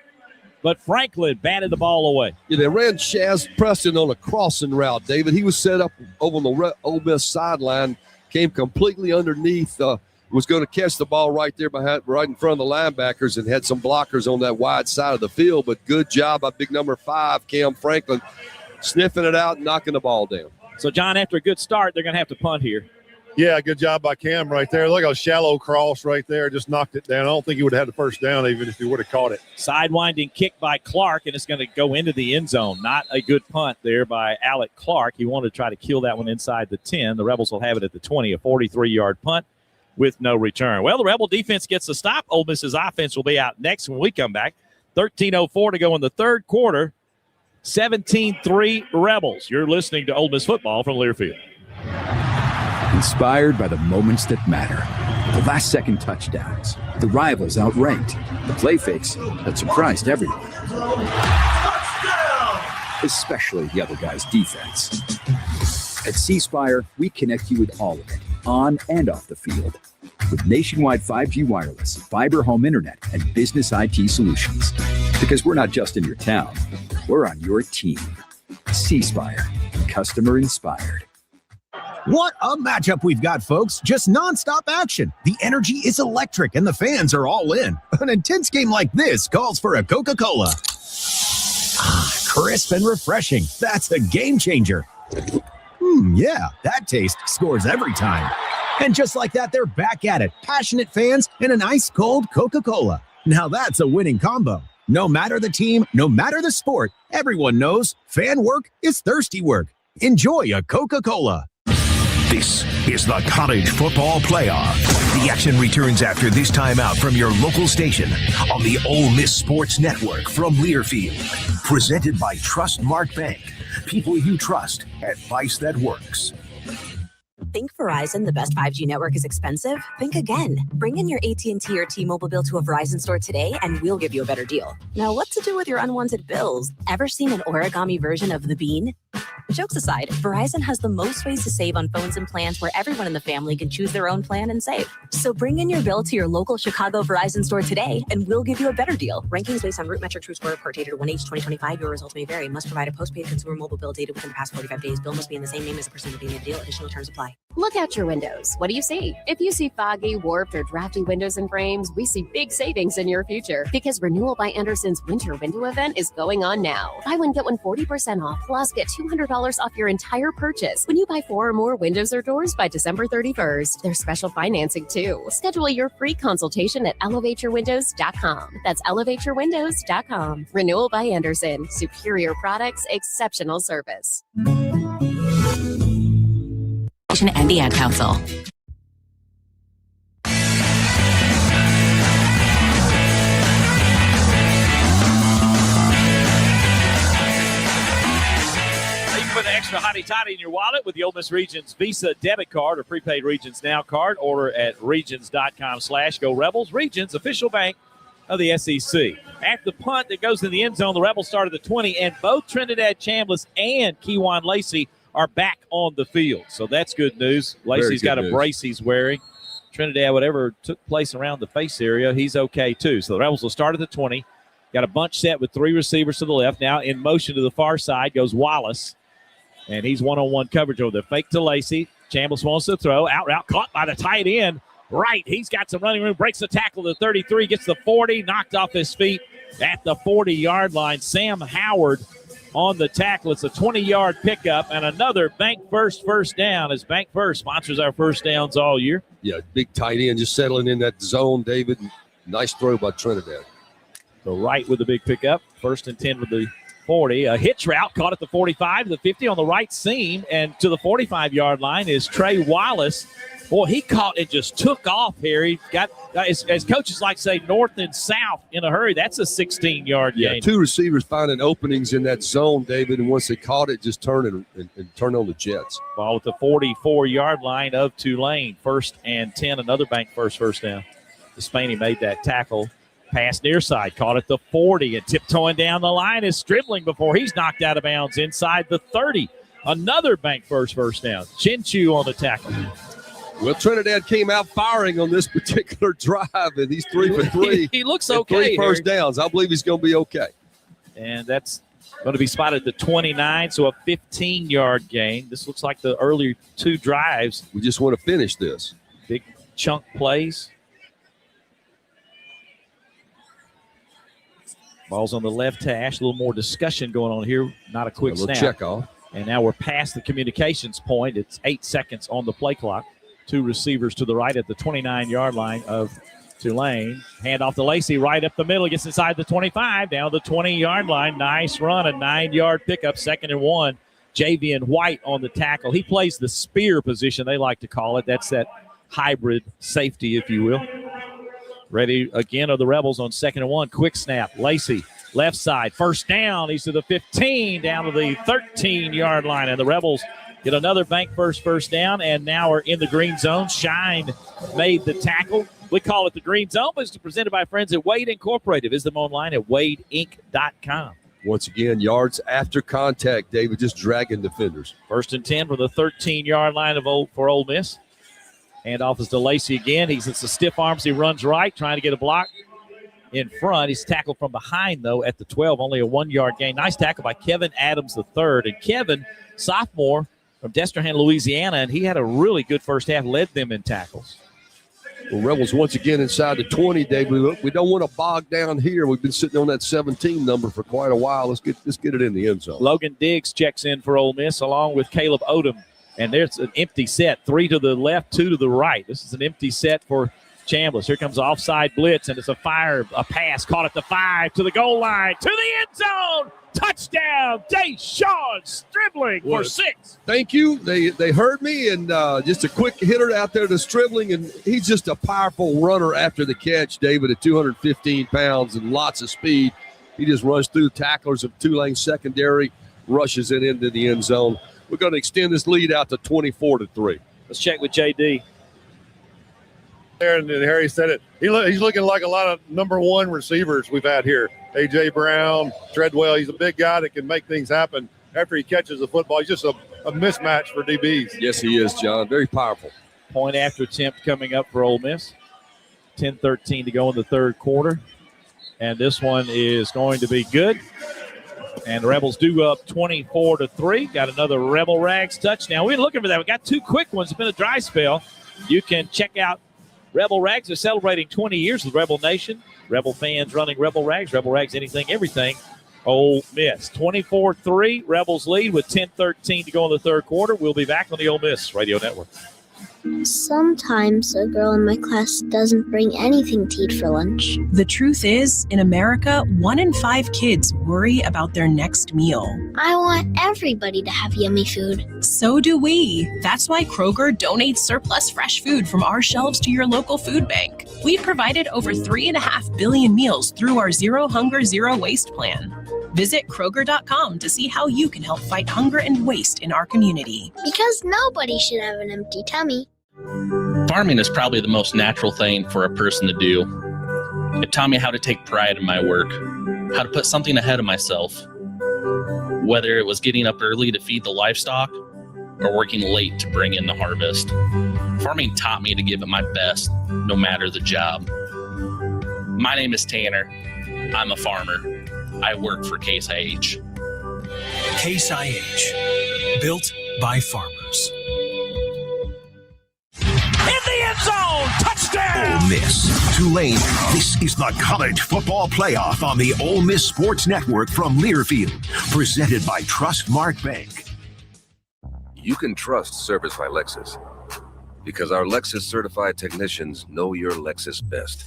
but Franklin batted the ball away. Yeah, they ran Chaz Preston on a crossing route, David. He was set up over on the Ole Miss sideline. Came completely underneath was going to catch the ball right there right in front of the linebackers and had some blockers on that wide side of the field. But good job by big number 5, Cam Franklin, sniffing it out and knocking the ball down. So, John, after a good start, they're going to have to punt here. Yeah, good job by Cam right there. Look at a shallow cross right there. Just knocked it down. I don't think he would have had the first down even if he would have caught it. Sidewinding kick by Clark, and it's going to go into the end zone. Not a good punt there by Alec Clark. He wanted to try to kill that one inside the 10. The Rebels will have it at the 20, a 43-yard punt with no return. Well, the Rebel defense gets the stop. Ole Miss's offense will be out next when we come back. 13:04 to go in the third quarter. 17-3 Rebels. You're listening to Ole Miss football from Learfield. Inspired by the moments that matter. The last-second touchdowns. The rivals outranked. The play fakes that surprised everyone. Especially the other guy's defense. At C-Spire, we connect you with all of it, on and off the field. With nationwide 5G wireless, fiber home internet, and business IT solutions. Because we're not just in your town, we're on your team. C-Spire, customer inspired. What a matchup we've got, folks. Just nonstop action. The energy is electric and the fans are all in. An intense game like this calls for a Coca-Cola. Ah, crisp and refreshing. That's a game changer. Yeah, that taste scores every time. And just like that, they're back at it. Passionate fans and an ice-cold Coca-Cola. Now that's a winning combo. No matter the team, no matter the sport, everyone knows fan work is thirsty work. Enjoy a Coca-Cola. This is the College Football Playoff. The action returns after this timeout from your local station on the Ole Miss Sports Network from Learfield. Presented by Trustmark Bank. People you trust. Advice that works. Think Verizon, the best 5G network, is expensive? Think again. Bring in your AT&T or T-Mobile bill to a Verizon store today and we'll give you a better deal. Now, what to do with your unwanted bills? Ever seen an origami version of the bean? Jokes aside, Verizon has the most ways to save on phones and plans where everyone in the family can choose their own plan and save. So bring in your bill to your local Chicago Verizon store today and we'll give you a better deal. Rankings based on Root Metric True Score report dated 1H 2025. Your results may vary. Must provide a postpaid consumer mobile bill dated within the past 45 days. Bill must be in the same name as the person receiving the deal. Additional terms apply. Look out your windows. What do you see? If you see foggy, warped, or drafty windows and frames, we see big savings in your future because Renewal by Anderson's winter window event is going on now. Buy one, get one 40% off, plus get $200 off your entire purchase when you buy 4 or more windows or doors by December 31st. There's special financing too. Schedule your free consultation at elevateyourwindows.com. That's elevateyourwindows.com. Renewal by Anderson. Superior products, exceptional service. And the Ad Council. Put an extra hottie toddy in your wallet with the Ole Miss Regions Visa debit card or prepaid Regions Now card. Order at regions.com/Go Rebels. Regions, official bank of the SEC. After the punt that goes in the end zone, the Rebels started the 20, and both Trinidad Chambliss and Kejuan Lacey are back on the field. So that's good news. Lacey's got a brace he's wearing. Trinidad, whatever took place around the face area, he's okay too. So the Rebels will start at the 20. Got a bunch set with 3 receivers to the left. Now in motion to the far side goes Wallace. And he's one-on-one coverage over there. Fake to Lacey. Chambliss wants to throw. Out route caught by the tight end. Right. He's got some running room. Breaks the tackle to the 33. Gets the 40. Knocked off his feet at the 40-yard line. Sam Howard on the tackle. It's a 20-yard pickup and another Bank First down as Bank First sponsors our first downs all year. Yeah, big tight end just settling in that zone, David. Nice throw by Trinidad. So right with the big pickup. 1st and 10 with the 40. A hitch route caught at the 45, the 50 on the right seam, and to the 45-yard line is Trey Wallace. Boy, he caught and just took off, Harry. Got, as coaches like to say, north and south in a hurry. That's a 16-yard gain. 2 receivers finding openings in that zone, David, and once they caught it, just turn and turn on the Jets. Ball at the 44-yard line of Tulane. 1st and 10, another Bank first down. Despaney made that tackle. Pass near side, caught at the 40, and tiptoeing down the line is Stribling before he's knocked out of bounds inside the 30. Another Bank first down. Chinchu on the tackle. Well, Trinidad came out firing on this particular drive, and he's 3 for 3. He looks okay. 3 first downs. I believe he's going to be okay. And that's going to be spotted at the 29, so a 15-yard gain. This looks like the earlier 2 drives. We just want to finish this. Big chunk plays. Ball's on the left hash. A little more discussion going on here. Not a quick snap. Check off. And now we're past the communications point. It's 8 seconds on the play clock. 2 receivers to the right at the 29-yard line of Tulane. Hand off to Lacey right up the middle. Gets inside the 25. Down the 20-yard line. Nice run. A 9-yard pickup. 2nd and 1. Javian White on the tackle. He plays the spear position, they like to call it. That's that hybrid safety, if you will. Ready again are the Rebels on 2nd and 1. Quick snap. Lacey, left side. 1st down. He's to the 15, down to the 13-yard line. And the Rebels get another Bank first down, and now are in the green zone. Shine made the tackle. We call it the green zone, but it's presented by friends at Wade Incorporated. Visit them online at wadeinc.com. Once again, yards after contact, David, just dragging defenders. 1st and 10 from the 13-yard line for Ole Miss. Handoff is to Lacey again. It's the stiff arms. He runs right, trying to get a block in front. He's tackled from behind, though, at the 12. Only a 1-yard gain. Nice tackle by Kevin Adams III. And Kevin, sophomore from Destrehan, Louisiana, and he had a really good first half, led them in tackles. Well, Rebels once again inside the 20, Dave. We don't want to bog down here. We've been sitting on that 17 number for quite a while. Let's get it in the end zone. Logan Diggs checks in for Ole Miss along with Caleb Odom. And there's an empty set, 3 to the left, 2 to the right. This is an empty set for Chambliss. Here comes offside blitz, and it's a pass caught at the 5 to the goal line, to the end zone. Touchdown, Deshaun Stribling for 6. Thank you. They heard me, and just a quick hitter out there to Stribling, and he's just a powerful runner after the catch, David, at 215 pounds and lots of speed. He just runs through tacklers of Tulane secondary, rushes it into the end zone. We're going to extend this lead out to 24-3. Let's check with JD. There, and Harry said it. He's looking like a lot of number one receivers we've had here. A.J. Brown, Treadwell. He's a big guy that can make things happen after he catches the football. He's just a mismatch for DBs. Yes, he is, John. Very powerful. Point after attempt coming up for Ole Miss. 10-13 to go in the third quarter. And this one is going to be good. And the Rebels do up 24-3. Got another Rebel Rags touchdown. We're looking for that. We got two quick ones. It's been a dry spell. You can check out Rebel Rags. They're celebrating 20 years with Rebel Nation. Rebel fans running Rebel Rags. Rebel Rags, anything, everything. Ole Miss. 24-3. Rebels lead with 10-13 to go in the third quarter. We'll be back on the Ole Miss Radio Network. Sometimes a girl in my class doesn't bring anything to eat for lunch. The truth is, in America, 1 in 5 kids worry about their next meal. I want everybody to have yummy food. So do we. That's why Kroger donates surplus fresh food from our shelves to your local food bank. We've provided over 3.5 billion meals through our Zero Hunger, Zero Waste plan. Visit Kroger.com to see how you can help fight hunger and waste in our community. Because nobody should have an empty tummy. Farming is probably the most natural thing for a person to do. It taught me how to take pride in my work, how to put something ahead of myself. Whether it was getting up early to feed the livestock or working late to bring in the harvest. Farming taught me to give it my best, no matter the job. My name is Tanner. I'm a farmer. I work for Case IH. Case IH, built by farmers. In the end zone, touchdown! Ole Miss, Tulane. This is the College Football Playoff on the Ole Miss Sports Network from Learfield, presented by Trustmark Bank. You can trust Service by Lexus because our Lexus certified technicians know your Lexus best.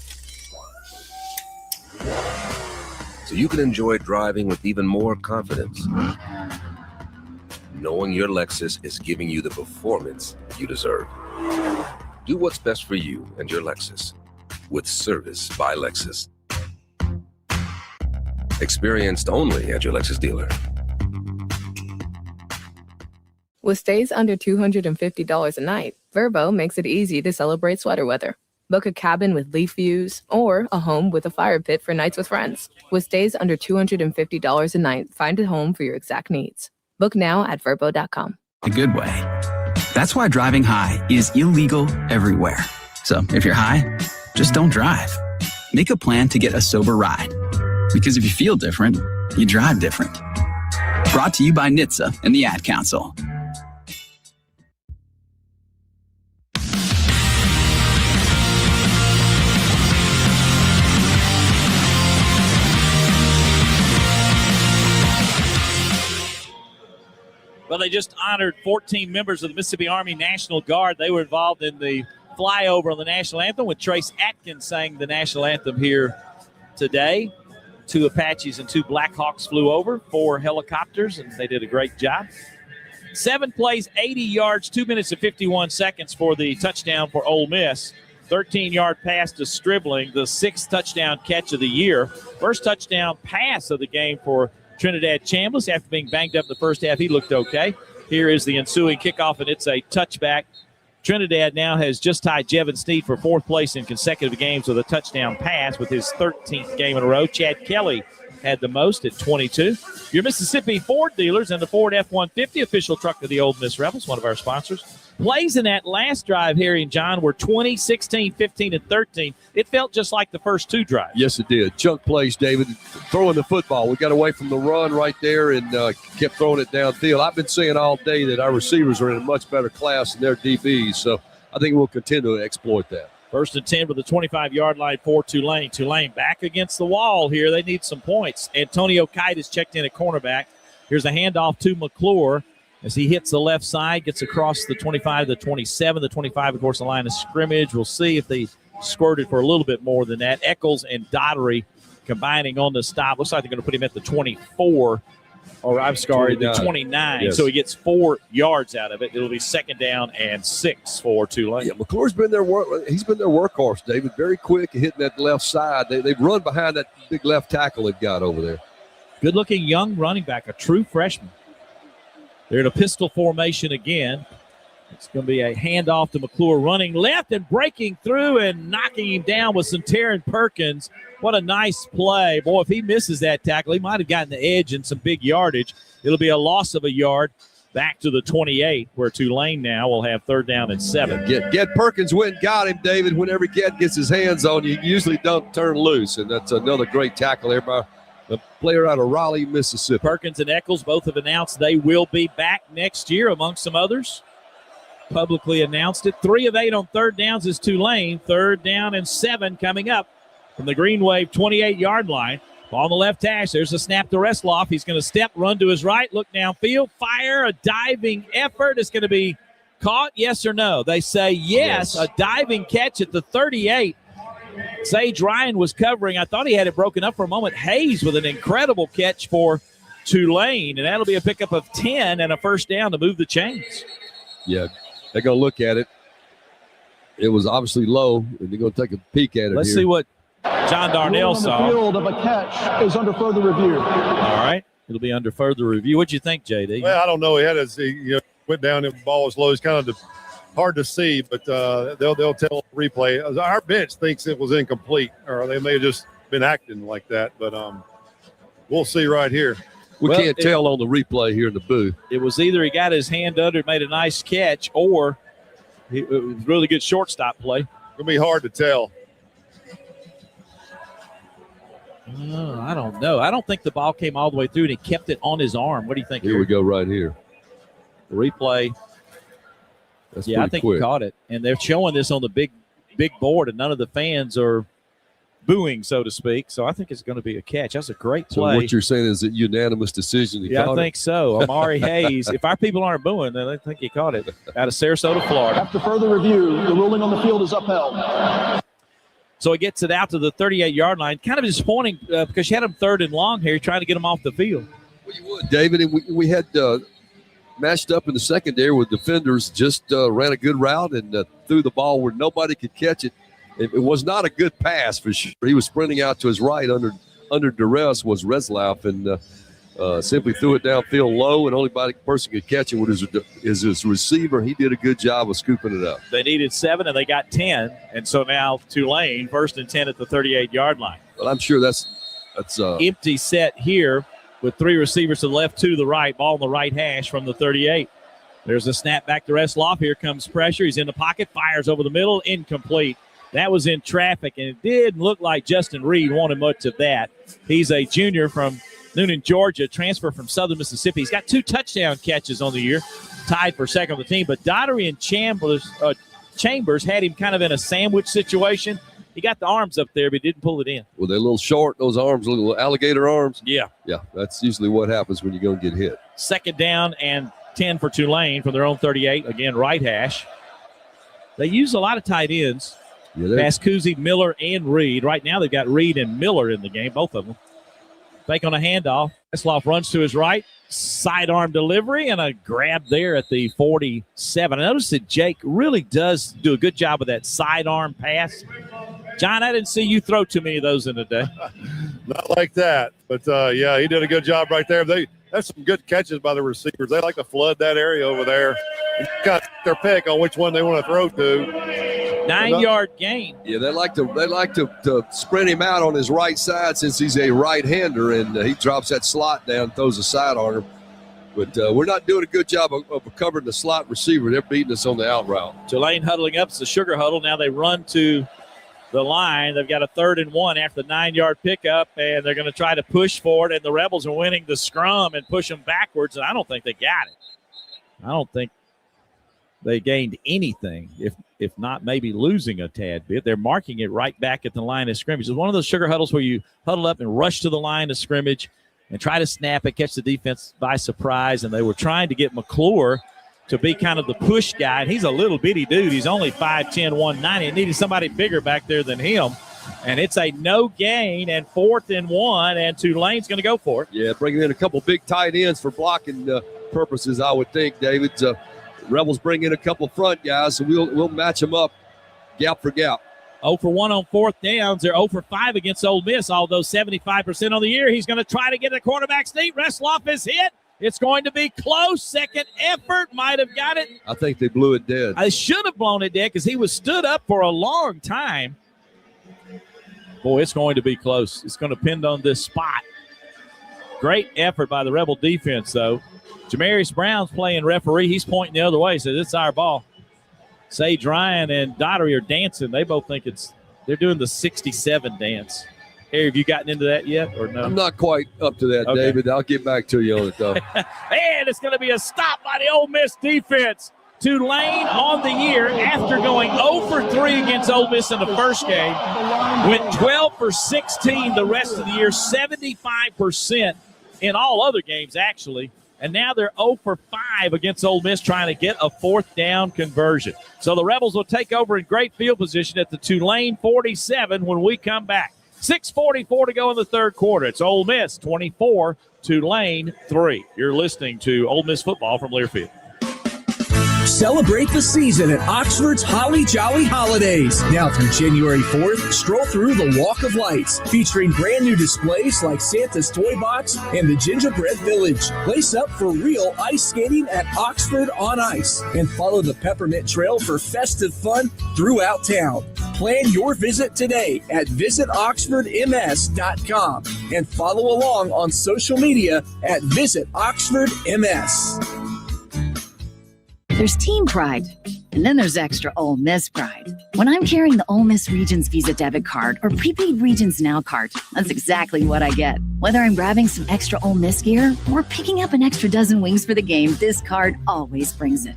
So you can enjoy driving with even more confidence, knowing your Lexus is giving you the performance you deserve. Do what's best for you and your Lexus with Service by Lexus. Experienced only at your Lexus dealer. With stays under $250 a night, Vrbo makes it easy to celebrate sweater weather. Book a cabin with leaf views or a home with a fire pit for nights with friends. With stays under $250 a night, find a home for your exact needs. Book now at Vrbo.com. A good way. That's why driving high is illegal everywhere. So if you're high, just don't drive. Make a plan to get a sober ride. Because if you feel different, you drive different. Brought to you by NHTSA and the Ad Council. Well, they just honored 14 members of the Mississippi Army National Guard. They were involved in the flyover on the national anthem with Trace Atkins sang the national anthem here today. 2 Apaches and 2 Blackhawks flew over, 4 helicopters, and they did a great job. 7 plays, 80 yards, 2 minutes and 51 seconds for the touchdown for Ole Miss. 13-yard pass to Stribling, the 6th touchdown catch of the year. First touchdown pass of the game for Trinidad Chambliss. After being banged up the first half, he looked okay. Here is the ensuing kickoff, and it's a touchback. Trinidad now has just tied Jevin Sneed for 4th place in consecutive games with a touchdown pass with his 13th game in a row. Chad Kelly had the most at 22. Your Mississippi Ford dealers and the Ford F-150, official truck of the Ole Miss Rebels, one of our sponsors. Plays in that last drive, Harry and John, were 20, 16, 15, and 13. It felt just like the first 2 drives. Yes, it did. Chunk plays, David. Throwing the football. We got away from the run right there and kept throwing it downfield. I've been saying all day that our receivers are in a much better class than their DBs, so I think we'll continue to exploit that. 1st and 10 with the 25-yard line for Tulane. Tulane back against the wall here. They need some points. Antonio Kite is checked in at cornerback. Here's a handoff to McClure as he hits the left side, gets across the 25 to the 27. The 25, of course, the line of scrimmage. We'll see if they squirted for a little bit more than that. Eccles and Dottery combining on the stop. Looks like they're going to put him at the 24. Or I'm sorry, the 29. Yes. So he gets 4 yards out of it. It'll be 2nd down and 6 for Tulane. Yeah, McClure's been their he's been their workhorse, David. Very quick at hitting that left side. They've run behind that big left tackle they've got over there. Good-looking young running back, a true freshman. They're in a pistol formation again. It's going to be a handoff to McClure, running left and breaking through and knocking him down with some Taryn Perkins. What a nice play. Boy, if he misses that tackle, he might have gotten the edge and some big yardage. It'll be a loss of a yard back to the 28, where Tulane now will have 3rd down and 7. Get Perkins went and got him, David. Whenever Get gets his hands on you, usually don't turn loose, and that's another great tackle there by the player out of Raleigh, Mississippi. Perkins and Eccles both have announced they will be back next year, among some others. Publicly announced it. 3 of 8 on 3rd downs is Tulane. 3rd down and 7 coming up from the Green Wave 28-yard line. Ball on the left hash. There's a snap to Restloff. He's going to step, run to his right, look downfield, fire, a diving effort. It's going to be caught, yes or no? They say yes. A diving catch at the 38. Sage Ryan was covering. I thought he had it broken up for a moment. Hayes with an incredible catch for Tulane, and that'll be a pickup of 10 and a 1st down to move the chains. Yeah, they're going to look at it. It was obviously low, and they're going to take a peek at it. Let's see what John Darnell saw. The field of a catch is under further review. All right. It'll be under further review. What'd you think, JD? Well, I don't know. He had went down, the ball was low. It's kind of hard to see, but they'll tell replay. Our bench thinks it was incomplete, or they may have just been acting like that, but we'll see right here. We can't tell on the replay here in the booth. It was either he got his hand under, made a nice catch, or it was a really good shortstop play. It's going to be hard to tell. I don't know. I don't think the ball came all the way through, and he kept it on his arm. What do you think? Here we go right here. The replay. That's I think quick. he caught it. And they're showing this on the big board, and none of the fans are booing, so to speak. So I think it's going to be a catch. That's a great play. So what you're saying is a unanimous decision. Yeah, I think so. Amari Hayes. If our people aren't booing, then they think he caught it. Out of Sarasota, Florida. After further review, the ruling on the field is upheld. So he gets it out to the 38-yard line. Kind of disappointing because you had him 3rd and long here, trying to get him off the field. Well, you would, David. And we had matched up in the secondary with defenders, just ran a good route and threw the ball where nobody could catch it. It was not a good pass for sure. He was sprinting out to his right under duress was Reslauf, and simply threw it downfield low, and only person could catch it was his receiver. He did a good job of scooping it up. They needed 7, and they got 10, and so now Tulane 1st and 10 at the 38-yard line. Well, I'm sure that's empty set here with 3 receivers to the left, 2 to the right. Ball on the right hash from the 38. There's a snap back to Restloff. Here comes pressure. He's in the pocket, fires over the middle, incomplete. That was in traffic, and it didn't look like Justin Reed wanted much of that. He's a junior from Noonan, Georgia, transfer from Southern Mississippi. He's got 2 touchdown catches on the year, tied for 2nd on the team. But Daughtery and Chambers had him kind of in a sandwich situation. He got the arms up there, but he didn't pull it in. Well, they're a little short, those arms, little alligator arms. Yeah. Yeah, that's usually what happens when you go and get hit. 2nd down and 10 for Tulane from their own 38. Again, right hash. They use a lot of tight ends. Yeah, Pascuzzi, Miller, and Reed. Right now they've got Reed and Miller in the game, both of them. Fake on a handoff. Esloff runs to his right. Sidearm delivery and a grab there at the 47. I noticed that Jake really does do a good job with that sidearm pass. John, I didn't see you throw too many of those in a day. Not like that. But, yeah, he did a good job right there. That's some good catches by the receivers. They like to flood that area over there. Got their pick on which one they want to throw to. 9-yard gain. Yeah, they like to sprint him out on his right side since he's a right-hander, and he drops that slot down, throws a side on him. But we're not doing a good job of covering the slot receiver. They're beating us on the out route. Tulane huddling up. It's the sugar huddle. Now they run to the line. They've got a 3rd and 1 after the 9-yard pickup, and they're going to try to push forward, and the Rebels are winning the scrum and push them backwards, and I don't think they got it. I don't think they gained anything, if not maybe losing a tad bit. They're marking it right back at the line of scrimmage. It's one of those sugar huddles where you huddle up and rush to the line of scrimmage and try to snap it, catch the defense by surprise, and they were trying to get McClure to be kind of the push guy, and he's a little bitty dude. He's only 5'10", 190. It needed somebody bigger back there than him, and it's a no gain and 4th and 1, and Tulane's going to go for it. Yeah, bringing in a couple big tight ends for blocking purposes, I would think, David. Rebels bring in a couple front guys, so we'll match them up gap for gap. 0 for 1 on 4th downs. They're 0 for 5 against Ole Miss, although 75% on the year. He's going to try to get the quarterback sneak. Restloff is hit. It's going to be close. Second effort. Might have got it. I think they blew it dead. I should have blown it dead because he was stood up for a long time. Boy, it's going to be close. It's going to depend on this spot. Great effort by the Rebel defense, though. Jamarius Brown's playing referee. He's pointing the other way. He says, it's our ball. Sage Ryan and Daughtery are dancing. They both think they're doing the 67 dance. Harry, have you gotten into that yet or no? I'm not quite up to that, okay, David. I'll get back to you on it, though. And it's going to be a stop by the Ole Miss defense. Tulane on the year after going 0 for 3 against Ole Miss in the first game. Went 12 for 16 the rest of the year, 75% in all other games, actually. And now they're 0 for 5 against Ole Miss trying to get a fourth down conversion. So the Rebels will take over in great field position at the Tulane 47 when we come back. 6:44 to go in the third quarter. It's Ole Miss 24, Tulane 3. You're listening to Ole Miss football from Learfield. Celebrate the season at Oxford's Holly Jolly Holidays. Now through January 4th, stroll through the Walk of Lights, featuring brand new displays like Santa's Toy Box and the Gingerbread Village. Lace up for real ice skating at Oxford on Ice and follow the Peppermint Trail for festive fun throughout town. Plan your visit today at visitoxfordms.com and follow along on social media at visitoxfordms. There's team pride, and then there's extra Ole Miss pride. When I'm carrying the Ole Miss Regions Visa debit card or prepaid Regions Now card, that's exactly what I get. Whether I'm grabbing some extra Ole Miss gear or picking up an extra dozen wings for the game, this card always brings it.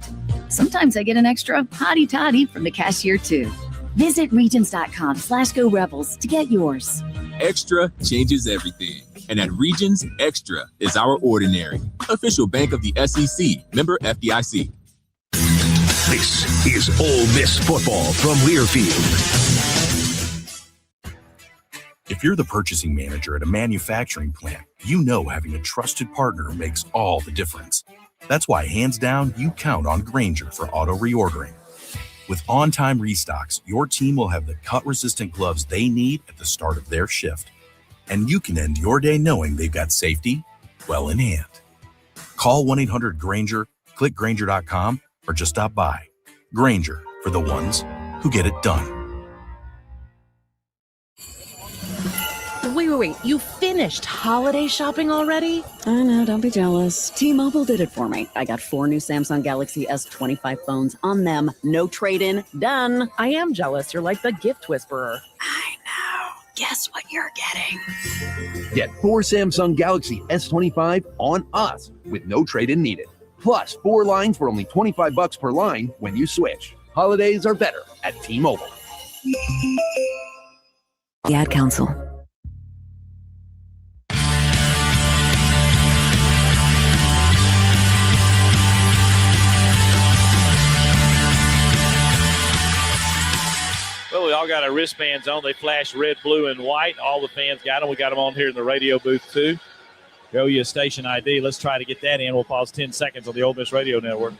Sometimes I get an extra hottie toddy from the cashier too. Visit Regions.com/Go Rebels to get yours. Extra changes everything. And at Regions, Extra is our ordinary. Official bank of the SEC, member FDIC. This is Ole Miss football from Learfield. If you're the purchasing manager at a manufacturing plant, you know having a trusted partner makes all the difference. That's why, hands down, you count on Grainger for auto reordering. With on-time restocks, your team will have the cut-resistant gloves they need at the start of their shift. And you can end your day knowing they've got safety well in hand. Call 1-800-GRAINGER, click Grainger.com, or just stop by. Grainger, for the ones who get it done. Wait. You finished holiday shopping already? I know, don't be jealous. T-Mobile did it for me. I got 4 new Samsung Galaxy S25 phones. On them, no trade-in, done. I am jealous. You're like the gift whisperer. I know. Guess what you're getting? Get 4 Samsung Galaxy S25 on us with no trade-in needed. Plus 4 lines for only $25 per line when you switch. Holidays are better at T-Mobile. The Ad Council. Well, we all got our wristbands on. They flash red, blue, and white. All the fans got them. We got them on here in the radio booth, too. Go you a station ID. Let's try to get that in. We'll pause 10 seconds on the Ole Miss Radio Network.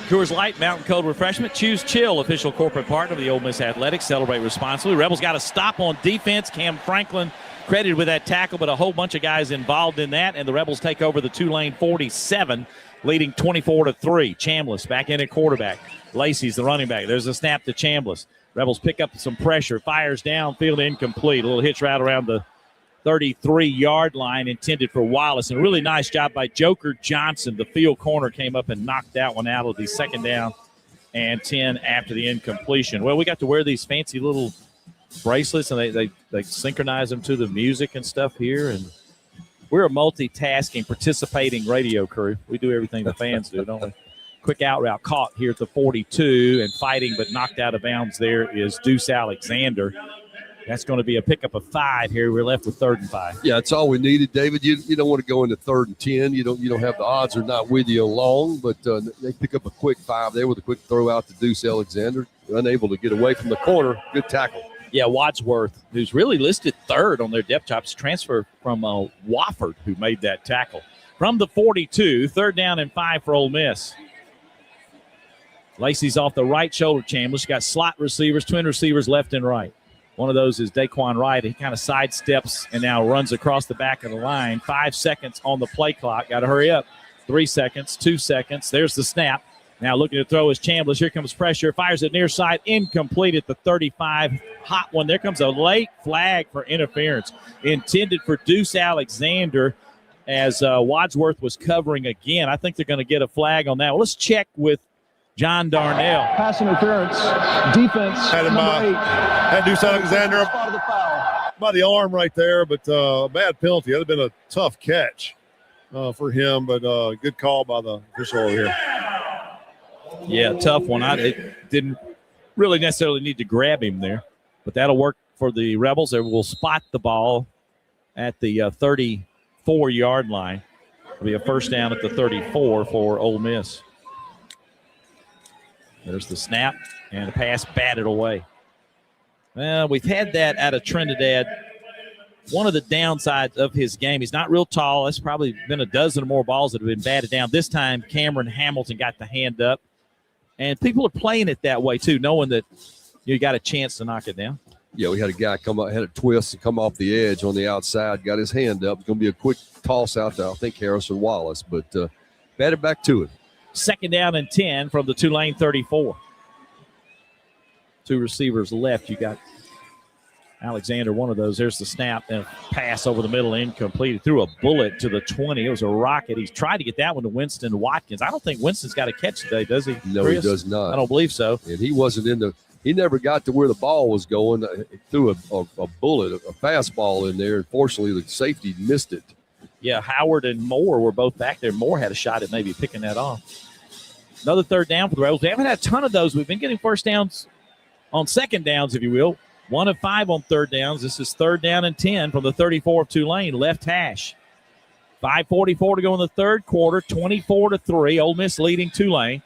Coors Light, Mountain Cold Refreshment. Choose Chill, official corporate partner of the Ole Miss Athletics. Celebrate responsibly. Rebels got a stop on defense. Cam Franklin credited with that tackle, but a whole bunch of guys involved in that, and the Rebels take over the Tulane 47, leading 24-3. Chambliss back in at quarterback. Lacey's the running back. There's a snap to Chambliss. Rebels pick up some pressure. Fires downfield, incomplete. A little hitch right around the 33-yard line intended for Wallace. And a really nice job by Joker Johnson. The field corner came up and knocked that one out of the second down and 10 after the incompletion. Well, we got to wear these fancy little bracelets, and they synchronize them to the music and stuff here. And we're a multitasking, participating radio crew. We do everything the fans do, don't we? Quick out route caught here at the 42 and fighting, but knocked out of bounds there is Deuce Alexander. That's going to be a pickup of 5 here. We're left with 3rd and 5. Yeah, that's all we needed, David. You don't want to go into 3rd and 10. You don't have the odds are not with you long, but they pick up a quick 5 there with a quick throw out to Deuce Alexander. Unable to get away from the corner. Good tackle. Yeah, Wadsworth, who's really listed 3rd on their depth charts, transfer from Wofford, who made that tackle. From the 42, 3rd down and 5 for Ole Miss. Lacey's off the right shoulder, Chambliss. Got slot receivers, twin receivers left and right. One of those is Daquan Wright. He kind of sidesteps and now runs across the back of the line. 5 seconds on the play clock. Got to hurry up. 3 seconds, 2 seconds. There's the snap. Now looking to throw is Chambliss. Here comes pressure. Fires it near side. Incomplete at the 35. Hot one. There comes a late flag for interference. Intended for Deuce Alexander as Wadsworth was covering again. I think they're going to get a flag on that. Well, let's check with John Darnell. Pass interference. Defense. Had him, number 8. had Deuce Alexander by the arm right there, but bad penalty. That would have been a tough catch for him, but good call by the official over here. Yeah, tough one. It didn't really necessarily need to grab him there, but that'll work for the Rebels. They will spot the ball at the 34-yard line. It'll be a first down at the 34 for Ole Miss. There's the snap, and the pass batted away. Well, we've had that out of Trinidad. One of the downsides of his game, he's not real tall. That's probably been a dozen or more balls that have been batted down. This time, Cameron Hamilton got the hand up. And people are playing it that way, too, knowing that you got a chance to knock it down. Yeah, we had a guy come up, had a twist and come off the edge on the outside, got his hand up. It's going to be a quick toss out to, I think, Harrison Wallace, but batted back to it. Second down and 10 from the Tulane 34. 2 receivers left. You got Alexander, one of those. There's the snap and a pass over the middle, incomplete. He threw a bullet to the 20. It was a rocket. He's tried to get that one to Winston Watkins. I don't think Winston's got a catch today, does he? No, Chris? He does not. I don't believe so. And he wasn't in the – he never got to where the ball was going. He threw a bullet, a fastball in there. Unfortunately, the safety missed it. Yeah, Howard and Moore were both back there. Moore had a shot at maybe picking that off. Another third down for the Rebels. We haven't had a ton of those. We've been getting first downs on second downs, if you will. 1 of 5 on third downs. This is third down and 10 from the 34 of Tulane, left hash. 5:44 to go in the third quarter, 24-3. Ole Miss leading Tulane.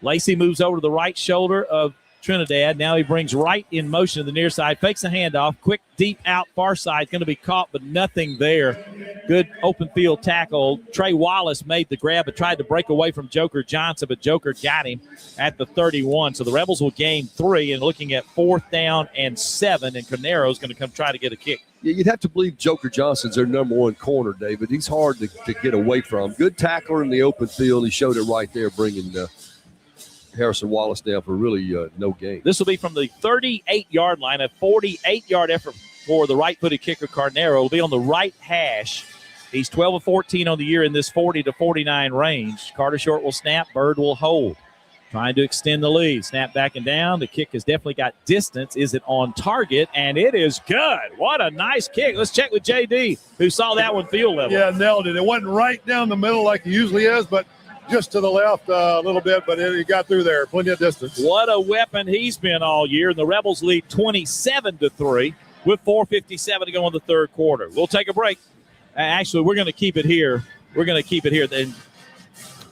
Lacey moves over to the right shoulder of Trinidad. Now he brings Wright in motion to the near side, fakes the handoff, quick deep out far side, going to be caught, but nothing there. Good open field tackle. Trey Wallace made the grab, but tried to break away from Joker Johnson, but Joker got him at the 31. So the Rebels will gain 3 and looking at 4th down and 7, and Canero's going to come try to get a kick. Yeah, you'd have to believe Joker Johnson's their number 1 corner, David. He's hard to get away from. Good tackler in the open field. He showed it right there, bringing Harrison Wallace down for really no gain. This will be from the 38-yard line, a 48-yard effort for the right-footed kicker Carnero. Will be on the right hash. He's 12 of 14 on the year in this 40 to 49 range. Carter Short will snap. Bird will hold. Trying to extend the lead. Snap back and down. The kick has definitely got distance. Is it on target? And it is good. What a nice kick. Let's check with JD, who saw that one field level. Yeah, nailed it. It wasn't right down the middle like it usually is, but just to the left a little bit, but he got through there. Plenty of distance. What a weapon he's been all year. And the Rebels lead 27-3 with 4:57 to go in the third quarter. We'll take a break. Actually, we're going to keep it here. We're going to keep it here. Then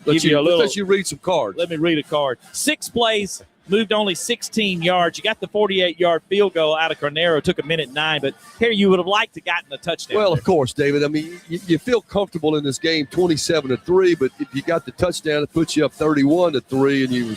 let you read some cards. Let me read a card. 6 plays, moved only 16 yards. You got the 48-yard field goal out of Carnero. Took a minute 9, but here you would have liked to gotten a touchdown. Well, there. Of course, David. I mean, you feel comfortable in this game, 27-3, but if you got the touchdown, it puts you up 31-3, and you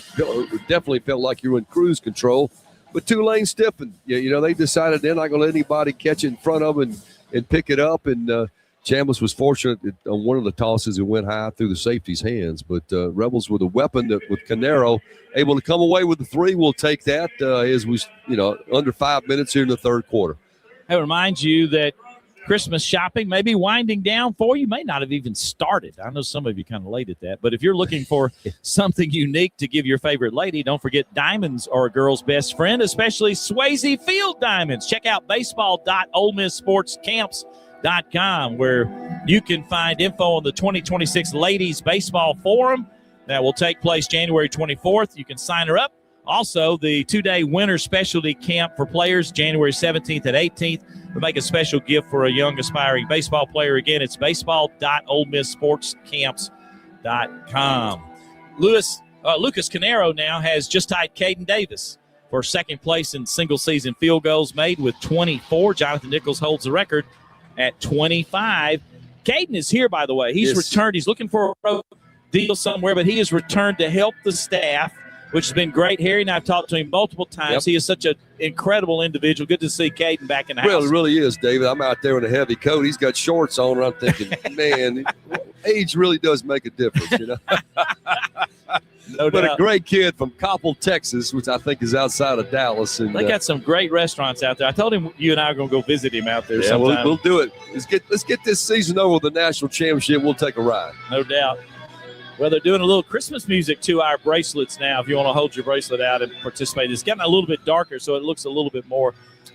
definitely felt like you were in cruise control. But Tulane stiffened. You know, they decided they're not going to let anybody catch it in front of them and pick it up, and Chambliss was fortunate on one of the tosses. It went high through the safety's hands. But Rebels with a weapon with Canero able to come away with the 3. We'll take that as we, under 5 minutes here in the third quarter. I remind you that Christmas shopping may be winding down for you. May not have even started. I know some of you kind of late at that. But if you're looking for something unique to give your favorite lady, don't forget diamonds are a girl's best friend, especially Swayze Field diamonds. Check out baseball.olemissportscamps.com, where you can find info on the 2026 Ladies Baseball Forum that will take place January 24th. You can sign her up. Also, the 2-day winter specialty camp for players, January 17th and 18th. We'll make a special gift for a young aspiring baseball player. Again, it's baseball.olemissportscamps.com. Lucas Canero now has just tied Caden Davis for second place in single-season field goals made with 24. Jonathan Nichols holds the record at 25. Caden is here, by the way. He's returned. He's looking for deal somewhere, but he has returned to help the staff, which has been great. Harry and I have talked to him multiple times. Yep. He is such an incredible individual. Good to see Caden back in the house. Well, it really is, David. I'm out there in a heavy coat. He's got shorts on, and I'm thinking, man, age really does make a difference, you know. No but doubt. a great kid from Coppell, Texas, which I think is outside of Dallas. And They got some great restaurants out there. I told him you and I are going to go visit him out there sometime. We'll do it. Let's get this season over with the national championship. We'll take a ride. No doubt. Well, they're doing a little Christmas music to our bracelets now. If you want to hold your bracelet out and participate, it's getting a little bit darker, so it looks a little bit more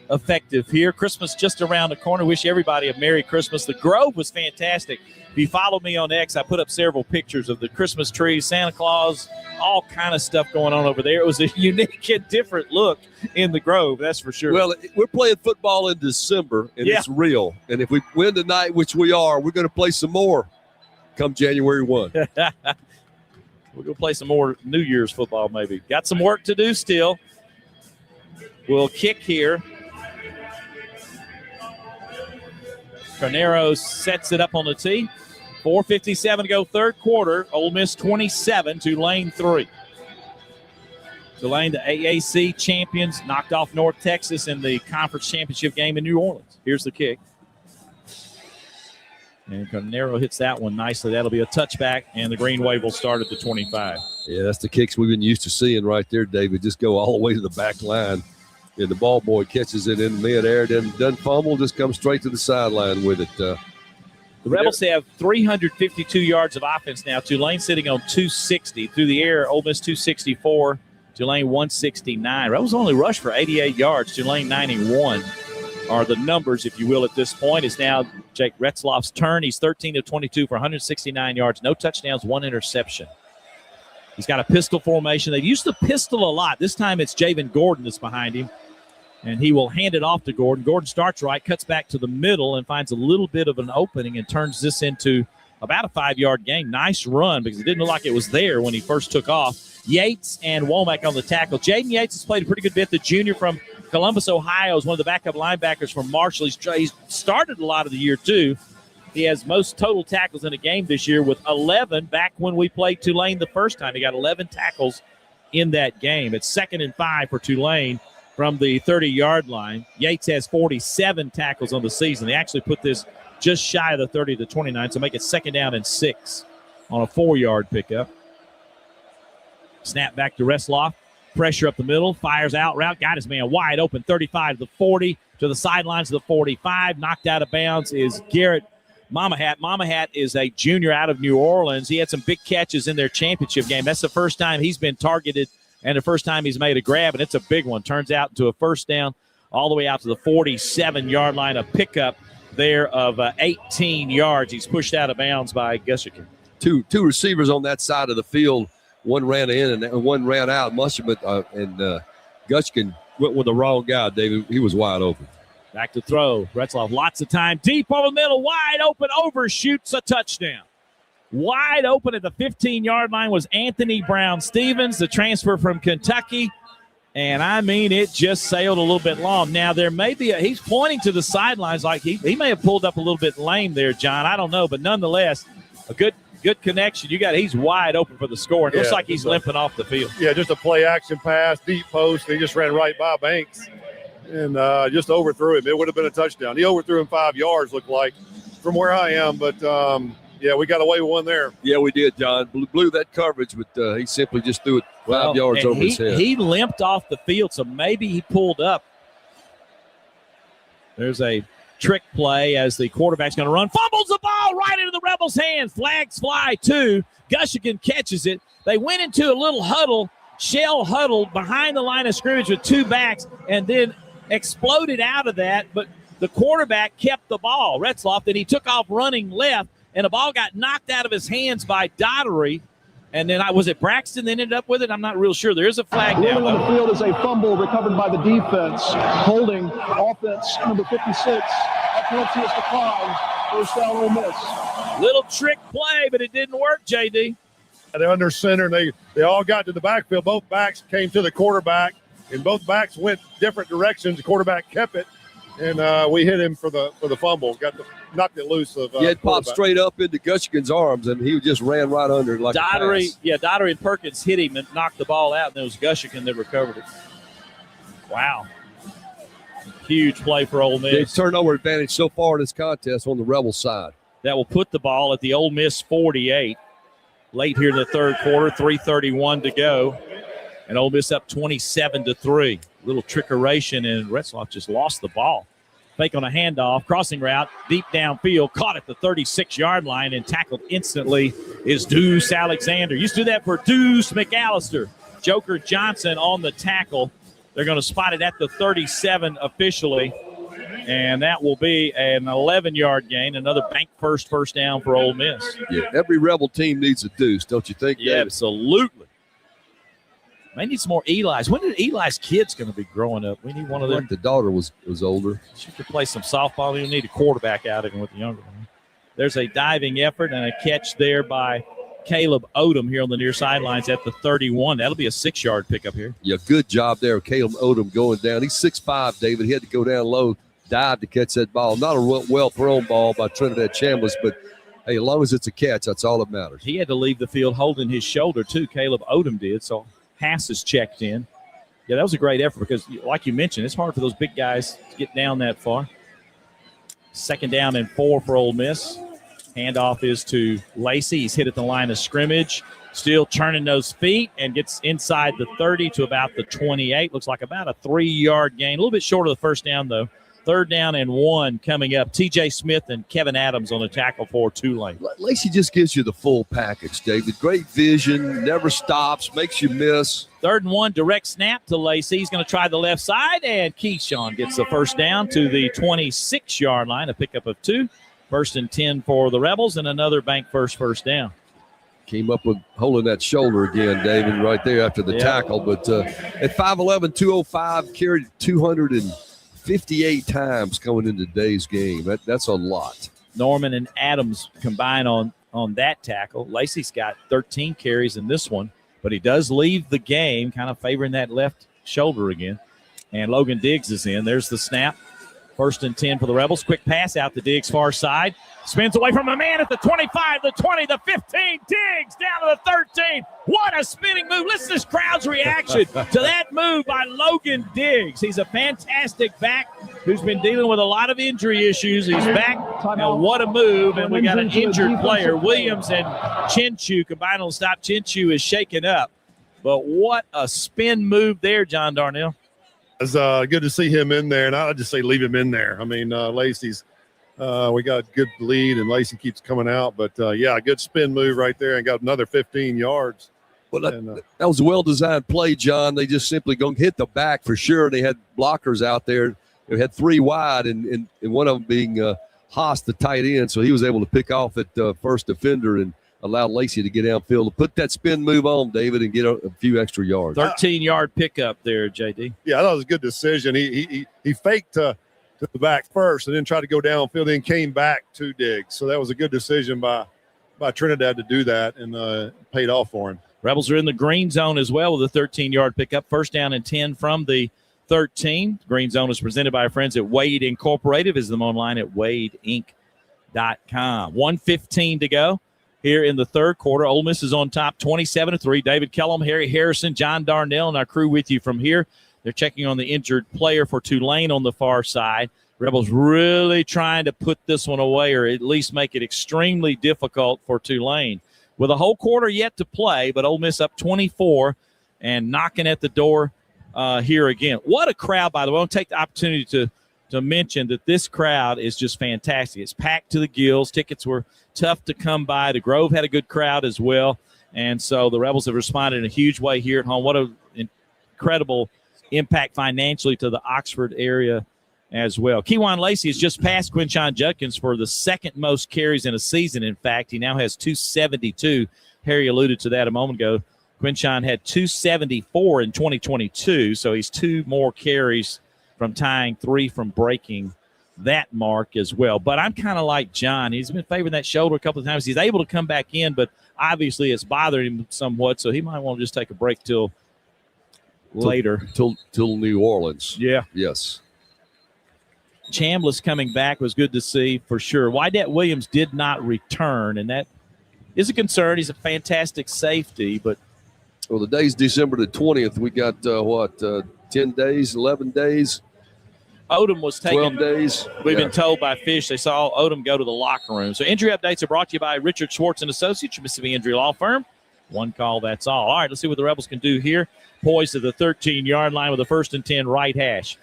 effective here. Christmas just around the corner. Wish everybody a Merry Christmas. The Grove was fantastic. If you follow me on X, I put up several pictures of the Christmas trees, Santa Claus, all kind of stuff going on over there. It was a unique and different look in the Grove, that's for sure. Well, we're playing football in December, and it's real. And if we win tonight, which we are, we're going to play some more come January 1. We're going to play some more New Year's football maybe. Got some work to do still. We'll kick here. Carnero sets it up on the tee. 4:57 to go, third quarter. Ole Miss 27, Tulane 3. Tulane, the AAC champions, knocked off North Texas in the conference championship game in New Orleans. Here's the kick. And Carnero hits that one nicely. That'll be a touchback, and the green wave will start at the 25. Yeah, that's the kicks we've been used to seeing right there, David. Just go all the way to the back line. And the ball boy catches it in midair, doesn't fumble, just comes straight to the sideline with it. The Rebels have 352 yards of offense now. Tulane sitting on 260. Through the air, Ole Miss 264, Tulane 169. Rebels only rushed for 88 yards, Tulane 91 are the numbers, if you will, at this point. It's now Jake Retzloff's turn. He's 13 of 22 for 169 yards, no touchdowns, one interception. He's got a pistol formation. They've used the pistol a lot. This time it's Javen Gordon that's behind him, and he will hand it off to Gordon. Gordon starts right, cuts back to the middle, and finds a little bit of an opening and turns this into about a 5-yard gain. Nice run because it didn't look like it was there when he first took off. Yates and Womack on the tackle. Jaden Yates has played a pretty good bit. The junior from Columbus, Ohio, is one of the backup linebackers from Marshall. He's started a lot of the year, too. He has most total tackles in a game this year with 11 back when we played Tulane the first time. He got 11 tackles in that game. It's 2nd and 5 for Tulane from the 30-yard line. Yates has 47 tackles on the season. They actually put this just shy of the 30 to 29, so make it 2nd down and 6 on a 4-yard pickup. Snap back to Retzloff. Pressure up the middle. Fires out route. Got his man wide open. 35 to the 40 to the sidelines of the 45. Knocked out of bounds is Garrett Mamahat. Mamahat is a junior out of New Orleans. He had some big catches in their championship game. That's the first time he's been targeted and the first time he's made a grab, and it's a big one. Turns out into a first down all the way out to the 47-yard line. A pickup there of 18 yards. He's pushed out of bounds by Gushikin. Two receivers on that side of the field. One ran in and one ran out. Musherman and Gushikin went with the wrong guy, David. He was wide open. Back to throw. Retzloff, lots of time. Deep over the middle, wide open, overshoots a touchdown. Wide open at the 15-yard line was Anthony Brown-Stevens, the transfer from Kentucky. And, I mean, it just sailed a little bit long. Now, there may be he's pointing to the sidelines like he may have pulled up a little bit lame there, John. I don't know. But, nonetheless, a good connection. He's wide open for the score. It looks like he's limping off the field. Yeah, just a play-action pass, deep post. He just ran right by Banks and just overthrew him. It would have been a touchdown. He overthrew him 5 yards, looked like, from where I am. But, yeah, we got away with one there. Yeah, we did, John. Blew that coverage, but he simply just threw it 5 yards over his head. He limped off the field, so maybe he pulled up. There's a trick play as the quarterback's going to run. Fumbles the ball right into the Rebels' hands. Flags fly, too. Gushikin catches it. They went into a little huddle, shell huddle behind the line of scrimmage with two backs and then exploded out of that, but the quarterback kept the ball, Retzloff, then he took off running left, and the ball got knocked out of his hands by Daughtery. And then was it Braxton that ended up with it? I'm not real sure. There is a flag now. Ruling on the field is a fumble recovered by the defense. Holding offense number 56. That penalty is declined. First down, Ole Miss. Little trick play, but it didn't work, JD. They're under center, and they all got to the backfield. Both backs came to the quarterback, and both backs went different directions. The quarterback kept it, and we hit him for the fumble. Knocked it loose of. He had popped straight up into Gushigan's arms, and he just ran right under it like Daughtery, a pass. Daughtery and Perkins hit him and knocked the ball out, and it was Gushigan that recovered it. Wow. Huge play for Ole Miss. Big turnover advantage so far in this contest on the Rebel side. That will put the ball at the Ole Miss 48. Late here in the third quarter, 3:31 to go. And Ole Miss up 27-3. Little trickeration, and Retzloff just lost the ball. Fake on a handoff, crossing route, deep downfield, caught at the 36-yard line and tackled instantly is Deuce Alexander. Used to do that for Deuce McAllister. Joker Johnson on the tackle. They're going to spot it at the 37 officially, and that will be an 11-yard gain, another bank first down for Ole Miss. Yeah, every Rebel team needs a Deuce, don't you think, David? Absolutely. May need some more Eli's. When are Eli's kids going to be growing up? We need one of them. The daughter was older. She could play some softball. You need a quarterback out of him with the younger one. There's a diving effort and a catch there by Caleb Odom here on the near sidelines at the 31. That'll be a 6-yard pickup here. Yeah, good job there. Caleb Odom going down. He's 6'5", David. He had to go down low, dive to catch that ball. Not a well-thrown ball by Trinidad Chambliss, but hey, as long as it's a catch, that's all that matters. He had to leave the field holding his shoulder, too. Caleb Odom did, so Hass is checked in. Yeah, that was a great effort because, like you mentioned, it's hard for those big guys to get down that far. 2nd down and 4 for Ole Miss. Handoff is to Lacey. He's hit at the line of scrimmage. Still turning those feet and gets inside the 30 to about the 28. Looks like about a 3-yard gain. A little bit short of the first down, though. 3rd down and 1 coming up. T.J. Smith and Kevin Adams on the tackle for Tulane. Lacey just gives you the full package, David. Great vision, never stops, makes you miss. 3rd and 1, direct snap to Lacey. He's going to try the left side, and Keyshawn gets the first down to the 26-yard line, a pickup of 2. 1st and 10 for the Rebels, and another bank first down. Came up with holding that shoulder again, David, right there after the tackle. But at 5'11", 205, carried 258 times coming into today's game. That's a lot. Norman and Adams combine on that tackle. Lacey's got 13 carries in this one, but he does leave the game, kind of favoring that left shoulder again. And Logan Diggs is in. There's the snap. 1st and 10 for the Rebels. Quick pass out to Diggs, far side. Spins away from a man at the 25, the 20, the 15. Diggs down to the 13. What a spinning move. Listen to this crowd's reaction to that move by Logan Diggs. He's a fantastic back who's been dealing with a lot of injury issues. He's back. Now, what a move. And we got an injured player. Williams and Chinchu combined on stop. Chinchu is shaken up. But what a spin move there, John Darnell. It's good to see him in there, and I'd just say leave him in there. I mean, Lacey's we got a good lead, and Lacey keeps coming out. But, yeah, a good spin move right there and got another 15 yards. Well, that was a well-designed play, John. They just simply go hit the back for sure. They had blockers out there. They had 3 wide, and one of them being Haas, the tight end, so he was able to pick off at first defender and allowed Lacey to get downfield to put that spin move on, David, and get a few extra yards. 13-yard pickup there, JD. Yeah, I thought it was a good decision. He faked to the back first and then tried to go downfield, then came back to Diggs. So that was a good decision by Trinidad to do that, and paid off for him. Rebels are in the green zone as well with a 13-yard pickup. 1st down and 10 from the 13. Green zone is presented by our friends at Wade Incorporated. Visit them online at wadeinc.com. 1:15 to go here in the third quarter. Ole Miss is on top 27-3. David Kellum, Harry Harrison, John Darnell, and our crew with you from here. They're checking on the injured player for Tulane on the far side. Rebels really trying to put this one away or at least make it extremely difficult for Tulane. With a whole quarter yet to play, but Ole Miss up 24 and knocking at the door here again. What a crowd, by the way. I want to take the opportunity to mention that this crowd is just fantastic. It's packed to the gills. Tickets were tough to come by. The Grove had a good crowd as well. And so the Rebels have responded in a huge way here at home. What an incredible impact financially to the Oxford area as well. Kewan Lacey has just passed Quinshon Judkins for the second most carries in a season. In fact, he now has 272. Harry alluded to that a moment ago. Quinshon had 274 in 2022, so he's 2 more carries from tying, 3 from breaking that mark as well. But I'm kind of like John. He's been favoring that shoulder a couple of times. He's able to come back in, but obviously it's bothered him somewhat, so he might want to just take a break till later. Till New Orleans. Yeah. Yes. Chambliss coming back was good to see for sure. Wydette Williams did not return, and that is a concern. He's a fantastic safety, but well, the day's December the 20th. We got 10 days, 11 days. Odom was taken. 12 days. We've been told by Fish they saw Odom go to the locker room. So injury updates are brought to you by Richard Schwartz & Associates, your Mississippi Injury Law Firm. One call, that's all. All right, let's see what the Rebels can do here. Poised to the 13-yard line with a 1st and 10 right hash.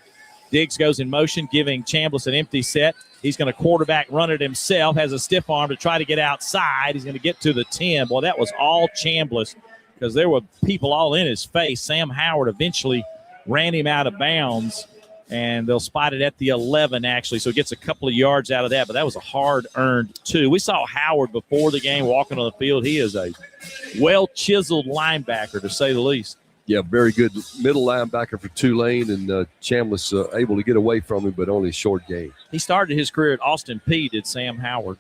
Diggs goes in motion, giving Chambliss an empty set. He's going to quarterback run it himself, has a stiff arm to try to get outside. He's going to get to the 10. Boy, that was all Chambliss because there were people all in his face. Sam Howard eventually ran him out of bounds, and they'll spot it at the 11, actually, so it gets a couple of yards out of that, but that was a hard-earned 2. We saw Howard before the game walking on the field. He is a well-chiseled linebacker, to say the least. Yeah, very good middle linebacker for Tulane, and Chambliss able to get away from him, but only a short game. He started his career at Austin Peay, did Sam Howard.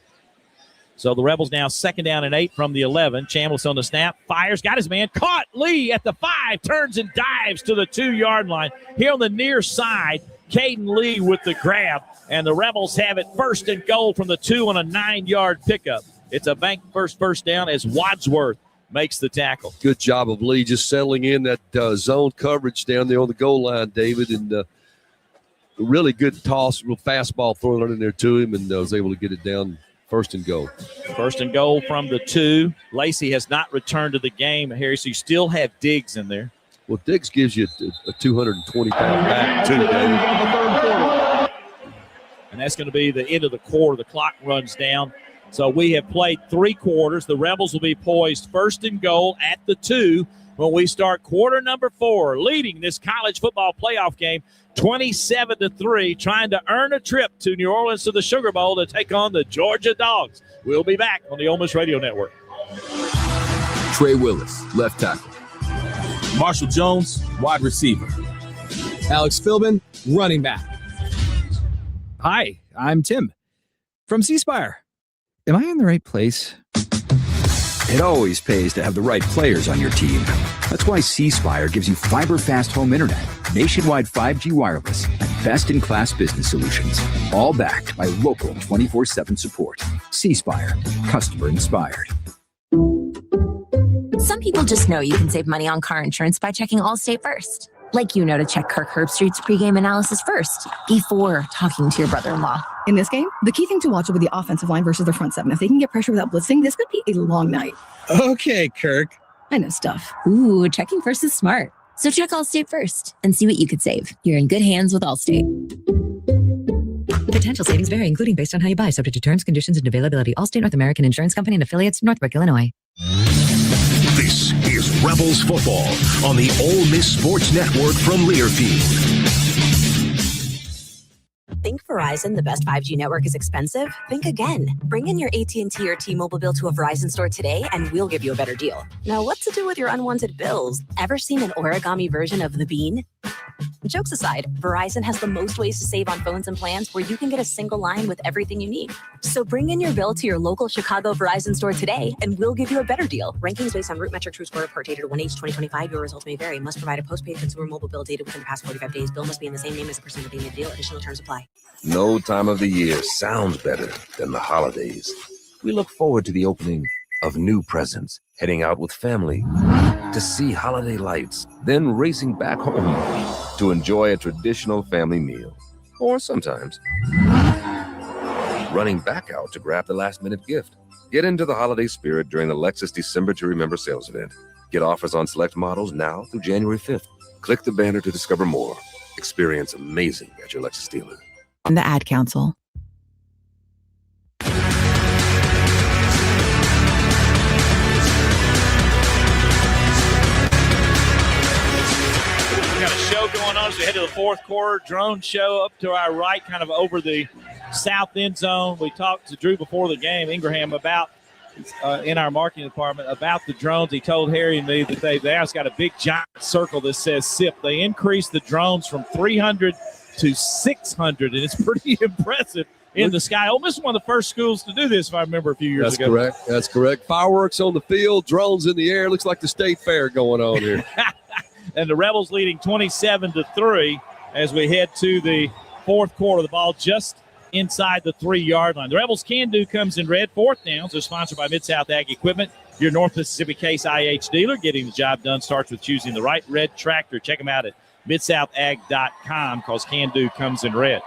So the Rebels now 2nd down and 8 from the 11. Chambliss on the snap, fires, got his man, caught Lee at the 5, turns and dives to the 2-yard line. Here on the near side, Caden Lee with the grab, and the Rebels have it 1st and goal from the 2 on a 9-yard pickup. It's a bank first down as Wadsworth makes the tackle. Good job of Lee just settling in that zone coverage down there on the goal line, David, and really good toss, real fastball thrown in there to him, and was able to get it down 1st and goal. 1st and goal from the 2. Lacey has not returned to the game, Harry, so you still have Diggs in there. Well, Diggs gives you a 220-pound back, too, David. And that's going to be the end of the quarter. The clock runs down. So we have played 3 quarters. The Rebels will be poised 1st and goal at the 2 when we start quarter number 4, leading this college football playoff game 27-3, trying to earn a trip to New Orleans to the Sugar Bowl to take on the Georgia Dogs. We'll be back on the Ole Miss Radio Network. Trey Willis, left tackle. Marshall Jones, wide receiver. Alex Philbin, running back. Hi, I'm Tim from C Spire. Am I in the right place? It always pays to have the right players on your team. That's why C Spire gives you fiber-fast home internet, nationwide 5G wireless, and best-in-class business solutions, all backed by local 24/7 support. C Spire, customer inspired. Some people just know you can save money on car insurance by checking Allstate first. Like you know to check Kirk Herbstreit's pregame analysis first, before talking to your brother-in-law. In this game, the key thing to watch will be the offensive line versus the front seven. If they can get pressure without blitzing, this could be a long night. Okay, Kirk. I know stuff. Ooh, checking first is smart. So check Allstate first and see what you could save. You're in good hands with Allstate. Potential savings vary, including based on how you buy, subject to terms, conditions, and availability. Allstate North American Insurance Company and affiliates, Northbrook, Illinois. This is Rebels football on the Ole Miss Sports Network from Learfield. Think Verizon, the best 5G network, is expensive? Think again. Bring in your AT&T or T-Mobile bill to a Verizon store today and we'll give you a better deal. Now, what to do with your unwanted bills? Ever seen an origami version of the bean? Jokes aside, Verizon has the most ways to save on phones and plans where you can get a single line with everything you need. So bring in your bill to your local Chicago Verizon store today and we'll give you a better deal. Rankings based on Root Metric True Score per data to 1H 2025. Your results may vary. Must provide a postpaid consumer mobile bill data within the past 45 days. Bill must be in the same name as the person with the deal. Additional terms apply. No time of the year sounds better than the holidays. We look forward to the opening of new presents, heading out with family to see holiday lights, then racing back home to enjoy a traditional family meal. Or sometimes running back out to grab the last-minute gift. Get into the holiday spirit during the Lexus December to Remember sales event. Get offers on select models now through January 5th. Click the banner to discover more. Experience amazing at your Lexus dealer. On the Ad Council. We got a show going on as we head to the 4th quarter. Drone show up to our right, kind of over the south end zone. We talked to Drew before the game, Ingraham, about in our marketing department about the drones. He told Harry and me that they've got a big giant circle that says SIP. They increased the drones from 300 to 600, and it's pretty impressive in the sky. Ole Miss is one of the first schools to do this, if I remember a few years ago. That's correct. Fireworks on the field, drones in the air. Looks like the state fair going on here. And the Rebels leading 27-3 as we head to the fourth quarter. The ball just inside the 3-yard line. The Rebels Can Do comes in red. Fourth downs are sponsored by Mid-South Ag Equipment, your North Mississippi Case IH dealer. Getting the job done starts with choosing the right red tractor. Check them out at MidSouthAg.com because Can Do comes in red.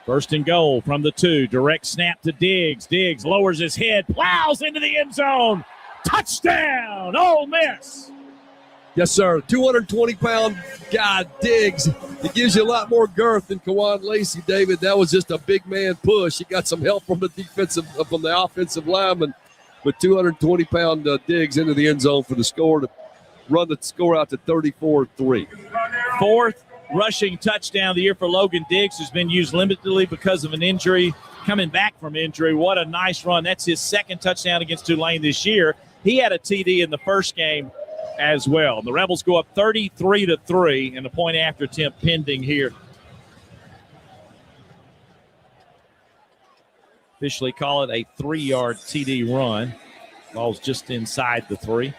First and goal from the 2. Direct snap to Diggs. Diggs lowers his head, plows into the end zone. Touchdown, Ole Miss. Yes, sir. 220-pound guy, Diggs. He gives you a lot more girth than Kawan Lacey, David. That was just a big man push. He got some help from the offensive lineman, but 220-pound Diggs into the end zone for the score to run the score out to 34-3. Fourth rushing touchdown of the year for Logan Diggs, who's been used limitedly because of an injury, coming back from injury. What a nice run. That's his second touchdown against Tulane this year. He had a TD in the first game as well. The Rebels go up 33-3, and a point after attempt pending here. Officially call it a 3-yard TD run. Ball's just inside the 3.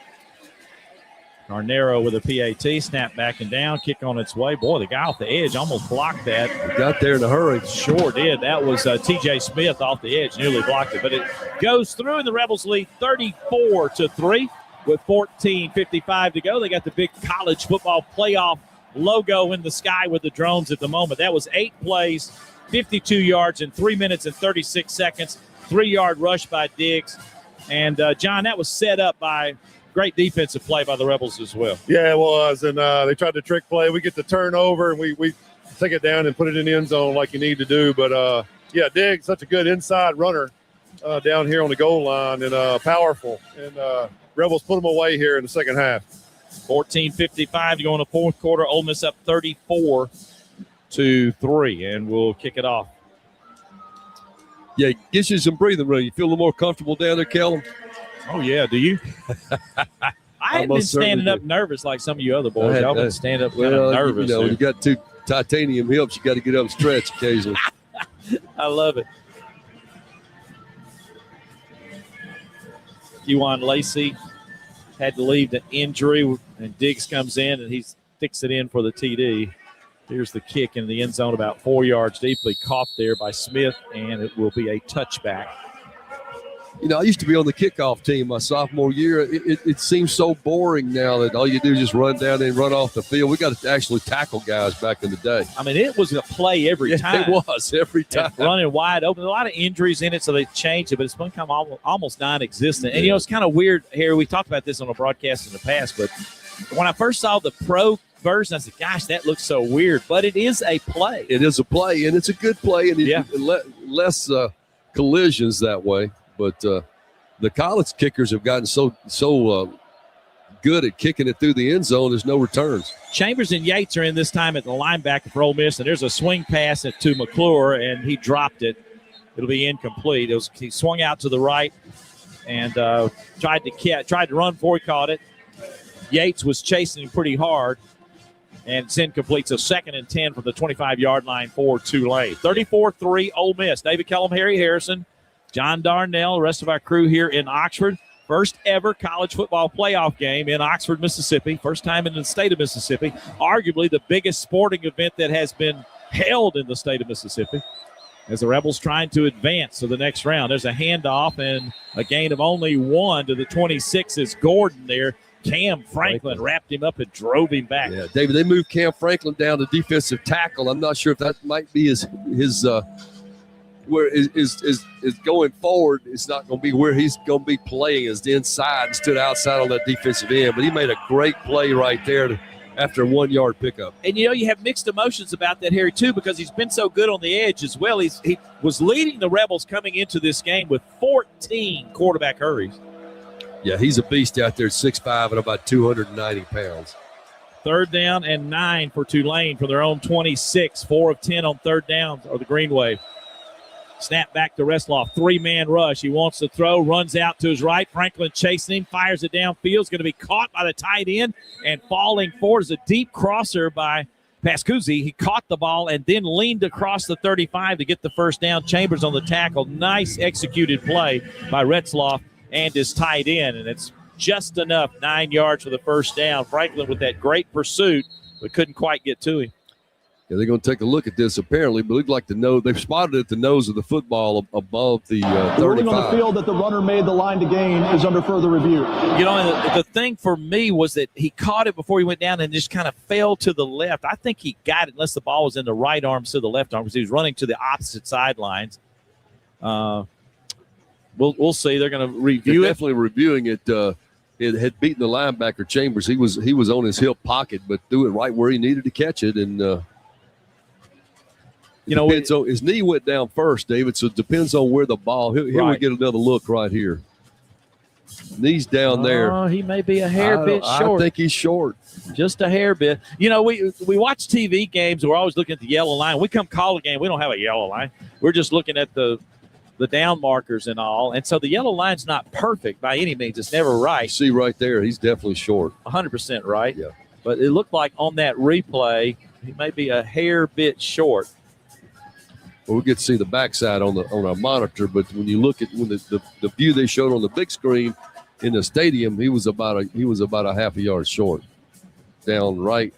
Carnero with a PAT, snap back and down, kick on its way. Boy, the guy off the edge almost blocked that. Got there in a hurry. Sure did. That was T.J. Smith off the edge, nearly blocked it. But it goes through, and the Rebels lead 34-3 with 14:55 to go. They got the big college football playoff logo in the sky with the drones at the moment. That was 8 plays, 52 yards in 3 minutes and 36 seconds. 3-yard rush by Diggs. And, John, that was set up by great defensive play by the Rebels as well. Yeah, it was. And they tried to trick play. We get the turnover, and we take it down and put it in the end zone like you need to do. But, yeah, Diggs, such a good inside runner down here on the goal line and powerful. And Rebels put them away here in the second half. 14:55 to go in the fourth quarter. Ole Miss up 34-3, and we'll kick it off. Yeah, gives you some breathing room. You feel a little more comfortable down there, Kellum? Oh, yeah. Do you? I hadn't been standing up nervous like some of you other boys. Y'all been standing up kind of nervous. You know, you got 2 titanium hips. You got to get up and stretch occasionally. I love it. Kewan Lacey had to leave the injury, and Diggs comes in, and he sticks it in for the TD. Here's the kick in the end zone about 4 yards deeply, caught there by Smith, and it will be a touchback. You know, I used to be on the kickoff team my sophomore year. It seems so boring now that all you do is just run down and run off the field. We got to actually tackle guys back in the day. I mean, it was a play every time. It was every time. And running wide open. A lot of injuries in it, so they changed it, but it's become almost non-existent. And, you know, it's kind of weird here. We talked about this on a broadcast in the past, but when I first saw the pro version, I said, gosh, that looks so weird. But it is a play. It is a play, and it's a good play, and less collisions that way. But the college kickers have gotten so good at kicking it through the end zone, there's no returns. Chambers and Yates are in this time at the linebacker for Ole Miss, and there's a swing pass to McClure, and he dropped it. It'll be incomplete. He swung out to the right and tried to run before he caught it. Yates was chasing him pretty hard, and it's incomplete. So 2nd and 10 from the 25-yard line for Tulane. 34-3 Ole Miss. David Kellum, Harry Harrison, John Darnell, the rest of our crew here in Oxford. First ever college football playoff game in Oxford, Mississippi. First time in the state of Mississippi. Arguably the biggest sporting event that has been held in the state of Mississippi. As the Rebels trying to advance to the next round. There's a handoff and a gain of only 1 to the 26 is Gordon there. Cam Franklin wrapped him up and drove him back. Yeah, David, they moved Cam Franklin down to defensive tackle. I'm not sure if that might be his where is going forward. It's not going to be where he's going to be playing as the inside and stood outside on that defensive end. But he made a great play right there after a 1-yard pickup. And, you know, you have mixed emotions about that, Harry, too, because he's been so good on the edge as well. He was leading the Rebels coming into this game with 14 quarterback hurries. Yeah, he's a beast out there, 6'5" and about 290 pounds. 3rd down and 9 for Tulane from their own 26. 4 of 10 on 3rd down or the Green Wave. Snap back to Restloff. 3-man rush. He wants to throw, runs out to his right. Franklin chasing him, fires it downfield. Is going to be caught by the tight end and falling forward is a deep crosser by Pascuzzi. He caught the ball and then leaned across the 35 to get the first down. Chambers on the tackle. Nice executed play by Retzloff and his tight end, and it's just enough. 9 yards for the first down. Franklin with that great pursuit, but couldn't quite get to him. Yeah, they're going to take a look at this apparently, but we'd like to know. They've spotted at the nose of the football above the 35. The ruling on the field that the runner made the line to gain is under further review. You know, and the thing for me was that he caught it before he went down and just kind of fell to the left. I think he got it unless the ball was in the right arm instead of the left arm because he was running to the opposite sidelines. We'll see. They're going to review it. Definitely reviewing it. It had beaten the linebacker Chambers. He was on his hip pocket, but threw it right where he needed to catch it. And his knee went down first, David. So it depends on where the ball. Here we get another look right here. Knees down there. Oh, he may be a hair bit short. I think he's short. Just a hair bit. You know, we watch TV games. We're always looking at the yellow line. We come call a game. We don't have a yellow line. We're just looking at the down markers and all. And so the yellow line's not perfect by any means. It's never right. You see right there, he's definitely short. 100% right. Yeah. But it looked like on that replay, he may be a hair bit short. Well, we get to see the backside on our monitor, but when you look at the view they showed on the big screen in the stadium, he was about a half a yard short, down right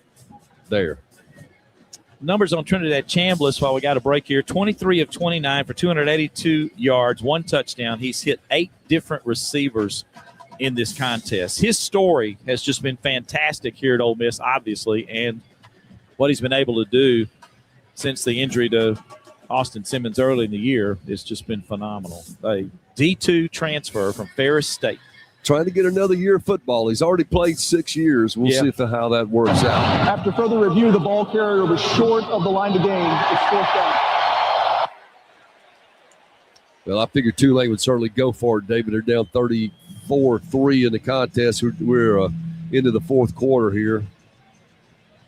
there. Numbers on Trinidad Chambliss while we got a break here. 23 of 29 for 282 yards, 1 touchdown. He's hit 8 different receivers in this contest. His story has just been fantastic here at Ole Miss, obviously, and what he's been able to do since the injury to Austin Simmons early in the year has just been phenomenal. A D2 transfer from Ferris State. Trying to get another year of football. He's already played 6 years. We'll see how that works out. After further review, the ball carrier was short of the line to gain. It's 4th down. Well, I figured Tulane would certainly go for it, David. They're down 34-3 in the contest. We're into the 4th quarter here.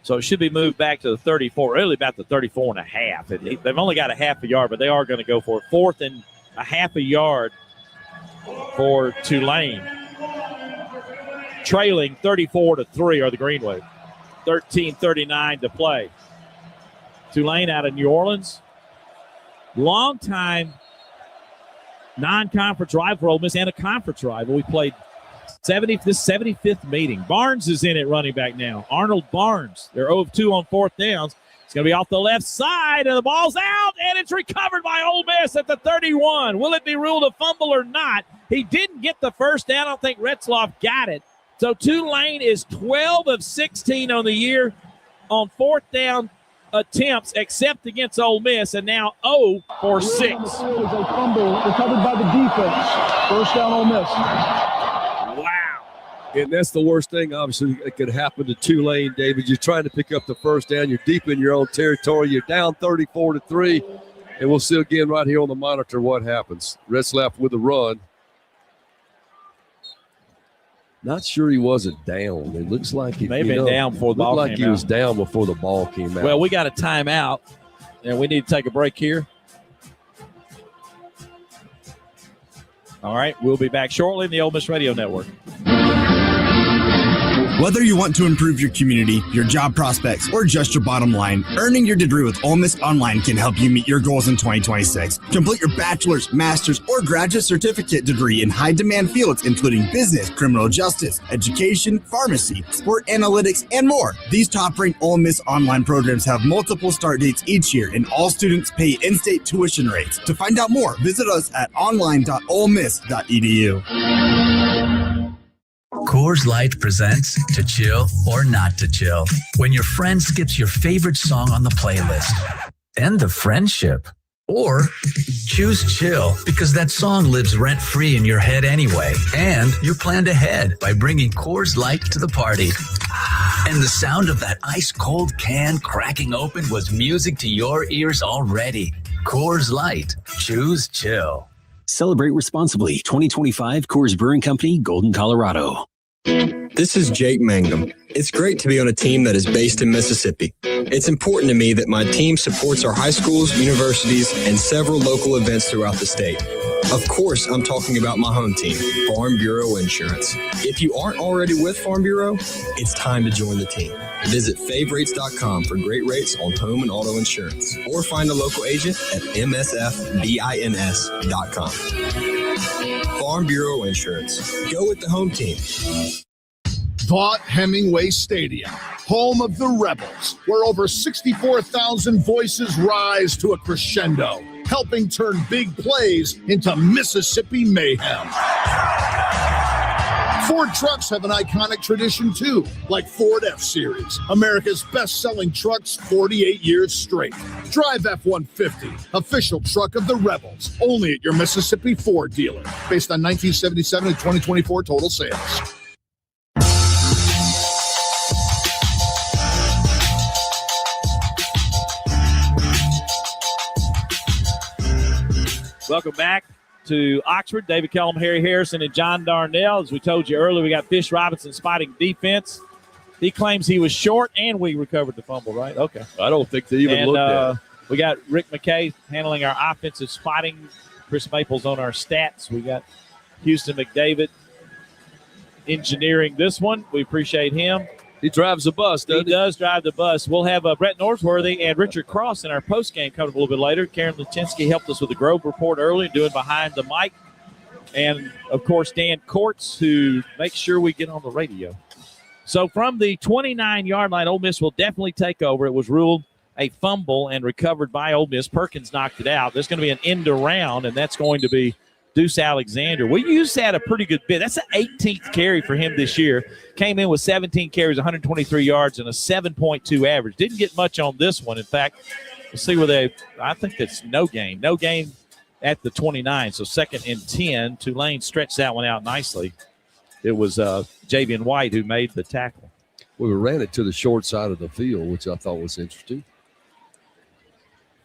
So it should be moved back to the 34, really about the 34 and a half. They've only got a half a yard, but they are going to go for it. 4th and a half a yard for Tulane. Trailing 34-3 are the Green Wave. 13:39 to play. Tulane out of New Orleans. Long-time non-conference rival for Ole Miss and a conference rival. We played this 75th meeting. Barnes is in it running back now. Arnold Barnes. They're 0 of 2 on 4th downs. It's going to be off the left side, and the ball's out, and it's recovered by Ole Miss at the 31. Will it be ruled a fumble or not? He didn't get the first down. I don't think Retzloff got it. So Tulane is 12 of 16 on the year on 4th down attempts, except against Ole Miss, and now 0 for 6. It is a fumble recovered by the defense. 1st down, Ole Miss. Wow. And that's the worst thing, obviously, that could happen to Tulane, David. You're trying to pick up the first down. You're deep in your own territory. You're down 34-3. And we'll see again right here on the monitor what happens. Retzlaff with a run. Not sure he wasn't down. It looks like he may have been down before the ball came out. Looked like he was down before the ball came out. Well, we got a timeout, and we need to take a break here. All right, we'll be back shortly in the Ole Miss Radio Network. Whether you want to improve your community, your job prospects, or just your bottom line, earning your degree with Ole Miss Online can help you meet your goals in 2026. Complete your bachelor's, master's, or graduate certificate degree in high-demand fields including business, criminal justice, education, pharmacy, sport analytics, and more. These top-ranked Ole Miss Online programs have multiple start dates each year, and all students pay in-state tuition rates. To find out more, visit us at online.olemiss.edu. Coors Light presents To Chill or Not to Chill. When your friend skips your favorite song on the playlist. End the friendship. Or choose chill because that song lives rent-free in your head anyway. And you planned ahead by bringing Coors Light to the party. And the sound of that ice-cold can cracking open was music to your ears already. Coors Light. Choose chill. Celebrate responsibly. 2025 Coors Brewing Company, Golden, Colorado. This is Jake Mangum. It's great to be on a team that is based in Mississippi. It's important to me that my team supports our high schools, universities, and several local events throughout the state. Of course, I'm talking about my home team, Farm Bureau Insurance. If you aren't already with Farm Bureau, it's time to join the team. Visit favrates.com for great rates on home and auto insurance, or find a local agent at msfbins.com. Farm Bureau Insurance. Go with the home team. Vaught-Hemingway Stadium, home of the Rebels, where over 64,000 voices rise to a crescendo, helping turn big plays into Mississippi mayhem. Ford trucks have an iconic tradition too, like Ford F-Series, America's best-selling trucks 48 years straight. Drive F-150, official truck of the Rebels, only at your Mississippi Ford dealer, based on 1977 and 2024 total sales. Welcome back to Oxford. David Kellum, Harry Harrison, and John Darnell. As we told you earlier, we got Fish Robinson spotting defense. He claims he was short, and we recovered the fumble, right? Okay. I don't think they even looked at it. We got Rick McKay handling our offensive spotting. Chris Maples on our stats. We got Houston McDavid engineering this one. We appreciate him. He drives the bus, doesn't he? He does drive the bus. We'll have Brett Norsworthy and Richard Cross in our postgame coming a little bit later. Karen Lachinski helped us with the Grove Report early, doing Behind the Mic. And, of course, Dan Courts, who makes sure we get on the radio. So from the 29-yard line, Ole Miss will definitely take over. It was ruled a fumble and recovered by Ole Miss. Perkins knocked it out. There's going to be an end around, and that's going to be Deuce Alexander. We used that a pretty good bit. That's the 18th carry for him this year. Came in with 17 carries, 123 yards, and a 7.2 average. Didn't get much on this one. In fact, we'll see where I think that's no gain. No gain at the 29. So 2nd and 10. Tulane stretched that one out nicely. It was Javian White who made the tackle. We ran it to the short side of the field, which I thought was interesting.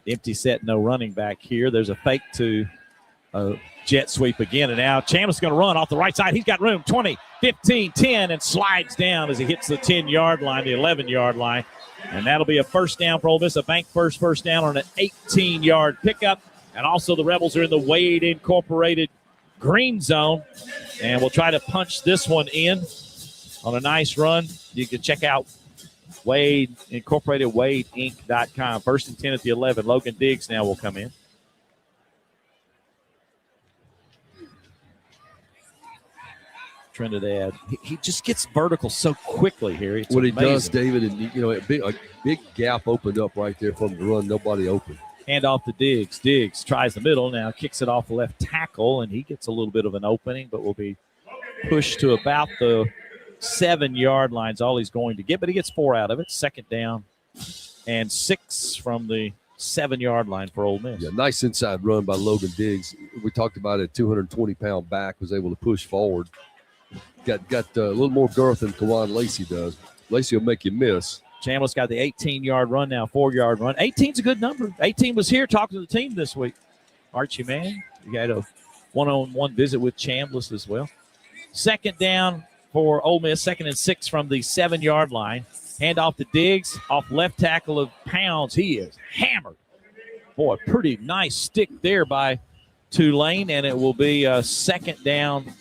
Empty set, no running back here. There's a fake to jet sweep again, and now Chambliss going to run off the right side. He's got room, 20, 15, 10, and slides down as he hits the 10-yard line, the 11-yard line. And that'll be a first down for Ole Miss, a bank first down on an 18-yard pickup. And also the Rebels are in the Wade Incorporated green zone. And we'll try to punch this one in on a nice run. You can check out Wade Incorporated, WadeInc.com. 1st and 10 at the 11. Logan Diggs now will come in. Trinidad. He just gets vertical so quickly here. It's what amazing. He does, David, and a big gap opened up right there for him to run. Nobody open. Hand off to Diggs. Diggs tries the middle, now kicks it off the left tackle, and he gets a little bit of an opening, but will be pushed to about the 7-yard line is all he's going to get, but he gets 4 out of it. 2nd down and 6 from the 7-yard line for Ole Miss. Yeah, nice inside run by Logan Diggs. We talked about it, 220-pound back, was able to push forward. Got a little more girth than Kawan Lacey does. Lacey will make you miss. Chambliss got the 18-yard run now, 4-yard run. 18's a good number. 18 was here talking to the team this week. Archie Manning, you had a one-on-one visit with Chambliss as well. 2nd down for Ole Miss, 2nd and 6 from the 7-yard line. Hand off to Diggs, off left tackle of Pounds. He is hammered. Boy, pretty nice stick there by Tulane, and it will be a 2nd down,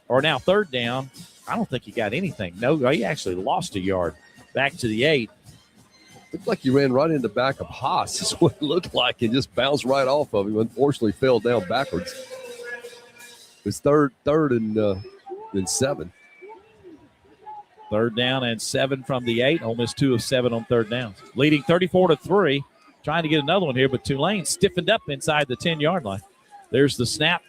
or now 3rd down. I don't think he got anything. No, he actually lost a yard. Back to the 8. Looked like he ran right in the back of Haas. That's what it looked like, and just bounced right off of him. Unfortunately, fell down backwards. It's third and 7. 3rd down and 7 from the 8. Ole Miss 2 of 7 on 3rd downs. Leading 34-3. Trying to get another one here, but Tulane stiffened up inside the 10-yard line. There's the snap.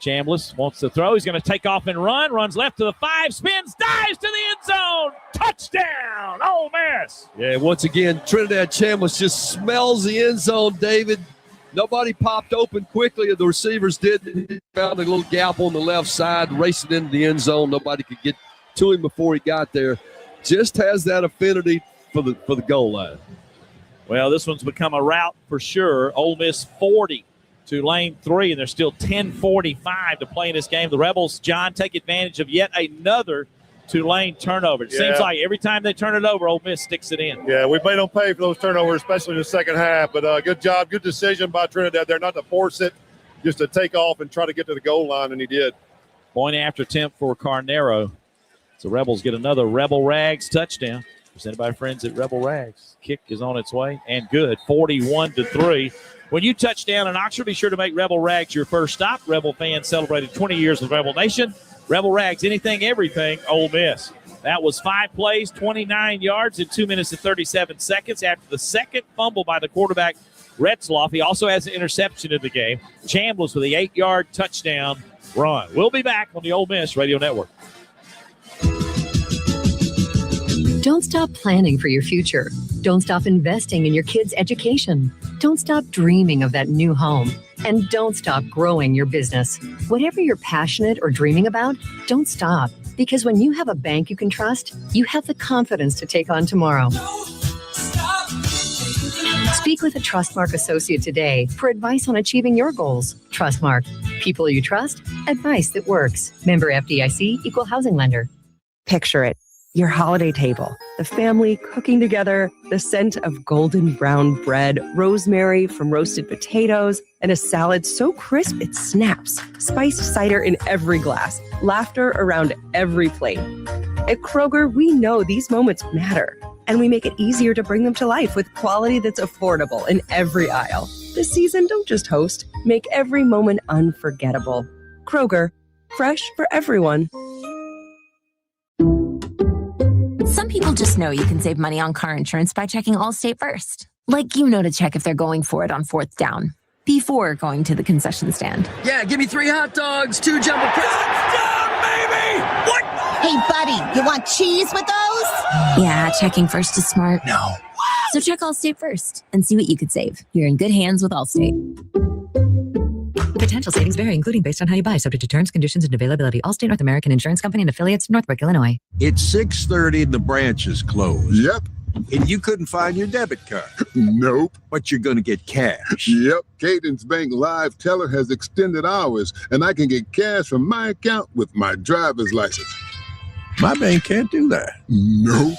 Chambliss wants to throw. He's going to take off and run. Runs left to the 5. Spins. Dives to the end zone. Touchdown, Ole Miss. Yeah, once again, Trinidad Chambliss just smells the end zone, David. Nobody popped open quickly. The receivers did. Found a little gap on the left side, racing into the end zone. Nobody could get to him before he got there. Just has that affinity for the goal line. Well, this one's become a rout for sure. Ole Miss 40. Tulane 3, and there's still 10:45 to play in this game. The Rebels, John, take advantage of yet another Tulane turnover. It seems like every time they turn it over, Ole Miss sticks it in. Yeah, we made them pay for those turnovers, especially in the second half. But good job, good decision by Trinidad there, not to force it, just to take off and try to get to the goal line, and he did. Point after attempt for Carnero. So Rebels get another Rebel Rags touchdown. Presented by friends at Rebel Rags. Kick is on its way, and good, 41-3. When you touch down in Oxford, be sure to make Rebel Rags your first stop. Rebel fans celebrated 20 years with Rebel Nation. Rebel Rags, anything, everything, Ole Miss. That was 5 plays, 29 yards in 2 minutes and 37 seconds after the second fumble by the quarterback, Retzloff. He also has an interception in the game. Chambliss with the 8-yard touchdown run. We'll be back on the Ole Miss Radio Network. Don't stop planning for your future. Don't stop investing in your kids' education. Don't stop dreaming of that new home. And don't stop growing your business. Whatever you're passionate or dreaming about, don't stop. Because when you have a bank you can trust, you have the confidence to take on tomorrow. Speak with a Trustmark associate today for advice on achieving your goals. Trustmark. People you trust. Advice that works. Member FDIC, Equal Housing Lender. Picture it. Your holiday table, the family cooking together, the scent of golden brown bread, rosemary from roasted potatoes, and a salad so crisp it snaps, spiced cider in every glass, laughter around every plate. At Kroger, we know these moments matter, and we make it easier to bring them to life with quality that's affordable in every aisle. This season, don't just host, make every moment unforgettable. Kroger, fresh for everyone. Some people just know you can save money on car insurance by checking Allstate first. Like you know to check if they're going for it on 4th down before going to the concession stand. Yeah, give me 3 hot dogs, 2 jumbo touchdown, baby! What? Hey, buddy, you want cheese with those? Yeah, checking first is smart. No. So check Allstate first and see what you could save. You're in good hands with Allstate. Potential savings vary, including based on how you buy, subject to terms, conditions, and availability. Allstate North American Insurance Company and affiliates, Northbrook, Illinois. It's 6:30 and the branch is closed. Yep. And you couldn't find your debit card. Nope. But you're going to get cash. Yep. Cadence Bank Live Teller has extended hours, and I can get cash from my account with my driver's license. My bank can't do that. Nope.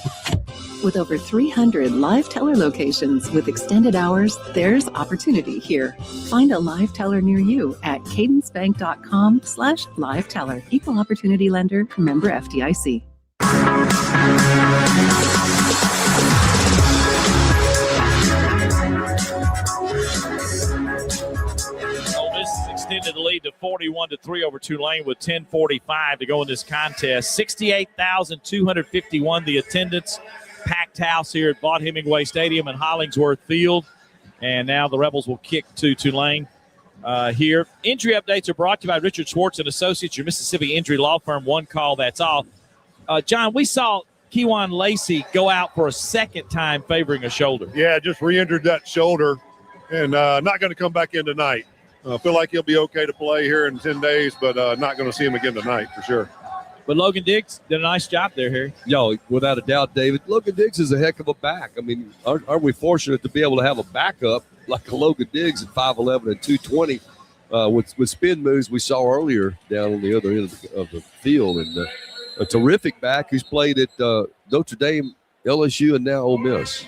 With over 300 live teller locations with extended hours, there's opportunity here. Find a live teller near you at cadencebank.com/live teller. Equal opportunity lender, member FDIC. Extended the lead to 41-3 over Tulane with 10:45 to go in this contest. 68,251 the attendance. Packed house here at Vaught Hemingway Stadium and Hollingsworth Field. And now the Rebels will kick to Tulane here. Injury updates are brought to you by Richard Schwartz and Associates, your Mississippi injury law firm. One call, that's all. John, we saw Kewan Lacey go out for a second time favoring a shoulder. Yeah, just re-injured that shoulder and not going to come back in tonight. I feel like he'll be okay to play here in 10 days, but not going to see him again tonight for sure. But Logan Diggs did a nice job there, Harry. Yo, without a doubt, David. Logan Diggs is a heck of a back. I mean, aren't we fortunate to be able to have a backup like a Logan Diggs at 5'11 and 220 with spin moves we saw earlier down on the other end of the field. And a terrific back who's played at Notre Dame, LSU, and now Ole Miss.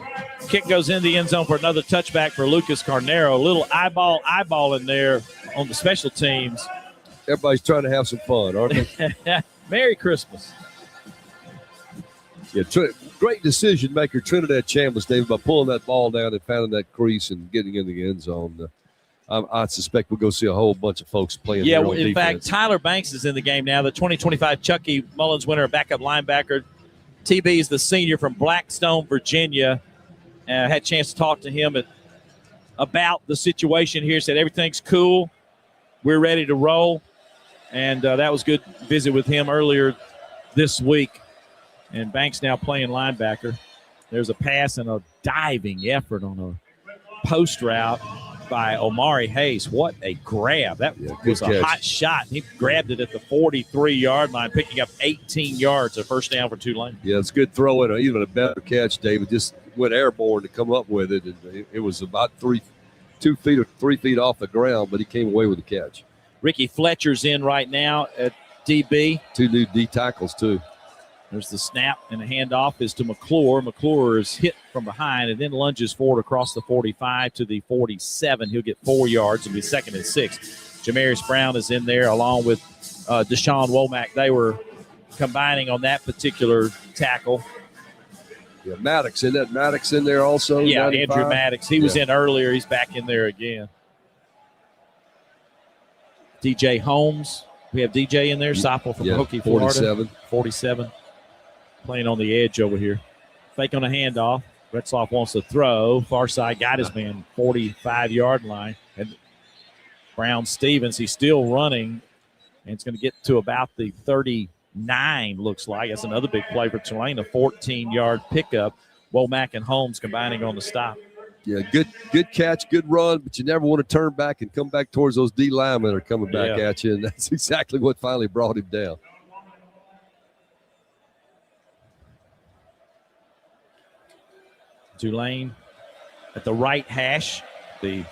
Kick goes in the end zone for another touchback for Lucas Carnero. A little eyeball in there on the special teams. Everybody's trying to have some fun, aren't they? Merry Christmas. Yeah, great decision maker, Trinidad Chambliss, David, by pulling that ball down and finding that crease and getting in the end zone. I suspect we'll go see a whole bunch of folks playing. Yeah, well, in fact, Tyler Banks is in the game now. The 2025 Chucky Mullins winner, backup linebacker. TB is the senior from Blackstone, Virginia. Had a chance to talk to him about the situation here. Said everything's cool. We're ready to roll. And that was good visit with him earlier this week. And Banks now playing linebacker. There's a pass and a diving effort on a post route by Omari Hayes. What a grab. That was a hot shot. He grabbed it at the 43-yard line, picking up 18 yards, a first down for Tulane. Yeah, it's good throw and even a better catch, David. Just went airborne to come up with it. And it was about 2 feet or 3 feet off the ground, but he came away with the catch. Ricky Fletcher's in right now at DB. 2 new D tackles, too. There's the snap, and the handoff is to McClure. McClure is hit from behind and then lunges forward across the 45 to the 47. He'll get 4 yards and be second and 6. Jamarius Brown is in there along with Deshaun Womack. They were combining on that particular tackle. Yeah, Maddox in that. Maddox in there also. Yeah, 95. Andrew Maddox. He was in earlier. He's back in there again. DJ Holmes We have DJ in there, Seipel from Hokie, Florida. 47. Playing on the edge over here. Fake on a handoff. Retzloff wants to throw. Far side got his man, 45-yard line. And Brown Stevens, he's still running, and it's going to get to about the 39, looks like. That's another big play for Tulane, a 14-yard pickup. Womack and Holmes combining on the stop. Yeah, good catch, good run, but you never want to turn back and come back towards those D linemen that are coming back at you, and that's exactly what finally brought him down. Tulane at the right hash, the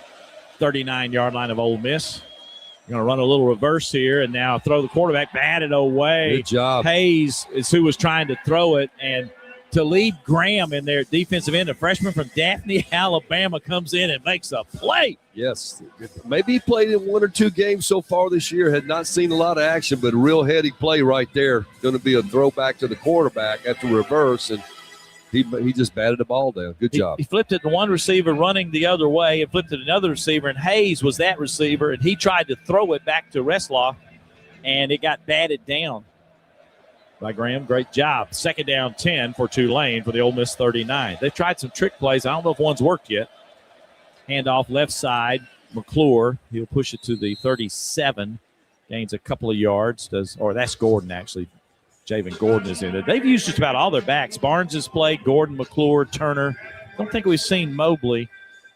39-yard line of Ole Miss. You're going to run a little reverse here and now throw the quarterback, batted away. Good job. Hayes is who was trying to throw it, and Talib Graham in their defensive end, a freshman from Daphne, Alabama, comes in and makes a play. Yes. Maybe he played in 1 or 2 games so far this year, had not seen a lot of action, but a real heady play right there. Going to be a throwback to the quarterback after reverse, and he just batted the ball down. Good job. He flipped it to one receiver running the other way and flipped it to another receiver, and Hayes was that receiver, and he tried to throw it back to Retzloff, and it got batted down by Graham. Great job. 2nd down 10 for Tulane for the Ole Miss 39. They've tried some trick plays. I don't know if one's worked yet. Handoff left side. McClure, he'll push it to the 37. Gains a couple of yards. That's Gordon, actually. Javen Gordon is in it. They've used just about all their backs. Barnes has played, Gordon, McClure, Turner. Don't think we've seen Mobley.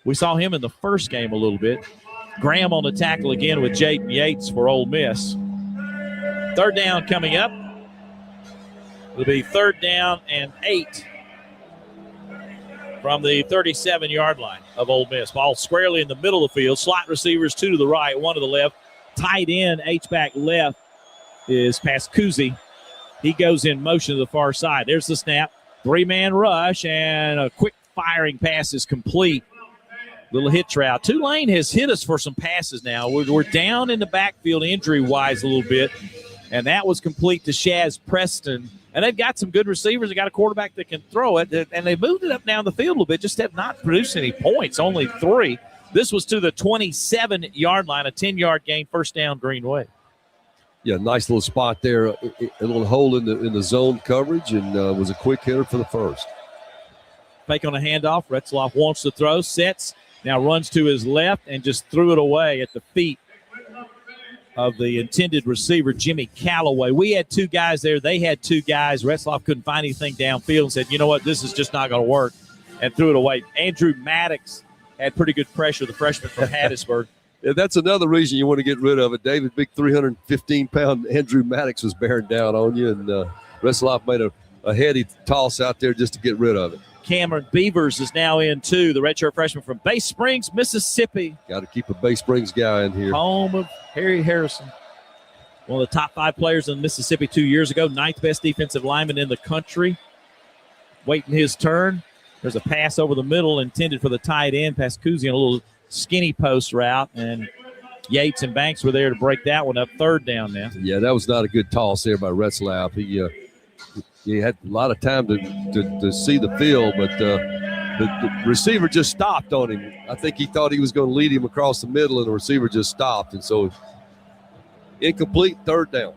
We saw him in the first game a little bit. Graham on the tackle again with Jaden Yates for Ole Miss. 3rd down coming up. It'll be 3rd down and 8 from the 37-yard line of Ole Miss. Ball squarely in the middle of the field. Slot receivers, 2 to the right, 1 to the left. Tight end, H-back left is Pascuzzi. He goes in motion to the far side. There's the snap. 3-man rush, and a quick firing pass is complete. Little hitch route. Tulane has hit us for some passes now. We're down in the backfield injury-wise a little bit, and that was complete to Shaz Preston. And they've got some good receivers. They got a quarterback that can throw it, and they moved it up down the field a little bit, just have not produced any points, only 3. This was to the 27-yard line, a 10-yard gain, 1st down, Green Wave. Yeah, nice little spot there, a little hole in the zone coverage, and was a quick hitter for the first. Fake on a handoff. Retzloff wants to throw, sets, now runs to his left and just threw it away at the feet of the intended receiver, Jimmy Callaway. We had 2 guys there. They had 2 guys. Retzloff couldn't find anything downfield and said, you know what, this is just not going to work, and threw it away. Andrew Maddox had pretty good pressure, the freshman from Hattiesburg. Yeah, that's another reason you want to get rid of it. David, big 315-pound Andrew Maddox was bearing down on you, and Retzloff made a heady toss out there just to get rid of it. Cameron Beavers is now in, too, the redshirt freshman from Bay Springs, Mississippi. Got to keep a Bay Springs guy in here. Home of Harry Harrison. One of the top 5 players in Mississippi 2 years ago, 9th best defensive lineman in the country. Waiting his turn. There's a pass over the middle intended for the tight end. Pascuzzi on a little skinny post route, and Yates and Banks were there to break that one up. 3rd down now. Yeah, that was not a good toss there by Retzloff. He had a lot of time to see the field, but the receiver just stopped on him. I think he thought he was going to lead him across the middle, and the receiver just stopped. And so incomplete, 3rd down.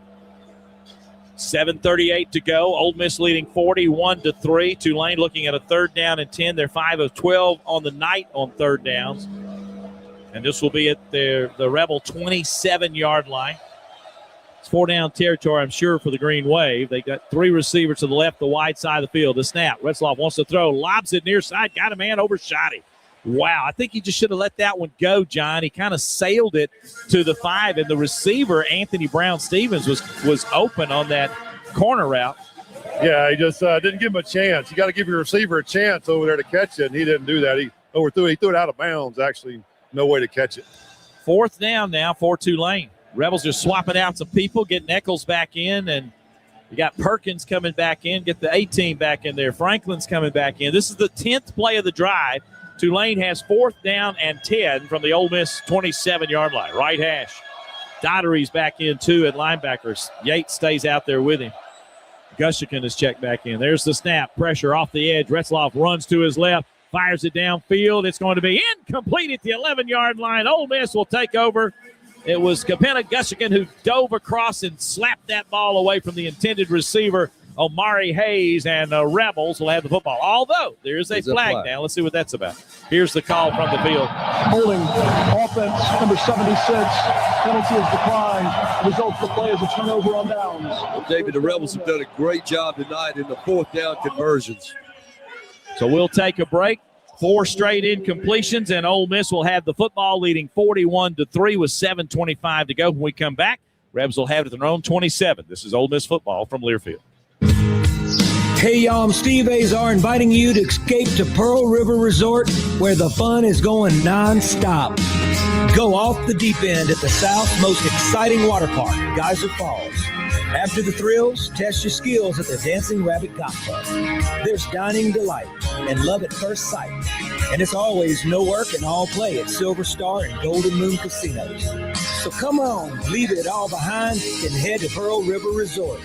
7:38 to go. Ole Miss leading 41-3. Tulane looking at a 3rd down and 10. They're 5 of 12 on the night on 3rd downs. And this will be at the Rebel 27-yard line. It's 4-down territory, I'm sure, for the Green Wave. They got 3 receivers to the left, the wide side of the field. The snap. Retzloff wants to throw, lobs it near side, got a man, overshot him. Wow, I think he just should have let that one go, John. He kind of sailed it to the 5, and the receiver, Anthony Brown-Stevens, was open on that corner route. Yeah, he just didn't give him a chance. You got to give your receiver a chance over there to catch it, and he didn't do that. He overthrew it. He threw it out of bounds, actually. No way to catch it. 4th down now for Tulane. Rebels are swapping out some people, getting Eccles back in, and you got Perkins coming back in, get the A-team back in there. Franklin's coming back in. This is the 10th play of the drive. Tulane has 4th down and 10 from the Ole Miss 27-yard line. Right hash. Dottery's back in, too, at linebackers. Yates stays out there with him. Gushikin is checked back in. There's the snap. Pressure off the edge. Retzloff runs to his left, fires it downfield. It's going to be incomplete at the 11-yard line. Ole Miss will take over It was Kapena Gusigan who dove across and slapped that ball away from the intended receiver, Omari Hayes, and Rebels will have the football. Although there is a flag now. Let's see what that's about. Here's the call from the field. Holding offense, number 76. Penalty is declined. Result of the play is a turnover on downs. Well, David, the Rebels have done a great job tonight in the fourth down conversions. So we'll take a break. 4 straight incompletions, and Ole Miss will have the football leading 41-3 with 7:25 to go. When we come back, Rebs will have it at their own 27. This is Ole Miss football from Learfield. Hey, y'all, I'm Steve Azar inviting you to escape to Pearl River Resort where the fun is going nonstop. Go off the deep end at the South's most exciting water park, Geyser Falls. After the thrills, test your skills at the Dancing Rabbit Golf Club. There's dining delight and love at first sight. And it's always no work and all play at Silver Star and Golden Moon Casinos. So come on, leave it all behind and head to Pearl River Resort.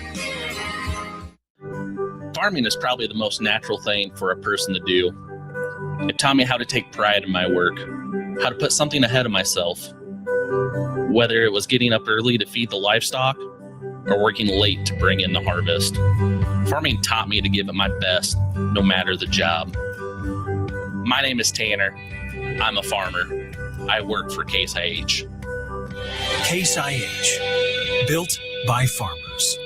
Farming is probably the most natural thing for a person to do. It taught me how to take pride in my work, how to put something ahead of myself. Whether it was getting up early to feed the livestock or working late to bring in the harvest. Farming taught me to give it my best, no matter the job. My name is Tanner. I'm a farmer. I work for Case IH. Case IH, built by farmers.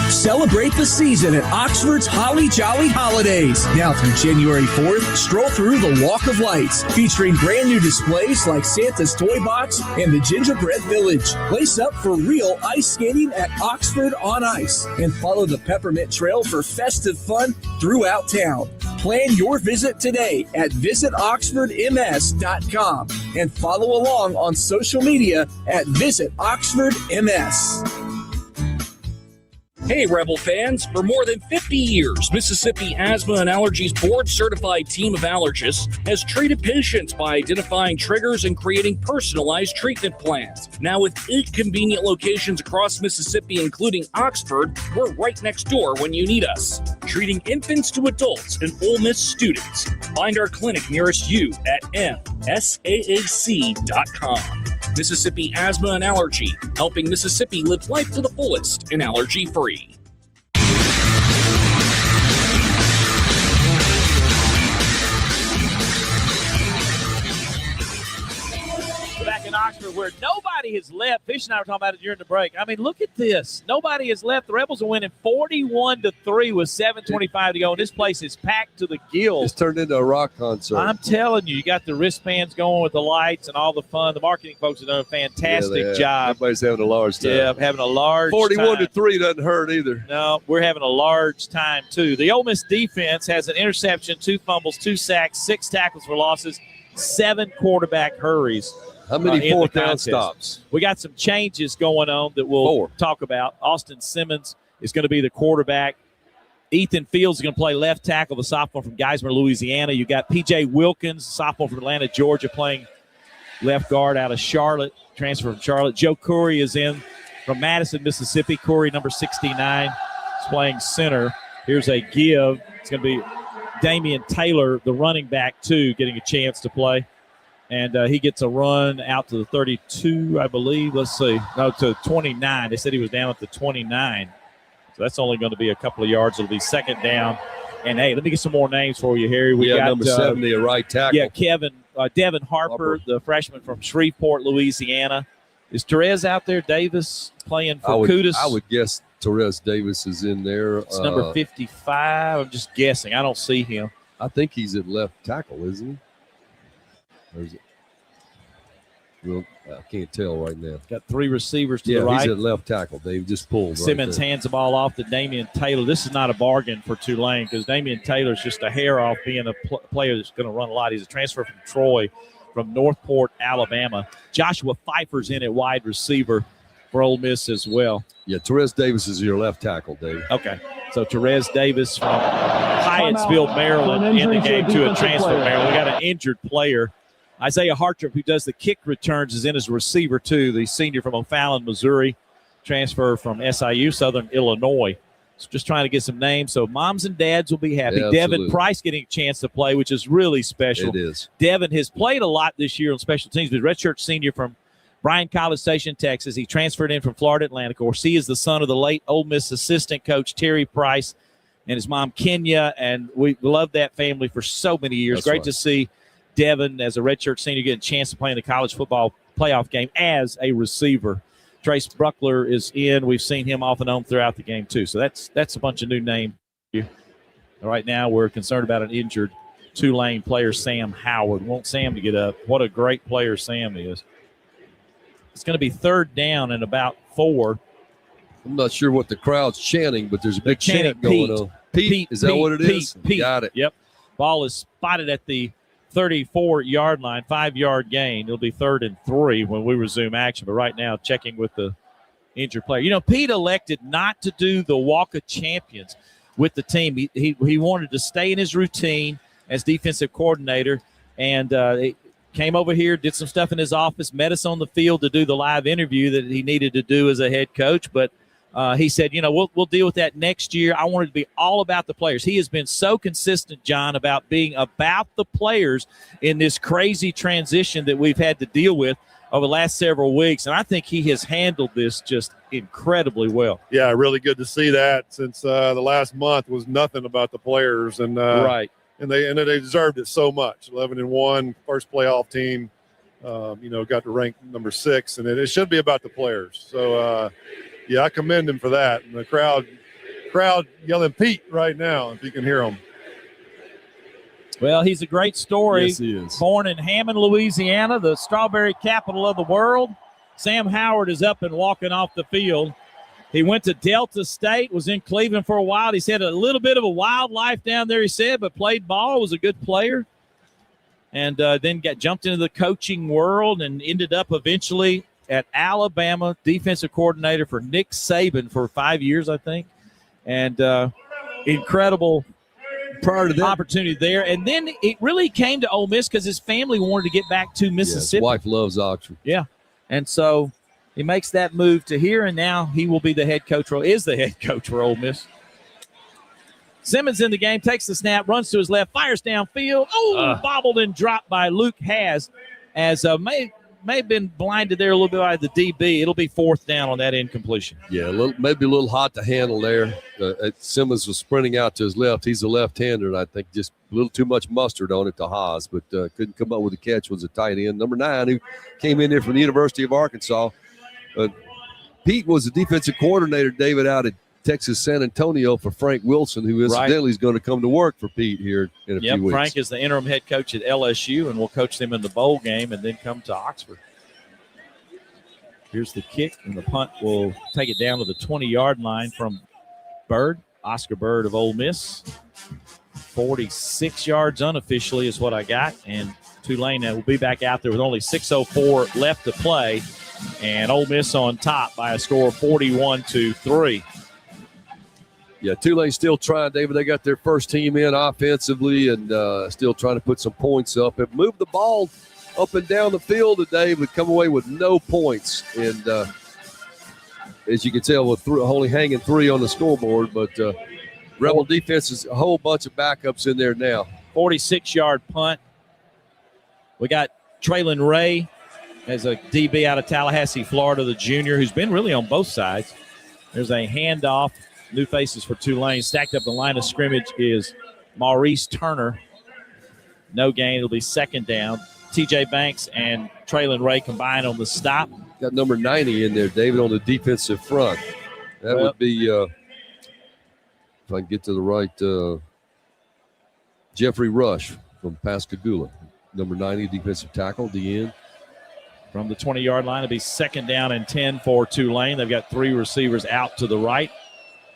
Celebrate the season at Oxford's Holly Jolly Holidays. Now through January 4th, stroll through the Walk of Lights, featuring brand new displays like Santa's Toy Box and the Gingerbread Village. Lace up for real ice skating at Oxford on Ice and follow the Peppermint Trail for festive fun throughout town. Plan your visit today at visitoxfordms.com and follow along on social media at visitoxfordms. Hey, Rebel fans. For more than 50 years, Mississippi Asthma and Allergies board-certified team of allergists has treated patients by identifying triggers and creating personalized treatment plans. Now, with 8 convenient locations across Mississippi, including Oxford, we're right next door when you need us. Treating infants to adults and Ole Miss students. Find our clinic nearest you at msaac.com. Mississippi Asthma and Allergy, helping Mississippi live life to the fullest and allergy-free. Back in Oxford, where nobody has left. Fish and I were talking about it during the break. I mean, look at this. Nobody has left. The Rebels are winning 41-3 with 7:25 to go, and this place is packed to the gills. It's turned into a rock concert. I'm telling you, you got the wristbands going with the lights and all the fun. The marketing folks have done a fantastic job. Everybody's having a large time. Yeah, having a large 41-3 doesn't hurt either. No, we're having a large time, too. The Ole Miss defense has an interception, 2 fumbles, 2 sacks, 6 tackles for losses, 7 quarterback hurries. How many fourth down stops? We got some changes going on that we'll talk about. Austin Simmons is going to be the quarterback. Ethan Fields is going to play left tackle, the sophomore from Geismar, Louisiana. You got P.J. Wilkins, sophomore from Atlanta, Georgia, playing left guard out of Charlotte, transfer from Charlotte. Joe Curry is in from Madison, Mississippi. Curry, number 69, is playing center. Here's a give. It's going to be Damian Taylor, the running back, too, getting a chance to play. And he gets a run out to the 32, I believe. Let's see. No, to 29. They said he was down at the 29. So that's only going to be a couple of yards. It'll be second down. And, hey, let me get some more names for you, Harry. We got number 70, a right tackle. Yeah, Devin Harper, the freshman from Shreveport, Louisiana. Is Therese out there, Davis, playing for Cootis? I would guess Therese Davis is in there. It's number 55. I'm just guessing. I don't see him. I think he's at left tackle, isn't he? Or is it? Well, I can't tell right now. Got 3 receivers to the right. Yeah, he's at left tackle. They've just pulled. Simmons hands the ball off to Damian Taylor. This is not a bargain for Tulane because Damian Taylor's just a hair off being a player that's going to run a lot. He's a transfer from Troy, from Northport, Alabama. Joshua Pfeiffer's in at wide receiver for Ole Miss as well. Yeah, Therese Davis is your left tackle, Dave. Okay. So Therese Davis from Hyattsville, Maryland, in the game to a transfer from Maryland. We got an injured player. Isaiah Hartrup, who does the kick returns, is in as a receiver, too. The senior from O'Fallon, Missouri, transfer from SIU, Southern Illinois. Just trying to get some names. So moms and dads will be happy. Yeah, Devin Price getting a chance to play, which is really special. It is. Devin has played a lot this year on special teams, but redshirt senior from Bryan College Station, Texas. He transferred in from Florida Atlantic. Of course, he is the son of the late Ole Miss assistant coach Terry Price and his mom Kenya, and we love that family for so many years. That's Great right. to see Devin as a redshirt senior getting a chance to play in the college football playoff game as a receiver. Trace Bruckler is in. We've seen him off and on throughout the game, too. So that's a bunch of new names. Right now, we're concerned about an injured Tulane player, Sam Howard. Want Sam to get up. What a great player Sam is. It's going to be third down and about 4. I'm not sure what the crowd's chanting, but there's a big chant going on. Pete, is that what it is? Pete. Got it. Yep. Ball is spotted at the 34-yard line, 5-yard gain. It'll be 3rd and 3 when we resume action. But right now, checking with the injured player. You know, Pete elected not to do the Walk of Champions with the team. He wanted to stay in his routine as defensive coordinator, and he came over here, did some stuff in his office, met us on the field to do the live interview that he needed to do as a head coach. But he said, you know, we'll deal with that next year. I wanted to be all about the players. He has been so consistent, John, about being about the players in this crazy transition that we've had to deal with over the last several weeks. And I think he has handled this just incredibly well. Yeah, really good to see that, since the last month was nothing about the players. And right. And they deserved it so much. 11-1, first playoff team, got to rank number 6, and it should be about the players. So, yeah, I commend him for that. And the crowd yelling Pete right now, if you can hear them. Well, he's a great story. Yes, he is. Born in Hammond, Louisiana, the strawberry capital of the world. Sam Howard is up and walking off the field. He went to Delta State, was in Cleveland for a while. He's had a little bit of a wild life down there, he said, but played ball, was a good player. And then jumped into the coaching world and ended up eventually at Alabama, defensive coordinator for Nick Saban for 5 years, I think. And incredible prior to that opportunity there. And then it really came to Ole Miss because his family wanted to get back to Mississippi. His wife loves Oxford. Yeah. And so he makes that move to here, and now he will be the head coach, is the head coach for Ole Miss. Simmons in the game, takes the snap, runs to his left, fires downfield. Bobbled and dropped by Luke Haas, as may have been blinded there a little bit by the DB. It'll be 4th down on that incompletion. Yeah, maybe a little hot to handle there. Simmons was sprinting out to his left. He's a left-hander, and I think just a little too much mustard on it to Haas, but couldn't come up with a catch. Was a tight end. Number 9, who came in there from the University of Arkansas. Pete was the defensive coordinator, David, out at Texas San Antonio for Frank Wilson, who incidentally is going to come to work for Pete here in a few weeks. Frank is the interim head coach at LSU, and will coach them in the bowl game and then come to Oxford. Here's the kick, and the punt will take it down to the 20-yard line from Bird, Oscar Bird of Ole Miss. 46 yards unofficially is what I got, and Tulane will be back out there with only 6:04 left to play, and Ole Miss on top by a score of 41-3. Yeah, Tulane still trying, David. They got their first team in offensively and still trying to put some points up. Have moved the ball up and down the field today, but come away with no points. And as you can tell, with only hanging 3 on the scoreboard, but Rebel defense is a whole bunch of backups in there now. 46-yard punt. We got Traylon Ray as a DB out of Tallahassee, Florida, the junior, who's been really on both sides. There's a handoff. New faces for Tulane. Stacked up the line of scrimmage is Maurice Turner. No gain. It'll be 2nd down. TJ Banks and Traylon Ray combined on the stop. Got number 90 in there, David, on the defensive front. That would be, if I can get to the right, Jeffrey Rush from Pascagoula. Number 90, defensive tackle, the end. From the 20-yard line, it'll be 2nd down and 10 for Tulane. They've got 3 receivers out to the right.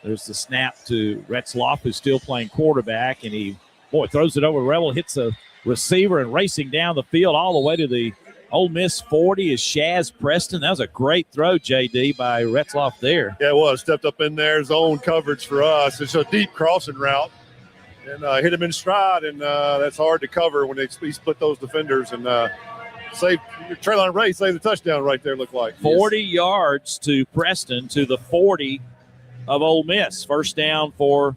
There's the snap to Retzloff, who's still playing quarterback, and he, throws it over. Rebel hits a receiver and racing down the field all the way to the Ole Miss 40 is Shaz Preston. That was a great throw, JD, by Retzloff there. Yeah, it was. Stepped up in there, zone coverage for us. It's a deep crossing route, and hit him in stride, and that's hard to cover when they split those defenders. And Traylon Ray saved the touchdown right there, looked like. 40 yards to Preston to the 40 of Ole Miss. First down for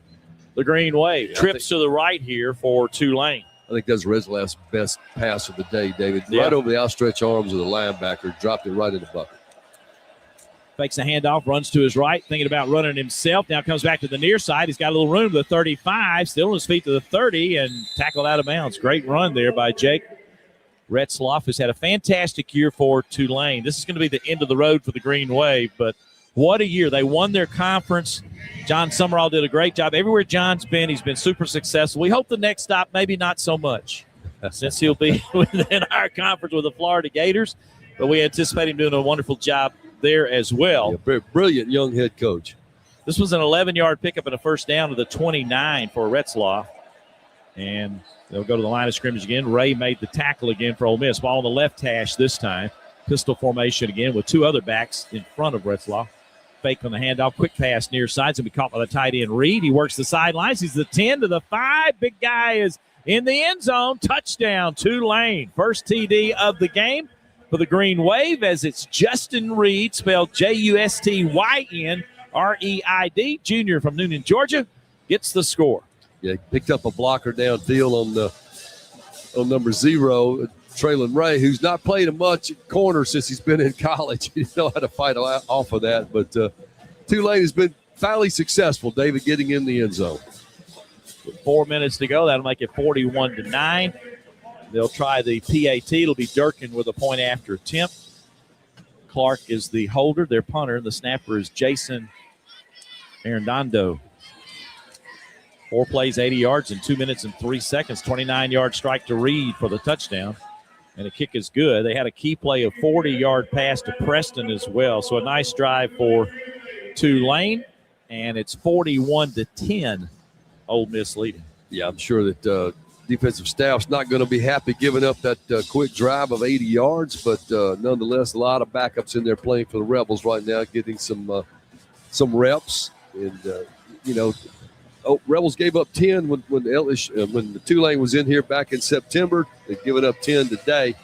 the Green Wave. Yeah, Trips to the right here for Tulane. I think that's Retzlaff's best pass of the day, David. Yeah. Right over the outstretched arms of the linebacker, dropped it right in the bucket. Fakes the handoff, runs to his right, thinking about running himself. Now comes back to the near side. He's got a little room to the 35, still on his feet to the 30, and tackled out of bounds. Great run there by Jake Retzlaff, who's had a fantastic year for Tulane. This is going to be the end of the road for the Green Wave, but what a year. They won their conference. John Summerall did a great job. Everywhere John's been, he's been super successful. We hope the next stop, maybe not so much, since he'll be within our conference with the Florida Gators, but we anticipate him doing a wonderful job there as well. Yeah, brilliant young head coach. This was an 11-yard pickup and a first down to the 29 for Retzlaff. And they'll go to the line of scrimmage again. Ray made the tackle again for Ole Miss. Ball on the left hash this time. Pistol formation again with two other backs in front of Retzlaff. Fake on the handoff. Quick pass near sides and be caught by the tight end Reed. He works the sidelines. He's the 10 to the 5. Big guy is in the end zone. Touchdown, Tulane. First TD of the game for the Green Wave, as it's Justin Reed, spelled Justynreid, junior from Noonan, Georgia, gets the score. Yeah, he picked up a blocker downfield on number 0, Traylon Ray, who's not played a much at corner since he's been in college. He didn't know how to fight off of that, but Tulane has been fairly successful, David, getting in the end zone. With 4 minutes to go, that'll make it 41-9. They'll try the PAT. It'll be Durkin with a point after attempt. Clark is the holder, their punter. The snapper is Jason Arredondo. 4 plays, 80 yards in 2 minutes and 3 seconds. 29-yard strike to Reed for the touchdown. And the kick is good. They had a key play, a 40-yard pass to Preston as well. So a nice drive for Tulane. And it's 41-10, Ole Miss leading. Yeah, I'm sure that defensive staff's not going to be happy giving up that quick drive of 80 yards, but nonetheless, a lot of backups in there playing for the Rebels right now, getting some reps. And Rebels gave up 10 when the Tulane was in here back in September. They've given up 10 today.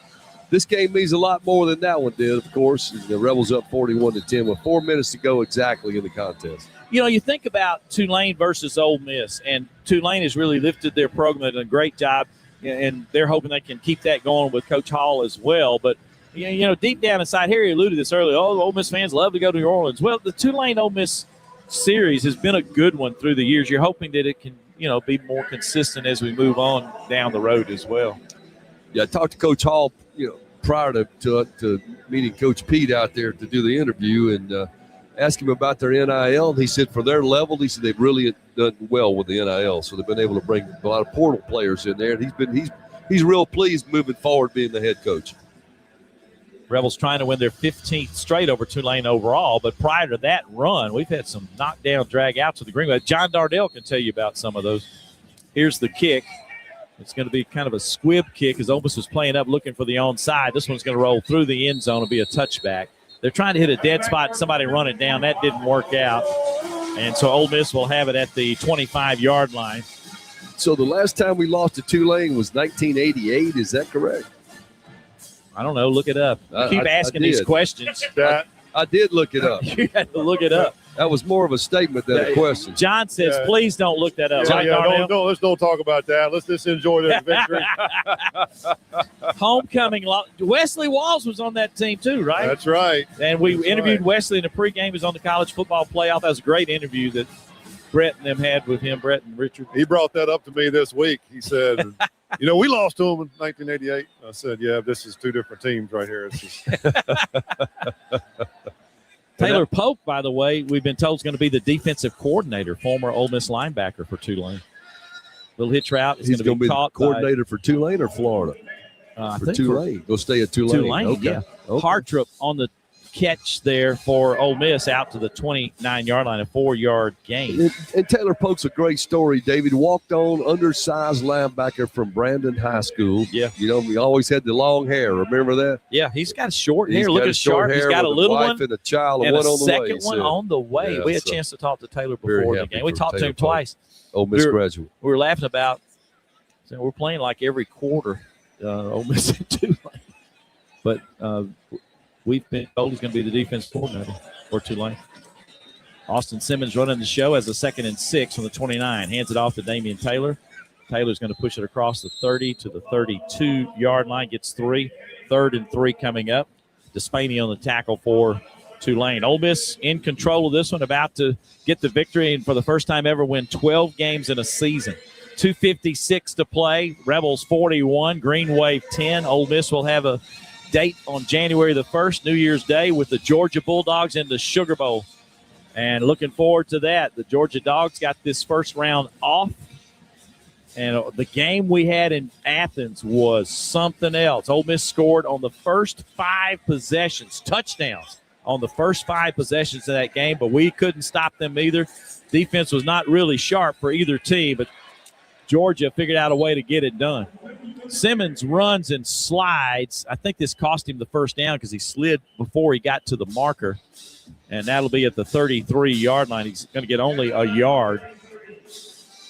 This game means a lot more than that one did, of course. The Rebels up 41-10 with 4 minutes to go exactly in the contest. You know, you think about Tulane versus Ole Miss, and Tulane has really lifted their program and done a great job, and they're hoping they can keep that going with Coach Hall as well. But, you know, deep down inside, Harry alluded to this earlier, Ole Miss fans love to go to New Orleans. Well, the Tulane-Ole Miss series has been a good one through the years. You're hoping that it can, be more consistent as we move on down the road as well. Yeah, I talked to Coach Hall, prior to meeting Coach Pete out there to do the interview, and asked him about their NIL. He said for their level, he said they've really done well with the NIL. So they've been able to bring a lot of portal players in there. And he's real pleased moving forward being the head coach. Rebels trying to win their 15th straight over Tulane overall, but prior to that run, we've had some knockdown drag-outs of the Green Wave. John Dardell can tell you about some of those. Here's the kick. It's going to be kind of a squib kick as Ole Miss was playing up looking for the onside. This one's going to roll through the end zone and be a touchback. They're trying to hit a dead spot and somebody run it down. That didn't work out. And so Ole Miss will have it at the 25-yard line. So the last time we lost to Tulane was 1988. Is that correct? I don't know. Look it up. Keep asking these questions. I did look it up. You had to look it up. That was more of a statement than a question. John says, please don't look that up. Let's don't talk about that. Let's just enjoy the victory. Homecoming. Wesley Walls was on that team too, right? That's right. And we interviewed Wesley in the pregame. He was on the college football playoff. That was a great interview that Brett and them had with him, Brett and Richard. He brought that up to me this week. He said, we lost to them in 1988. I said, yeah, this is two different teams right here. It's just... Taylor Polk, by the way, we've been told is going to be the defensive coordinator, former Ole Miss linebacker for Tulane. Little hitch route is going to be caught coordinator for Tulane or Florida? For Tulane. Go stay at Tulane. Tulane, okay. Yeah. Okay. Hartrop on the catch there for Ole Miss out to the 29-yard line, a 4-yard gain. And Taylor Polk's a great story, David. Walked on, undersized linebacker from Brandon High School. Yeah. We always had the long hair. Remember that? Yeah, he's got short hair. Looking sharp. He's got a little one and a child and one a on the second way, one on the way. Yeah, we had a chance to talk to Taylor before the game. We talked to him twice. Ole Miss graduate. We were laughing about we're playing like every quarter Ole Miss and Tulane. But we've been told he's going to be the defense coordinator for Tulane. Austin Simmons running the show as a 2nd and 6 from the 29. Hands it off to Damian Taylor. Taylor's going to push it across the 30 to the 32-yard line. Gets 3. 3rd and 3 coming up. Despaney on the tackle for Tulane. Ole Miss in control of this one, about to get the victory and for the first time ever win 12 games in a season. 2:56 to play. Rebels 41, Green Wave 10. Ole Miss will have a date on January the 1st, New Year's Day, with the Georgia Bulldogs in the Sugar Bowl. And looking forward to that. The Georgia Dogs got this first round off. And the game we had in Athens was something else. Ole Miss scored on the first 5 possessions, touchdowns on the first 5 possessions of that game, but we couldn't stop them either. Defense was not really sharp for either team, but Georgia figured out a way to get it done. Simmons runs and slides. I think this cost him the first down because he slid before he got to the marker, and that'll be at the 33-yard line. He's going to get only a yard.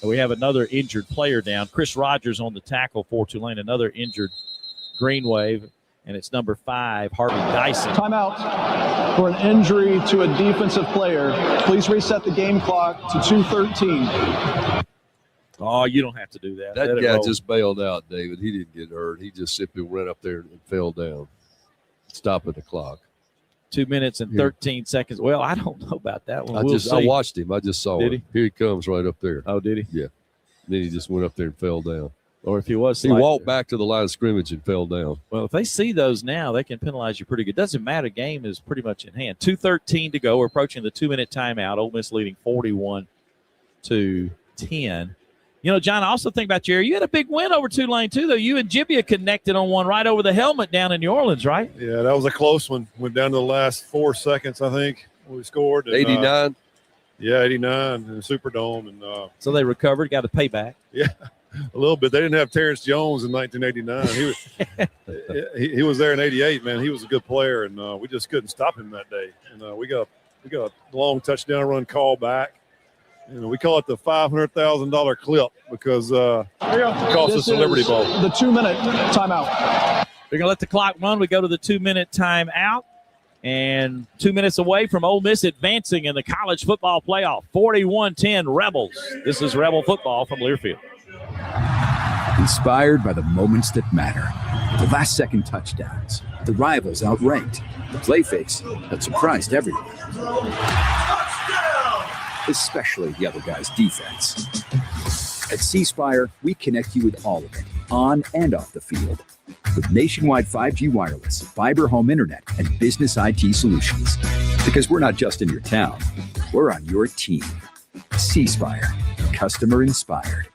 We have another injured player down. Chris Rogers on the tackle for Tulane, another injured Green Wave, and it's number 5, Harvey Dyson. Timeout for an injury to a defensive player. Please reset the game clock to 2:13. Oh, you don't have to do that. That guy just bailed out, David. He didn't get hurt. He just simply went up there and fell down, stopping the clock. 2 minutes and 13 seconds. Well, I don't know about that one. I watched him. I just saw him. Here he comes right up there. Oh, did he? Yeah. Then he just went up there and fell down. Or if he was. He walked back to the line of scrimmage and fell down. Well, if they see those now, they can penalize you pretty good. Doesn't matter. Game is pretty much in hand. 2:13 to go. We're approaching the 2-minute timeout. Ole Miss leading 41-10. You know, John, I also think about Jerry. You had a big win over Tulane, too, though. You and Jibbia connected on one right over the helmet down in New Orleans, right? Yeah, that was a close one. Went down to the last 4 seconds, I think, when we scored. And, 89? Yeah, 89 in the Superdome. And so they recovered, got to pay back. Yeah, a little bit. They didn't have Terrence Jones in 1989. He was there in 88, man. He was a good player, and we just couldn't stop him that day. And we got a long touchdown run call back. You know, we call it the $500,000 clip because it cost us the Liberty Bowl. The 2-minute timeout. We're going to let the clock run. We go to the 2-minute timeout. And 2 minutes away from Ole Miss advancing in the college football playoff. 41-10 Rebels. This is Rebel football from Learfield. Inspired by the moments that matter. The last-second touchdowns. The rivals outranked. The play fakes that surprised everyone. Especially the other guy's defense. At C-Spire, we connect you with all of it, on and off the field. With nationwide 5G wireless, fiber home internet, and business IT solutions. Because we're not just in your town, we're on your team. C-Spire, customer inspired.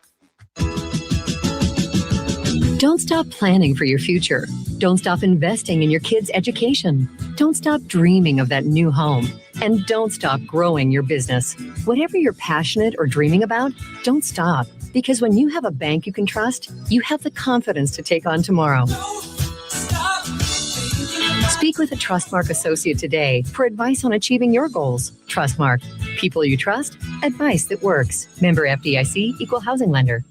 Don't stop planning for your future. Don't stop investing in your kids' education. Don't stop dreaming of that new home. And don't stop growing your business. Whatever you're passionate or dreaming about, don't stop. Because when you have a bank you can trust, you have the confidence to take on tomorrow. Speak with a Trustmark associate today for advice on achieving your goals. Trustmark. People you trust. Advice that works. Member FDIC, Equal Housing Lender.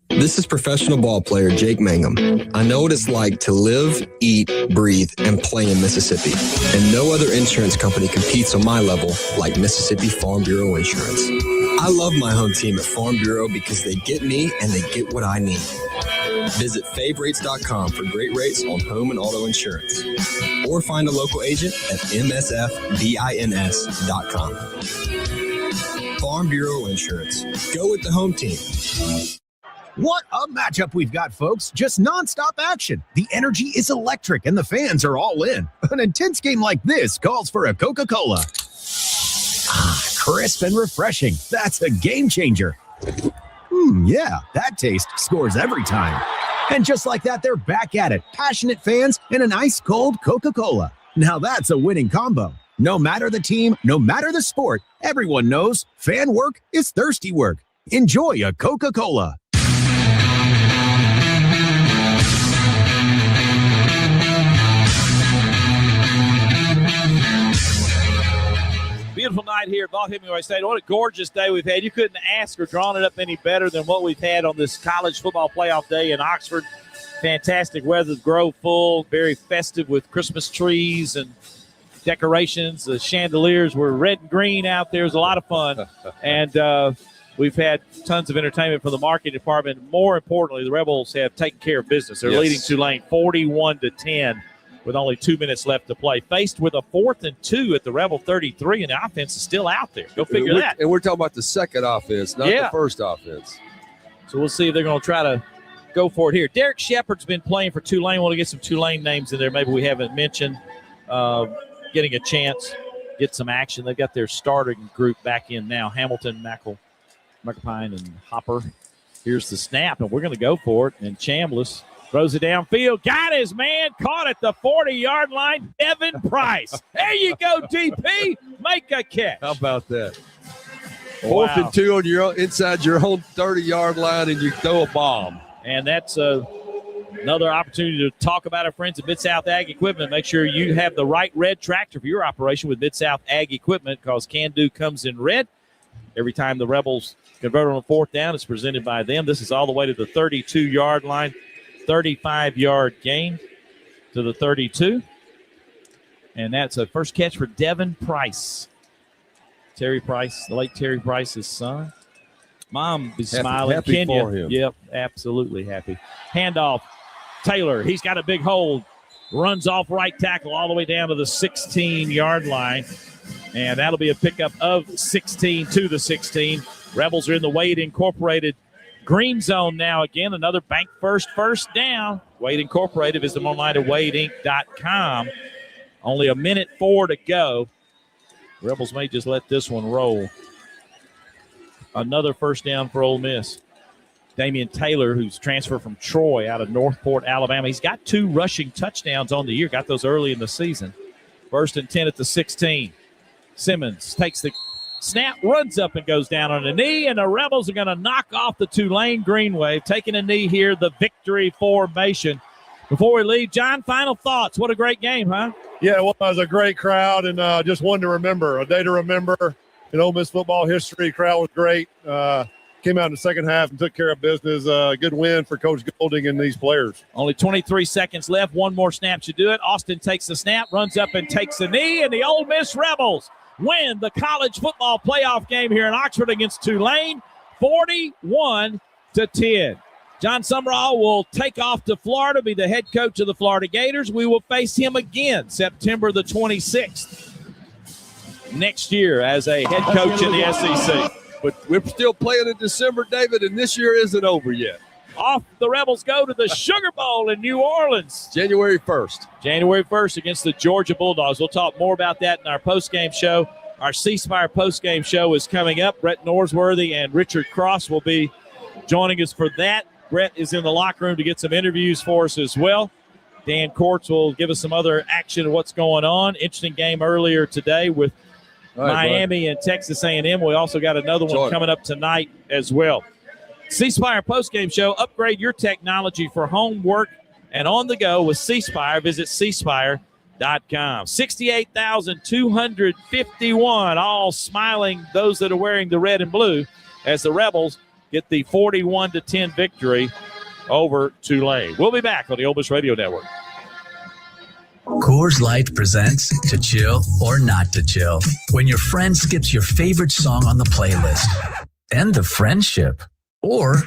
This is professional ball player Jake Mangum. I know what it's like to live, eat, breathe, and play in Mississippi. And no other insurance company competes on my level like Mississippi Farm Bureau Insurance. I love my home team at Farm Bureau because they get me and they get what I need. Visit favrates.com for great rates on home and auto insurance. Or find a local agent at msfbins.com. Farm Bureau Insurance. Go with the home team. What a matchup we've got, folks. Just nonstop action. The energy is electric and the fans are all in. An intense game like this calls for a Coca-Cola. Ah, crisp and refreshing. That's a game changer. Yeah, that taste scores every time. And just like that, they're back at it. Passionate fans and an ice-cold Coca-Cola. Now that's a winning combo. No matter the team, no matter the sport, everyone knows fan work is thirsty work. Enjoy a Coca-Cola. Beautiful night here at Vaught Hemingway Stadium. What a gorgeous day we've had. You couldn't ask or drawn it up any better than what we've had on this college football playoff day in Oxford. Fantastic weather, the Grove full, very festive with Christmas trees and decorations, the chandeliers were red and green out there. It was a lot of fun. And we've had tons of entertainment from the marketing department. More importantly, the Rebels have taken care of business. They're leading Tulane 41-10 with only 2 minutes left to play. Faced with a 4th and 2 at the Rebel 33, and the offense is still out there. Go figure that. And we're talking about the second offense, not the first offense. So we'll see if they're going to try to go for it here. Derek Shepard's been playing for Tulane. Want to get some Tulane names in there maybe we haven't mentioned. Getting a chance, get some action. They've got their starting group back in now. Hamilton, McApine, and Hopper. Here's the snap, and we're going to go for it. And Chambliss throws it downfield. Got his man. Caught at the 40-yard line. Devin Price. There you go, DP. Make a catch. How about that? 4th and 2 on your own, inside your own 30-yard line, and you throw a bomb. And that's another opportunity to talk about our friends at Mid-South Ag Equipment. Make sure you have the right red tractor for your operation with Mid-South Ag Equipment, because Can-Do comes in red. Every time the Rebels convert on a 4th down, it's presented by them. This is all the way to the 32-yard line, 35-yard gain to the 32. And that's a first catch for Devin Price. Terry Price, the late Terry Price's son. Mom is smiling. Happy Kenya, for him. Yep, absolutely happy. Handoff. Taylor, he's got a big hold. Runs off right tackle all the way down to the 16-yard line. And that'll be a pickup of 16 to the 16. Rebels are in the Wade Incorporated green zone now again. Another bank first down. Wade Incorporated. Visit them online at wadeinc.com. Only 1:04 to go. Rebels may just let this one roll. Another first down for Ole Miss. Damian Taylor, who's transferred from Troy out of Northport, Alabama. He's got 2 rushing touchdowns on the year. Got those early in the season. 1st and 10 at the 16. Simmons takes the snap, runs up and goes down on a knee, and the Rebels are going to knock off the Tulane Green Wave. Taking a knee here, the victory formation. Before we leave, John, final thoughts. What a great game, huh? Yeah, well, it was a great crowd, and just one to remember, a day to remember in Ole Miss football history. The crowd was great. Came out in the second half and took care of business. Good win for Coach Golding and these players. Only 23 seconds left. One more snap should do it. Austin takes the snap, runs up and takes the knee, and the Ole Miss Rebels win the college football playoff game here in Oxford against Tulane, 41-10. John Summerall will take off to Florida, be the head coach of the Florida Gators. We will face him again September the 26th next year as a head coach in the SEC. But we're still playing in December, David, and this year isn't over yet. Off the Rebels go to the Sugar Bowl in New Orleans. January 1st. January 1st against the Georgia Bulldogs. We'll talk more about that in our postgame show. Our C-Spire postgame show is coming up. Brett Norsworthy and Richard Cross will be joining us for that. Brett is in the locker room to get some interviews for us as well. Dan Courts will give us some other action of what's going on. Interesting game earlier today with Miami and Texas A&M. We also got another one coming up tonight as well. C-Spire postgame show. Upgrade your technology for homework and on the go with C-Spire. Visit cspire.com. 68,251, all smiling, those that are wearing the red and blue, as the Rebels get the 41-10 victory over Tulane. We'll be back on the Ole Miss Radio Network. Coors Light presents To Chill or Not to Chill. When your friend skips your favorite song on the playlist. End the friendship. Or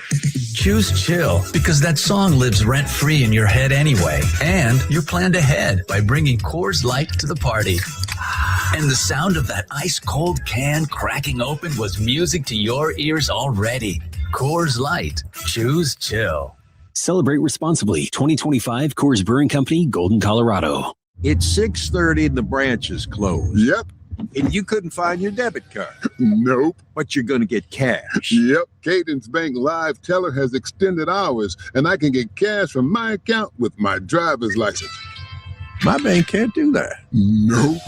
choose chill because that song lives rent-free in your head anyway. And you're planned ahead by bringing Coors Light to the party. And the sound of that ice-cold can cracking open was music to your ears already. Coors Light. Choose chill. Celebrate responsibly. 2025 Coors Brewing Company, Golden, Colorado. It's 6:30 and the branch is closed. Yep. And you couldn't find your debit card. Nope. But you're going to get cash. Yep. Cadence Bank Live Teller has extended hours, and I can get cash from my account with my driver's license. My bank can't do that. Nope.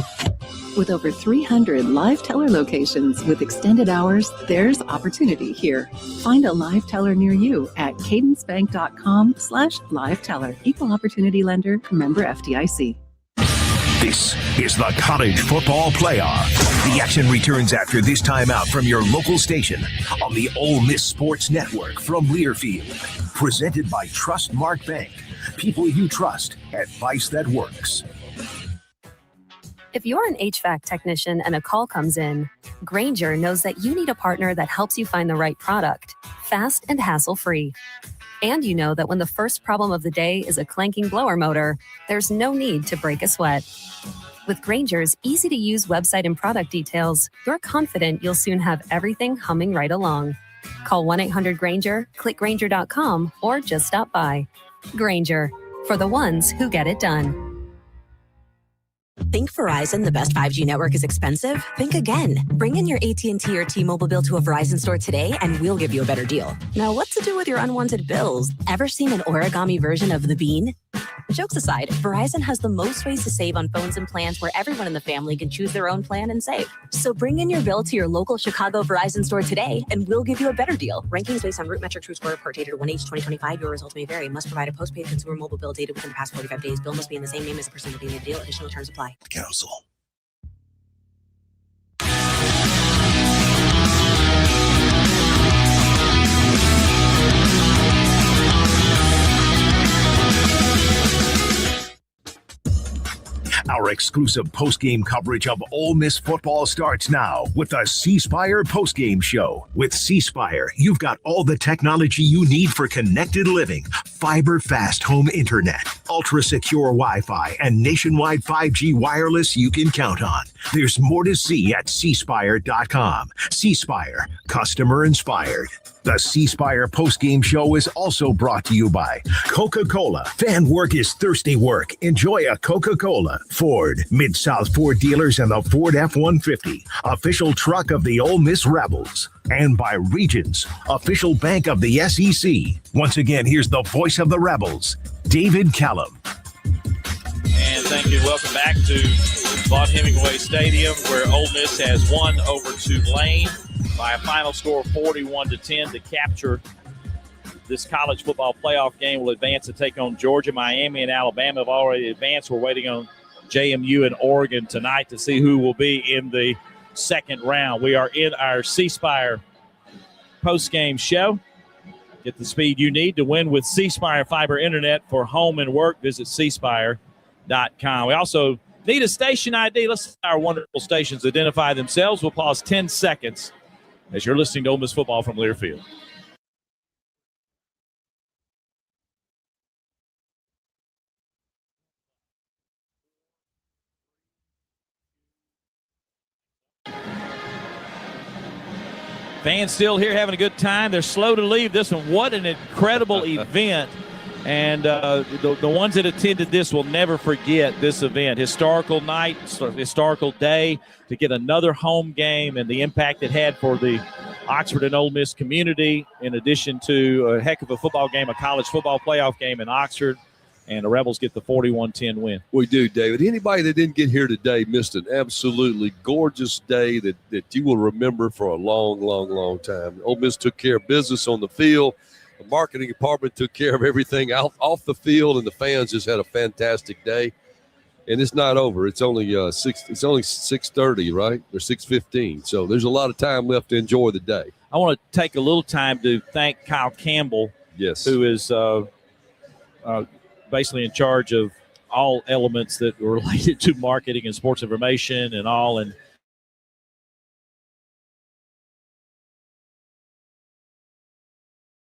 With over 300 live teller locations with extended hours, there's opportunity here. Find a live teller near you at cadencebank.com/live teller. Equal opportunity lender, member FDIC. This is the College Football Playoff. The action returns after this timeout from your local station on the Ole Miss Sports Network from Learfield. Presented by Trustmark Bank. People you trust. Advice that works. If you're an HVAC technician and a call comes in, Grainger knows that you need a partner that helps you find the right product, fast and hassle-free. And you know that when the first problem of the day is a clanking blower motor, there's no need to break a sweat. With Grainger's easy-to-use website and product details, you're confident you'll soon have everything humming right along. Call 1-800-GRAINGER, click Grainger.com, or just stop by. Grainger, for the ones who get it done. Think Verizon, the best 5G network, is expensive? Think again. Bring in your AT&T or T-Mobile bill to a Verizon store today and we'll give you a better deal. Now, what to do with your unwanted bills? Ever seen an origami version of the bean? Jokes aside, Verizon has the most ways to save on phones and plans where everyone in the family can choose their own plan and save. So bring in your bill to your local Chicago Verizon store today and we'll give you a better deal. Rankings based on Root Metric True Score report dated 1H 2025. Your results may vary. Must provide a postpaid consumer mobile bill dated within the past 45 days. Bill must be in the same name as the person looking at the deal. Additional terms apply. Council. Our exclusive post-game coverage of Ole Miss football starts now with the C Spire post-game show. With C Spire, you've got all the technology you need for connected living, fiber-fast home internet, ultra-secure Wi-Fi, and nationwide 5G wireless you can count on. There's more to see at cspire.com. C Spire, customer inspired. The C Spire post-game show is also brought to you by Coca-Cola. Fan work is thirsty work. Enjoy a Coca-Cola. Ford, Mid-South Ford dealers and the Ford F-150, official truck of the Ole Miss Rebels. And by Regions, official bank of the SEC. Once again, here's the voice of the Rebels, David Callum. And thank you. Welcome back to Vaught Hemingway Stadium, where Ole Miss has won over Tulane by a final score of 41-10 to capture this college football playoff game. Will advance to take on Georgia. Miami and Alabama have already advanced. We're waiting on JMU and Oregon tonight to see who will be in the second round. We are in our C Spire post-game show. Get the speed you need to win with C Spire Fiber Internet for home and work. Visit cspire.com. We also need a station ID. Let's let our wonderful stations identify themselves. We'll pause 10 seconds as you're listening to Ole Miss football from Learfield. Fans still here having a good time. They're slow to leave this one. What an incredible event. And the ones that attended this will never forget this event. Historical night, historical day to get another home game and the impact it had for the Oxford and Ole Miss community, in addition to a heck of a football game, a college football playoff game in Oxford. And the Rebels get the 41-10 win. We do, David. Anybody that didn't get here today missed an absolutely gorgeous day that you will remember for a long, long, long time. Ole Miss took care of business on the field. The marketing department took care of everything off the field, and the fans just had a fantastic day. And it's not over. It's only 6:30, right? Or 6:15. So there's a lot of time left to enjoy the day. I want to take a little time to thank Kyle Campbell, yes, who is basically in charge of all elements that were related to marketing and sports information and all. And